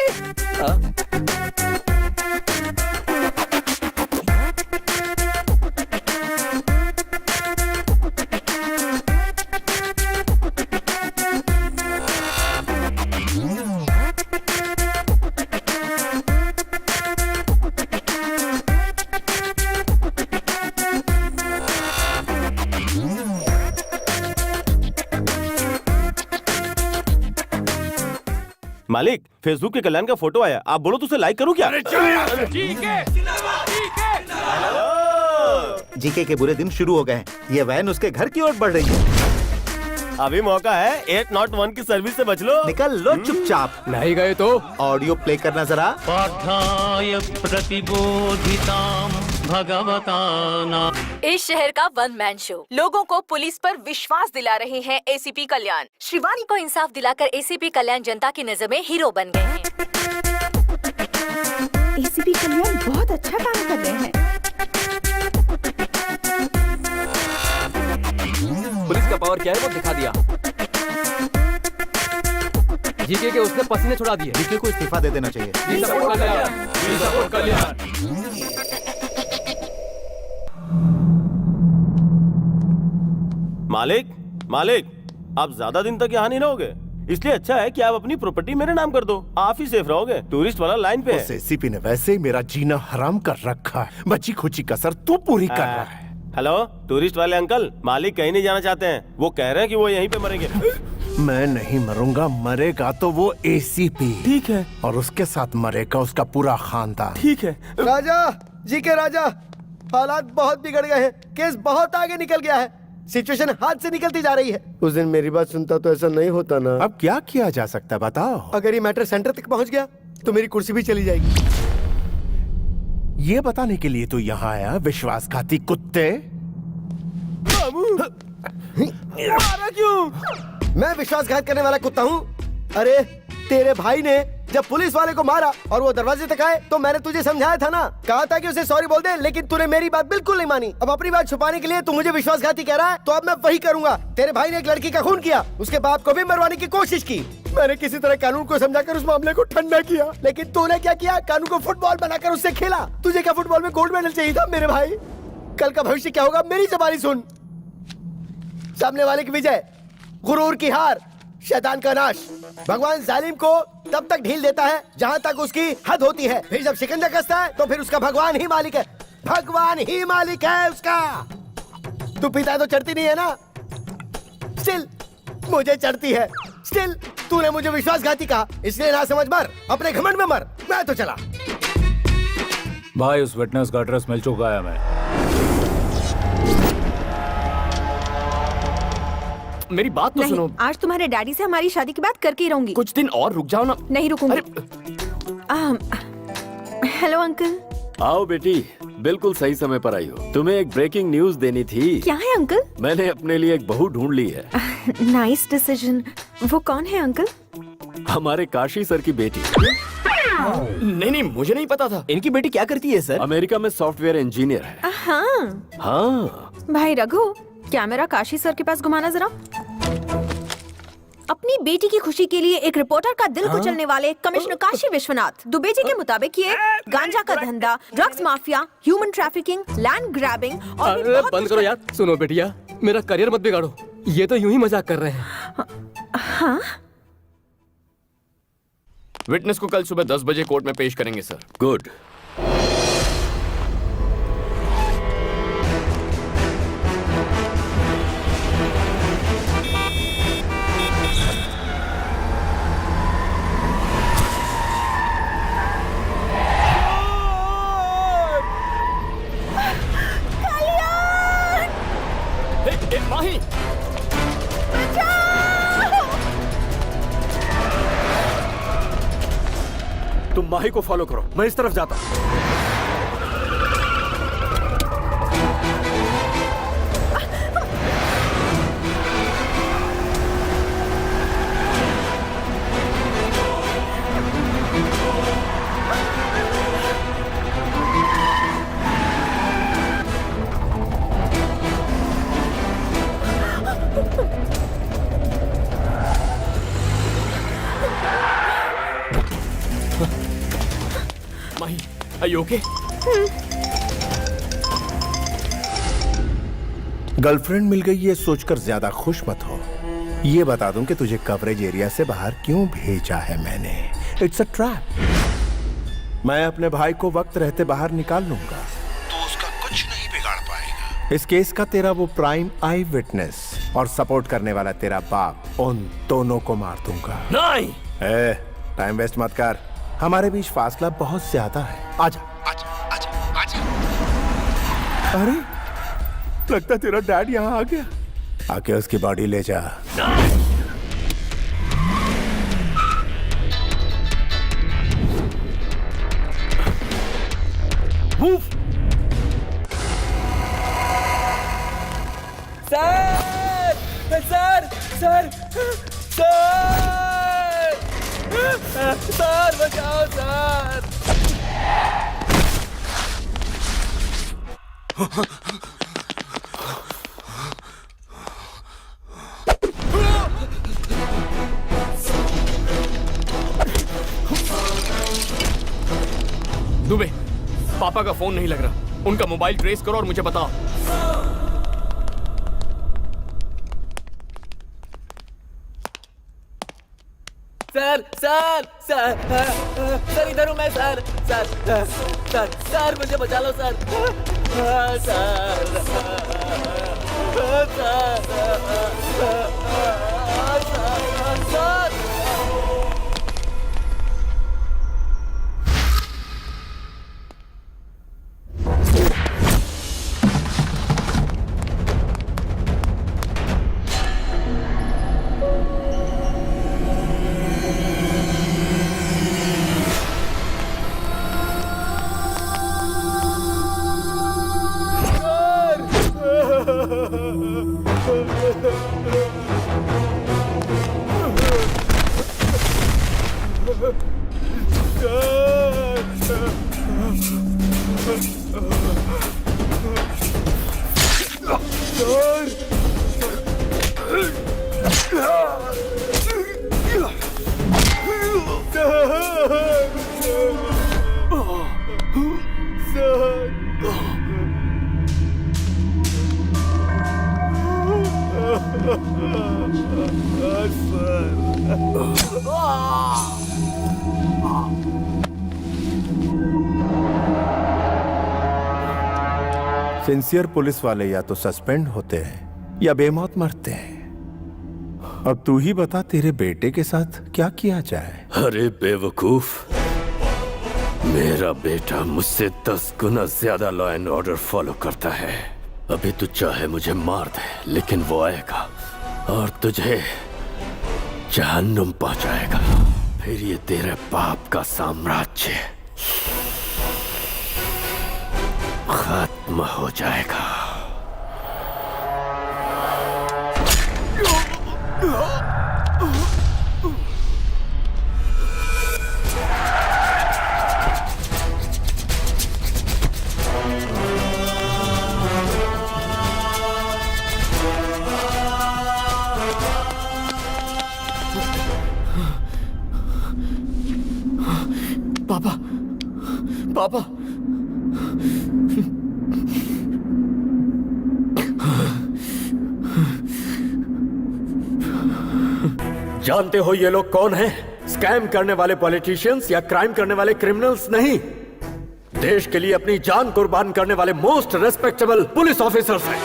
Speaker 21: मालिक, फेसबुक के कल्याण का फोटो आया, आप बोलो तो उसे लाइक करूं क्या?
Speaker 3: जीके के बुरे दिन शुरू हो गए हैं। ये वैन उसके घर की ओर बढ़ रही है।
Speaker 21: अभी मौका है, 801 की सर्विस से बच लो।
Speaker 3: निकल लो चुपचाप।
Speaker 13: नहीं गए तो
Speaker 3: ऑडियो प्ले करना जरा।
Speaker 22: पाठाय प्रतिबोधितां भगवता ना।
Speaker 5: इस शहर का वन मैन शो लोगों को पुलिस पर विश्वास दिला रहे हैं एसीपी कल्याण।
Speaker 4: शिवानी को इंसाफ दिलाकर एसीपी कल्याण जनता की नजर में हीरो बन गए हैं।
Speaker 5: एसीपी कल्याण बहुत अच्छा काम कर रहे हैं।
Speaker 13: पुलिस का पावर क्या है वो दिखा दिया। जीके के उसने पसीने छुड़ा दिए।
Speaker 3: जीके को इस्तीफा दे देना चाहिए।
Speaker 21: मालिक, मालिक, आप ज्यादा दिन तक यहाँ नहीं रहोगे, इसलिए अच्छा है कि आप अपनी प्रॉपर्टी मेरे नाम कर दो। आप ही सेफ रहोगे। टूरिस्ट वाला लाइन पे है।
Speaker 1: एसीपी ने वैसे ही मेरा जीना हराम कर रखा है। बची खुची कसर तू पूरी कर रहा है।
Speaker 21: हेलो, टूरिस्ट वाले अंकल, मालिक कहीं नहीं जाना चाहते हैं। वो कह रहे हैं कि वो यहीं पे मरेंगे।
Speaker 1: मैं नहीं मरूंगा, मरेगा तो वो एसीपी।
Speaker 21: ठीक है।
Speaker 1: और उसके साथ मरेगा उसका पूरा खानदान।
Speaker 21: ठीक है।
Speaker 12: राजा जी के राजा, हालात बहुत बिगड़ गए हैं। केस बहुत आगे निकल गया है। सिचुएशन हाथ से निकलती जा रही है।
Speaker 21: उस दिन मेरी बात सुनता तो ऐसा नहीं होता ना।
Speaker 1: अब क्या किया जा सकता है बताओ?
Speaker 12: अगर ये मैटर सेंटर तक पहुंच गया तो मेरी कुर्सी भी चली जाएगी।
Speaker 1: ये बताने के लिए तो यहाँ आया, विश्वासघाती कुत्ते।
Speaker 12: मारा क्यों? मैं विश्वासघात करने वाला कुत्ता हूँ? अरे तेरे भाई ने जब पुलिस वाले को मारा और वो दरवाजे तक आए तो मैंने तुझे समझाया था ना, कहा था कि उसे सॉरी बोल दे, लेकिन तूने मेरी बात बिल्कुल नहीं मानी। अब अपनी बात छुपाने के लिए तू मुझे विश्वासघाती कह रहा है, तो अब मैं वही करूंगा। तेरे भाई ने एक लड़की का खून किया, उसके बाप को भी मरवाने की कोशिश की। मैंने किसी तरह कानून को समझाकर उस मामले को ठंडा किया, लेकिन तूने क्या किया? कानून को फुटबॉल बनाकर उससे खेला। तुझे क्या फुटबॉल में गोल्ड मेडल चाहिए था मेरे भाई? कल का भविष्य क्या होगा मेरी ज़बानी सुन। सामने वाले की विजय, गुरूर की हार, शैतान का नाश। भगवान जालिम को तब तक ढील देता है जहां तक उसकी हद होती है। फिर जब शिकंजा कसता है तो फिर उसका भगवान ही मालिक है। भगवान ही मालिक है उसका। तू पिता तो चढ़ती नहीं है ना? स्टिल मुझे चढ़ती है। स्टिल तूने मुझे विश्वासघाती कहा, इसलिए ना समझ मर, अपने घमंड में मर। मैं तो चला।
Speaker 11: भाई उस विटनेस का एड्रेस मिल चुका है हमें।
Speaker 7: मेरी बात तो सुनो।
Speaker 16: आज तुम्हारे डैडी से हमारी शादी की बात करके ही रहूंगी।
Speaker 7: कुछ दिन और रुक जाओ ना।
Speaker 16: नहीं रुकूंगी। Hello uncle.
Speaker 15: आओ बेटी, बिल्कुल सही समय पर आई हो। तुम्हें एक ब्रेकिंग न्यूज देनी थी।
Speaker 16: क्या है अंकल?
Speaker 15: मैंने अपने लिए एक बहू ढूंढ ली है।
Speaker 16: Nice decision. वो कौन है अंकल?
Speaker 15: हमारे काशी सर की बेटी।
Speaker 7: नहीं, मुझे नहीं पता था।
Speaker 2: इनकी बेटी क्या करती है सर?
Speaker 15: अमेरिका में सॉफ्टवेयर इंजीनियर है।
Speaker 16: हाँ
Speaker 15: हाँ
Speaker 16: भाई रघु, कैमरा काशी सर के पास घुमाना जरा। अपनी बेटी की खुशी के लिए एक रिपोर्टर का दिल कुचलने वाले कमिश्नर काशी विश्वनाथ दुबे जी के मुताबिक ये गांजा का धंधा, drugs mafia, human trafficking, land grabbing और भी
Speaker 13: अरे
Speaker 16: बहुत
Speaker 13: बंद करो यार। सुनो बेटिया, मेरा करियर मत बिगाड़ो। ये तो यूं ही मजाक कर रहे हैं।
Speaker 16: हाँ?
Speaker 7: विटनेस को कल सुबह 10 बजे कोर्ट में पेश करेंगे सर।
Speaker 15: गुड।
Speaker 7: माही,
Speaker 15: तुम माही को फॉलो करो, मैं इस तरफ जाता हूँ।
Speaker 7: माही, are you okay?
Speaker 1: गर्लफ्रेंड मिल गई ये सोचकर ज्यादा खुश मत हो। ये बता दूं कि तुझे कवरेज एरिया से बाहर क्यों भेजा है मैंने। It's a trap. मैं अपने भाई को वक्त रहते बाहर निकाल लूंगा तो उसका कुछ नहीं बिगाड़ पाएगा। इस केस का तेरा वो प्राइम आई विटनेस और सपोर्ट करने वाला तेरा बाप, उन दोनों को मार दूंगा।
Speaker 7: नहीं।
Speaker 1: टाइम वेस्ट मत कर, हमारे बीच फासला बहुत ज्यादा है। आजा आजा आजा आजा। अरे लगता तेरा डैड यहाँ आ गया। आके उसकी बॉडी ले जा।
Speaker 10: सर बचाओ सर।
Speaker 7: दुबे, पापा का फोन नहीं लग रहा। उनका मोबाइल ट्रेस करो और मुझे बताओ।
Speaker 10: सर सर सर सर इधर हूँ मैं सर। सर सर सर मुझे बचा लो सर। सर
Speaker 1: सिंसियर पुलिस वाले या तो सस्पेंड होते हैं या बेमौत मरते हैं। अब तू ही बता तेरे बेटे के साथ क्या किया जाए।
Speaker 15: अरे बेवकूफ, मेरा बेटा मुझसे 10 गुना ज्यादा लॉ एंड ऑर्डर फॉलो करता है। अभी तू चाहे मुझे मार दे, लेकिन वो आएगा और तुझे जहन्नुम पहुंचाएगा। फिर ये तेरे बाप का साम्राज्य खत्म हो जाएगा।
Speaker 10: पापा, पापा,
Speaker 15: जानते हो ये लोग कौन हैं? स्कैम करने वाले पॉलिटिशियंस या क्राइम करने वाले क्रिमिनल्स नहीं, देश के लिए अपनी जान कुर्बान करने वाले मोस्ट रेस्पेक्टेबल पुलिस ऑफिसर्स हैं।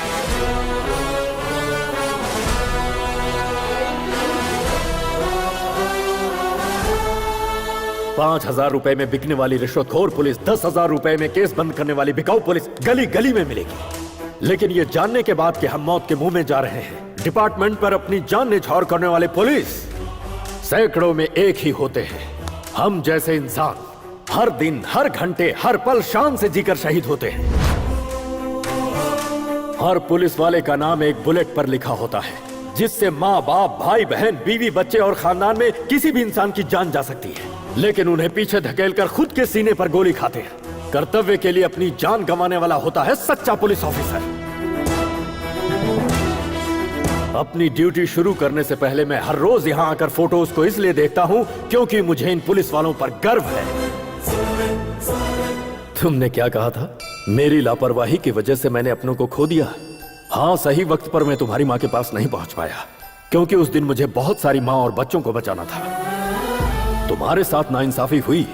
Speaker 15: ₹5,000 में बिकने वाली रिश्वतखोर पुलिस 10,000 रुपए में केस बंद करने वाली बिकाऊ पुलिस गली गली में मिलेगी। लेकिन ये जानने के बाद कि हम मौत के मुंह में जा रहे हैं, डिपार्टमेंट पर अपनी जान न्यौछावर करने वाले पुलिस सैकड़ों में एक ही होते हैं। हम जैसे इंसान हर दिन, हर घंटे, हर पल शान से जीकर शहीद होते हैं। हर पुलिस वाले का नाम एक बुलेट पर लिखा होता है, जिससे माँ बाप, भाई बहन, बीवी, बच्चे और खानदान में किसी भी इंसान की जान जा सकती है। लेकिन उन्हें पीछे धकेलकर खुद के सीने पर गोली खाते हैं। कर्तव्य के लिए अपनी जान गंवाने वाला होता है सच्चा पुलिस ऑफिसर। अपनी ड्यूटी शुरू करने से पहले मैं हर रोज यहाँ आकर फोटोज को इसलिए देखता हूँ क्योंकि मुझे इन पुलिस वालों पर गर्व है। तुमने क्या कहा था? मेरी लापरवाही की वजह से मैंने अपनों को खो दिया। हाँ, सही वक्त पर मैं तुम्हारी माँ के पास नहीं पहुंच पाया क्योंकि उस दिन मुझे बहुत सारी माँ और बच्चों को बचाना था। तुम्हारे साथ नाइंसाफी हुई,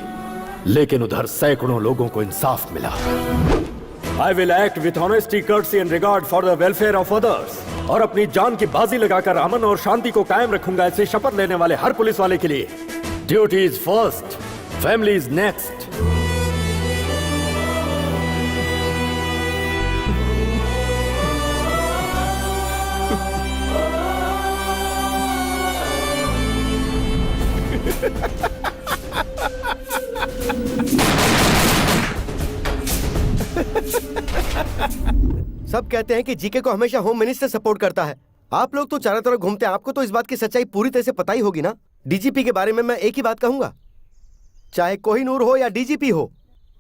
Speaker 15: लेकिन उधर सैकड़ों लोगों को इंसाफ मिला। I will act with honesty, courtesy and regard for the welfare of others। और अपनी जान की बाजी लगाकर अमन और शांति को कायम रखूंगा, ऐसे शपथ लेने वाले हर पुलिस वाले के लिए duty is first, family is next.
Speaker 12: सब कहते हैं कि जीके को हमेशा होम मिनिस्टर सपोर्ट करता है। आप लोग तो चारों तरफ घूमते हैं, आपको तो इस बात की सच्चाई पूरी तरह से पता ही होगी ना। डीजीपी के बारे में मैं एक ही बात कहूंगा, चाहे कोहिनूर हो या डीजीपी हो,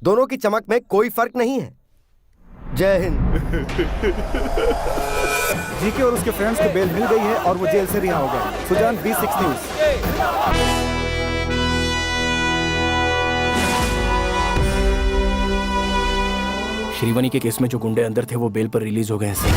Speaker 12: दोनों की चमक में कोई फर्क नहीं है। जय हिंद।
Speaker 3: जीके और उसके फ्रेंड्स को बेल मिल गई है और वो जेल से रिहा हो गए। Sujan, B6 news.
Speaker 2: श्रीवनी के केस में जो गुंडे अंदर थे वो बेल पर रिलीज हो गए हैं sir.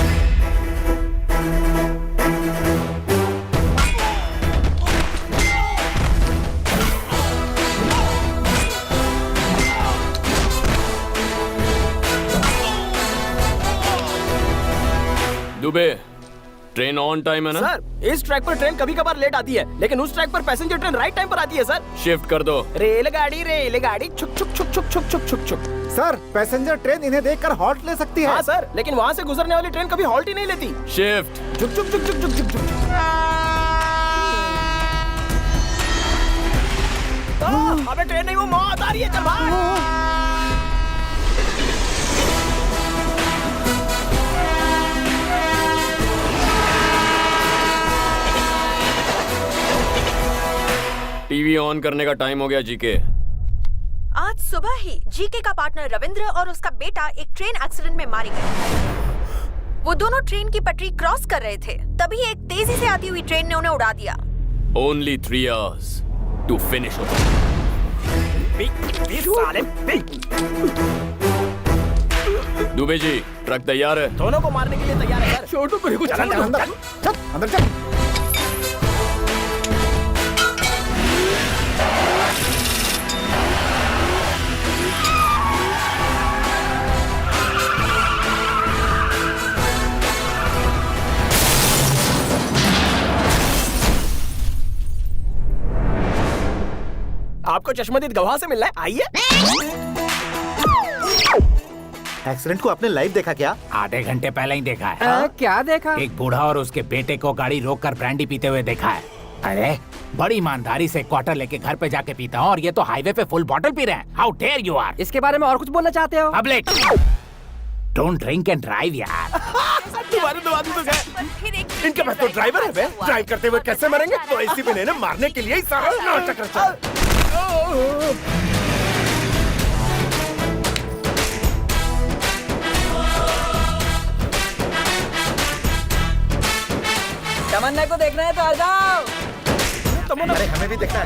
Speaker 7: Dubey, train on time है ना?
Speaker 2: सर, इस ट्रैक पर ट्रेन कभी कभार लेट आती है, लेकिन उस ट्रैक पर पैसेंजर ट्रेन राइट टाइम पर आती है सर।
Speaker 7: शिफ्ट कर दो।
Speaker 2: रेलगाड़ी छुक छुक छुक छुक छुक छुक छुक छुक।
Speaker 3: सर, पैसेंजर ट्रेन इन्हें देखकर हॉल्ट ले सकती है।
Speaker 2: हाँ सर, लेकिन वहाँ से गुजरने वाली ट्रेन कभी हॉल्ट ही नहीं लेती।
Speaker 7: शिफ्ट।
Speaker 2: छुक छुक छुक छुक छुक छुक छुक। अबे ट्रेन नहीं, वो मौत आ रही है, चल भाग।
Speaker 7: टीवी ऑन करने का टाइम हो गया जीके।
Speaker 4: आज सुबह ही जीके का पार्टनर रविंद्र और उसका बेटा एक ट्रेन एक्सीडेंट में मारे गए। वो दोनों ट्रेन की पटरी क्रॉस कर रहे थे, तभी एक तेजी से आती हुई ट्रेन ने उन्हें उड़ा दिया।
Speaker 7: Only 3 hours to finish it। Dubey ji, truck तैयार है?
Speaker 2: दोनों को मारने के लिए तैयार है सर।
Speaker 3: छोटू को कुछ अंदर चल।
Speaker 2: आपको चश्मदीद गवाह से मिलना है, आइए।
Speaker 8: एक्सीडेंट को आपने लाइव देखा क्या?
Speaker 19: आधे घंटे पहले ही देखा है।
Speaker 5: क्या देखा?
Speaker 19: एक बूढ़ा और उसके बेटे को गाड़ी रोककर ब्रांडी पीते हुए देखा है। अरे बड़ी ईमानदारी से क्वार्टर लेके घर पे जाके पीता हूँ और ये तो हाईवे पे फुल बॉटल पी रहे हैं। How dare you are.
Speaker 5: इसके बारे में और कुछ बोलना चाहते हो?
Speaker 19: Public, don't drink and drive यार।
Speaker 20: तुम्हारे दो आदमी तो गए, इनके पास तो ड्राइवर है बे। ड्राइव करते हुए कैसे मरेंगे? तो एसीपी ने मारने के लिए ही सारा नाटक रचा।
Speaker 10: तमन्ना को देखना है तो आ जाओ।
Speaker 12: तमन्ना, अरे हमें भी देखना है।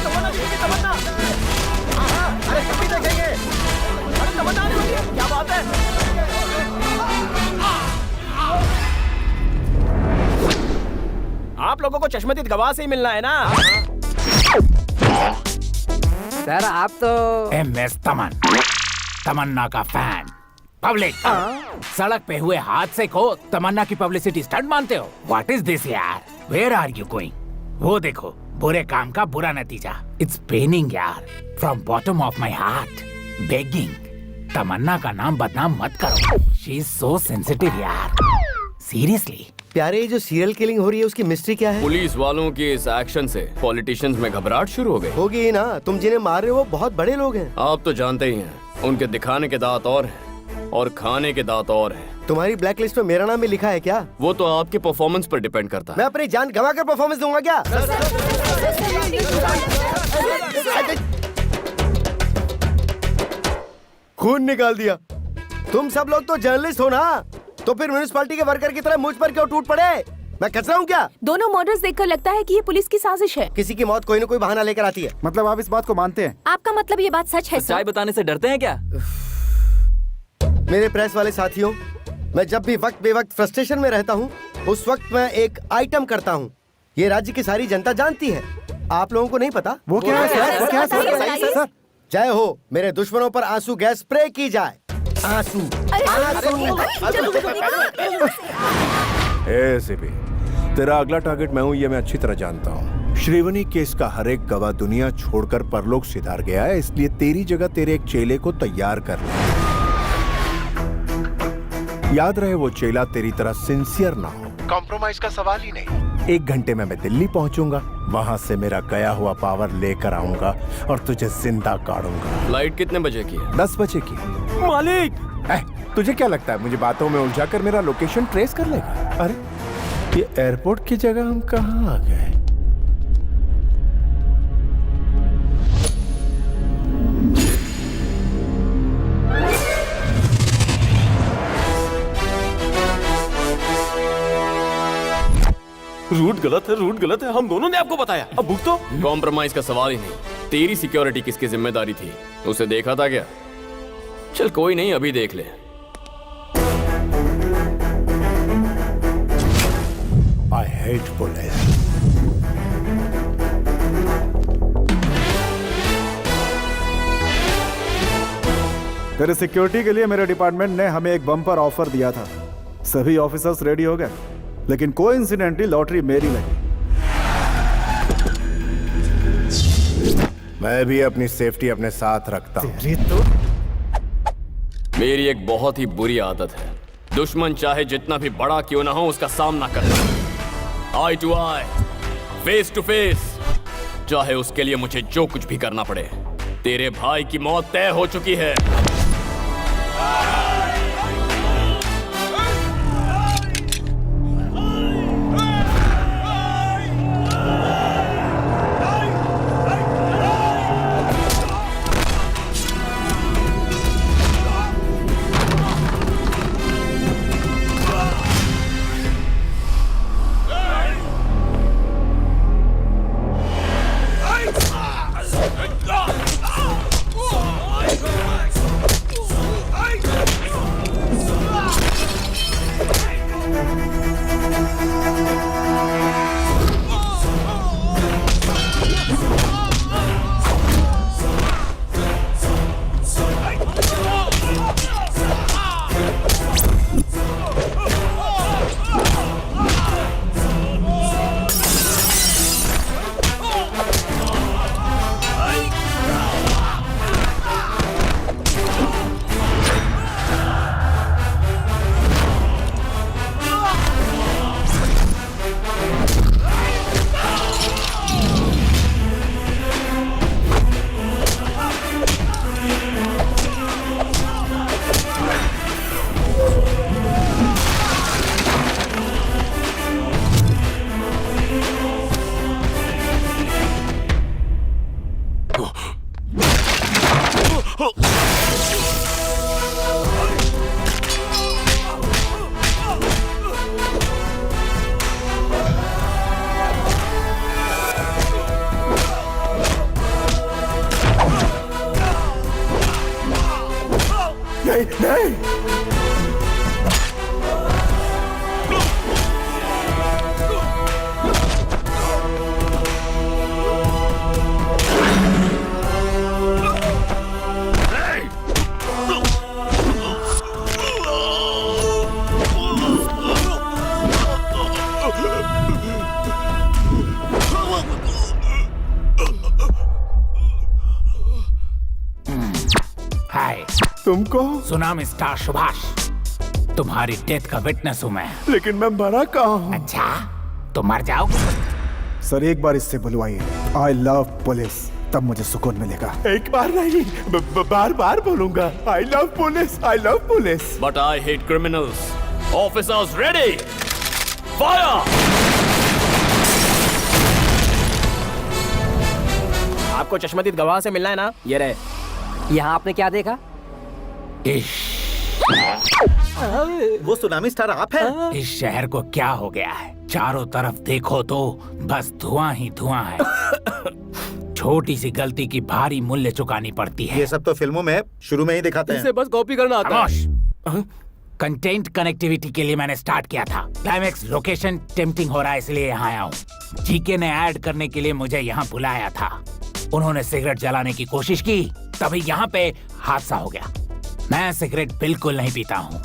Speaker 2: तमन्ना दिखेगी, तमन्ना।
Speaker 12: अरे हम भी देखेंगे।
Speaker 2: अरे तमन्ना आने वाली है, क्या बात है? आप लोगों को चश्मदीद गवाह से ही मिलना है ना?
Speaker 19: सर आप तो MS तमन्ना का फैन। पब्लिक सड़क पे हुए हादसे को तमन्ना की पब्लिसिटी स्टंट मानते हो? व्हाट इज दिस यार? Where are you going? वो देखो, बुरे काम का बुरा नतीजा। इट्स पेनिंग यार, from bottom of my heart begging. Tamanna का नाम बदनाम मत करो। शी इज सो सेंसिटिव यार, सीरियसली।
Speaker 12: प्यारे, ये जो सीरियल किलिंग हो रही है उसकी मिस्ट्री क्या है?
Speaker 7: पुलिस वालों के इस एक्शन से पॉलिटिशियंस में घबराहट शुरू हो गई।
Speaker 12: होगी ही ना, तुम जिन्हें मार रहे हो वो बहुत बड़े लोग हैं।
Speaker 7: आप तो जानते ही हैं, उनके दिखाने के दांत और हैं और खाने के दांत और हैं।
Speaker 12: तुम्हारी ब्लैक लिस्ट में मेरा नाम भी लिखा है क्या?
Speaker 7: वो तो आपके परफॉर्मेंस पर डिपेंड करता है।
Speaker 12: मैं अपनी जान गंवा कर परफॉर्मेंस दूंगा क्या? खून निकाल दिया। तुम सब लोग तो जर्नलिस्ट हो ना, तो फिर म्युनिसिपैलिटी के वर्कर की तरह मुझ पर क्यों टूट पड़े? मैं कचरा हूँ क्या?
Speaker 5: दोनों मर्डर्स देखकर लगता है कि ये पुलिस की साजिश है।
Speaker 12: किसी की मौत कोई न कोई बहाना लेकर आती है।
Speaker 3: मतलब आप इस बात को मानते हैं?
Speaker 4: आपका मतलब ये बात सच है?
Speaker 9: सच्चाई बताने से डरते हैं क्या?
Speaker 12: मेरे प्रेस वाले साथियों, मैं जब भी वक्त बेवक्त फ्रस्ट्रेशन में रहता हूँ, उस वक्त मैं एक आइटम करता हूँ। ये राज्य की सारी जनता जानती है, आप लोगों को नहीं पता।
Speaker 3: वो क्या है सर? वो क्या है सर?
Speaker 12: जय हो, मेरे दुश्मनों पर आंसू गैस स्प्रे की जाए। आंसू,
Speaker 1: एसीपी, तेरा अगला टारगेट मैं हूँ, ये मैं अच्छी तरह जानता हूँ। श्रीवनी केस का हर एक गवाह दुनिया छोड़कर परलोक सिधार गया है, इसलिए तेरी जगह तेरे एक चेले को तैयार कर ले। याद रहे, वो चेला तेरी तरह सिंसियर ना हो। कॉम्प्रोमाइज का सवाल ही नहीं। 1 घंटे में मैं दिल्ली पहुंचूंगा, वहां से मेरा गया हुआ पावर लेकर आऊंगा और तुझे जिंदा काटूंगा।
Speaker 7: फ्लाइट कितने बजे की है?
Speaker 1: 10 बजे की।
Speaker 2: मालिक,
Speaker 1: तुझे क्या लगता है मुझे बातों में उलझाकर मेरा लोकेशन ट्रेस कर लेगा? अरे ये एयरपोर्ट की जगह हम कहाँ आ गए?
Speaker 21: रूट गलत है। हम दोनों ने आपको बताया, अब भुगतो।
Speaker 7: कॉम्प्रोमाइज का सवाल ही नहीं। तेरी सिक्योरिटी किसकी जिम्मेदारी थी? उसे देखा था क्या? चल कोई नहीं, अभी देख ले।
Speaker 1: I hate police.
Speaker 3: तेरे सिक्योरिटी के लिए मेरे डिपार्टमेंट ने हमें एक बम्पर ऑफर दिया था। सभी ऑफिसर्स रेडी हो गए, लेकिन कोइंसिडेंटली लॉटरी मेरी लगी।
Speaker 1: मैं भी अपनी सेफ्टी अपने साथ रखता हूँ।
Speaker 7: मेरी एक बहुत ही बुरी आदत है, दुश्मन चाहे जितना भी बड़ा क्यों ना हो उसका सामना करना। Eye to eye, face to face, चाहे उसके लिए मुझे जो कुछ भी करना पड़े। तेरे भाई की मौत तय हो चुकी है।
Speaker 21: तुमको?
Speaker 19: सुनामी स्टार सुभाष, तुम्हारी डेथ का विटनेस हूँ मैं।
Speaker 21: लेकिन मैं मरा कहाँ हूँ?
Speaker 19: अच्छा, तो मर जाओगे।
Speaker 3: सर एक बार इससे बुलवाइए, आई लव पुलिस, तब मुझे सुकून मिलेगा।
Speaker 21: एक बार नहीं, बार बार बोलूंगा। I love police, I love police.
Speaker 7: But I hate criminals. Officers ready, fire.
Speaker 2: आपको चश्मदीद गवाह से मिलना है ना? ये रहे।
Speaker 10: यहाँ आपने क्या देखा?
Speaker 3: वो सुनामी स्टार आप हैं?
Speaker 19: इस शहर को क्या हो गया है? चारों तरफ देखो तो बस धुआं ही धुआं है। छोटी सी गलती की भारी मूल्य चुकानी पड़ती है।
Speaker 3: ये सब तो फिल्मों में शुरू में ही दिखाते हैं।
Speaker 10: इसे बस कॉपी करना आता है।
Speaker 19: कंटेंट कनेक्टिविटी के लिए मैंने स्टार्ट किया था। क्लाइमेक्स लोकेशन टेम्पटिंग हो रहा है, इसलिए यहाँ आया हूँ। जीके ने ऐड करने के लिए मुझे यहाँ बुलाया था। उन्होंने सिगरेट जलाने की कोशिश की, तभी यहाँ पे हादसा हो गया। मैं सिगरेट बिल्कुल नहीं पीता हूँ।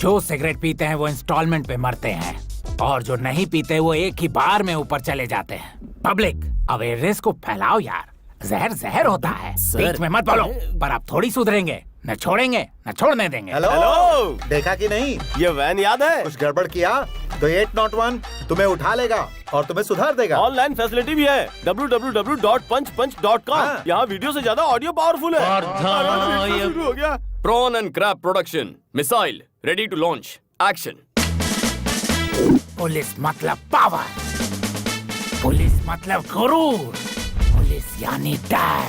Speaker 19: जो सिगरेट पीते हैं वो इंस्टॉलमेंट पे मरते हैं, और जो नहीं पीते वो एक ही बार में ऊपर चले जाते हैं। पब्लिक अवेयरनेस को फैलाओ यार, जहर जहर होता है। बीच में मत बोलो, पर आप थोड़ी सुधरेंगे, न छोड़ेंगे न छोड़ने देंगे।
Speaker 3: हेलो, देखा कि नहीं?
Speaker 21: ये वैन याद है?
Speaker 3: कुछ गड़बड़ किया तो 801 तुम्हें उठा लेगा और तुम्हें सुधार देगा।
Speaker 21: ऑनलाइन फैसिलिटी भी है, www.punchpunch.com। यहाँ वीडियो से ज्यादा ऑडियो पावरफुल है। शुरू हो गया।
Speaker 7: Prawn and crab production, missile ready to launch, action.
Speaker 19: Police मतलब पावर, पुलिस मतलब गुरूर, पुलिस यानी डर।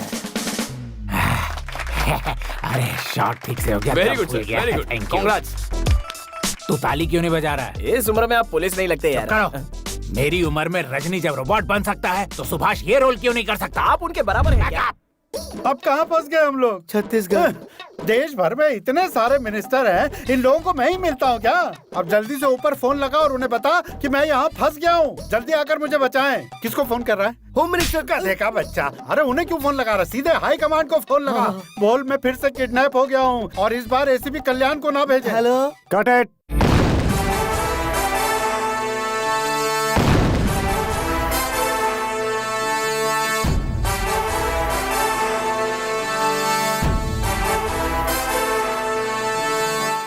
Speaker 19: अरे शॉट ठीक से हो गया।
Speaker 2: Very good sir, very good, congrats.
Speaker 19: तू ताली क्यों नहीं बजा रहा है?
Speaker 2: इस उम्र में आप पुलिस नहीं लगते यार।
Speaker 19: करो। मेरी उम्र में रजनी जब रोबोट बन सकता है तो सुभाष ये रोल क्यों नहीं कर सकता?
Speaker 2: आप उनके बराबर हैं क्या?
Speaker 8: अब कहाँ फंस गए हम लोग?
Speaker 12: छत्तीसगढ़।
Speaker 8: देश भर में इतने सारे मिनिस्टर हैं, इन लोगों को मैं ही मिलता हूँ क्या? अब जल्दी से ऊपर फोन लगा और उन्हें बता कि मैं यहाँ फंस गया हूँ, जल्दी आकर मुझे बचाएं। किसको फोन कर रहा है?
Speaker 12: होम मिनिस्टर का।
Speaker 8: देखा बच्चा, अरे उन्हें क्यों फोन लगा रहा? सीधे हाई कमांड को फोन लगा। बोल मैं फिर से किडनैप हो गया हूँ और इस बार एसीपी कल्याण को ना भेजे।
Speaker 12: Hello,
Speaker 3: cut it.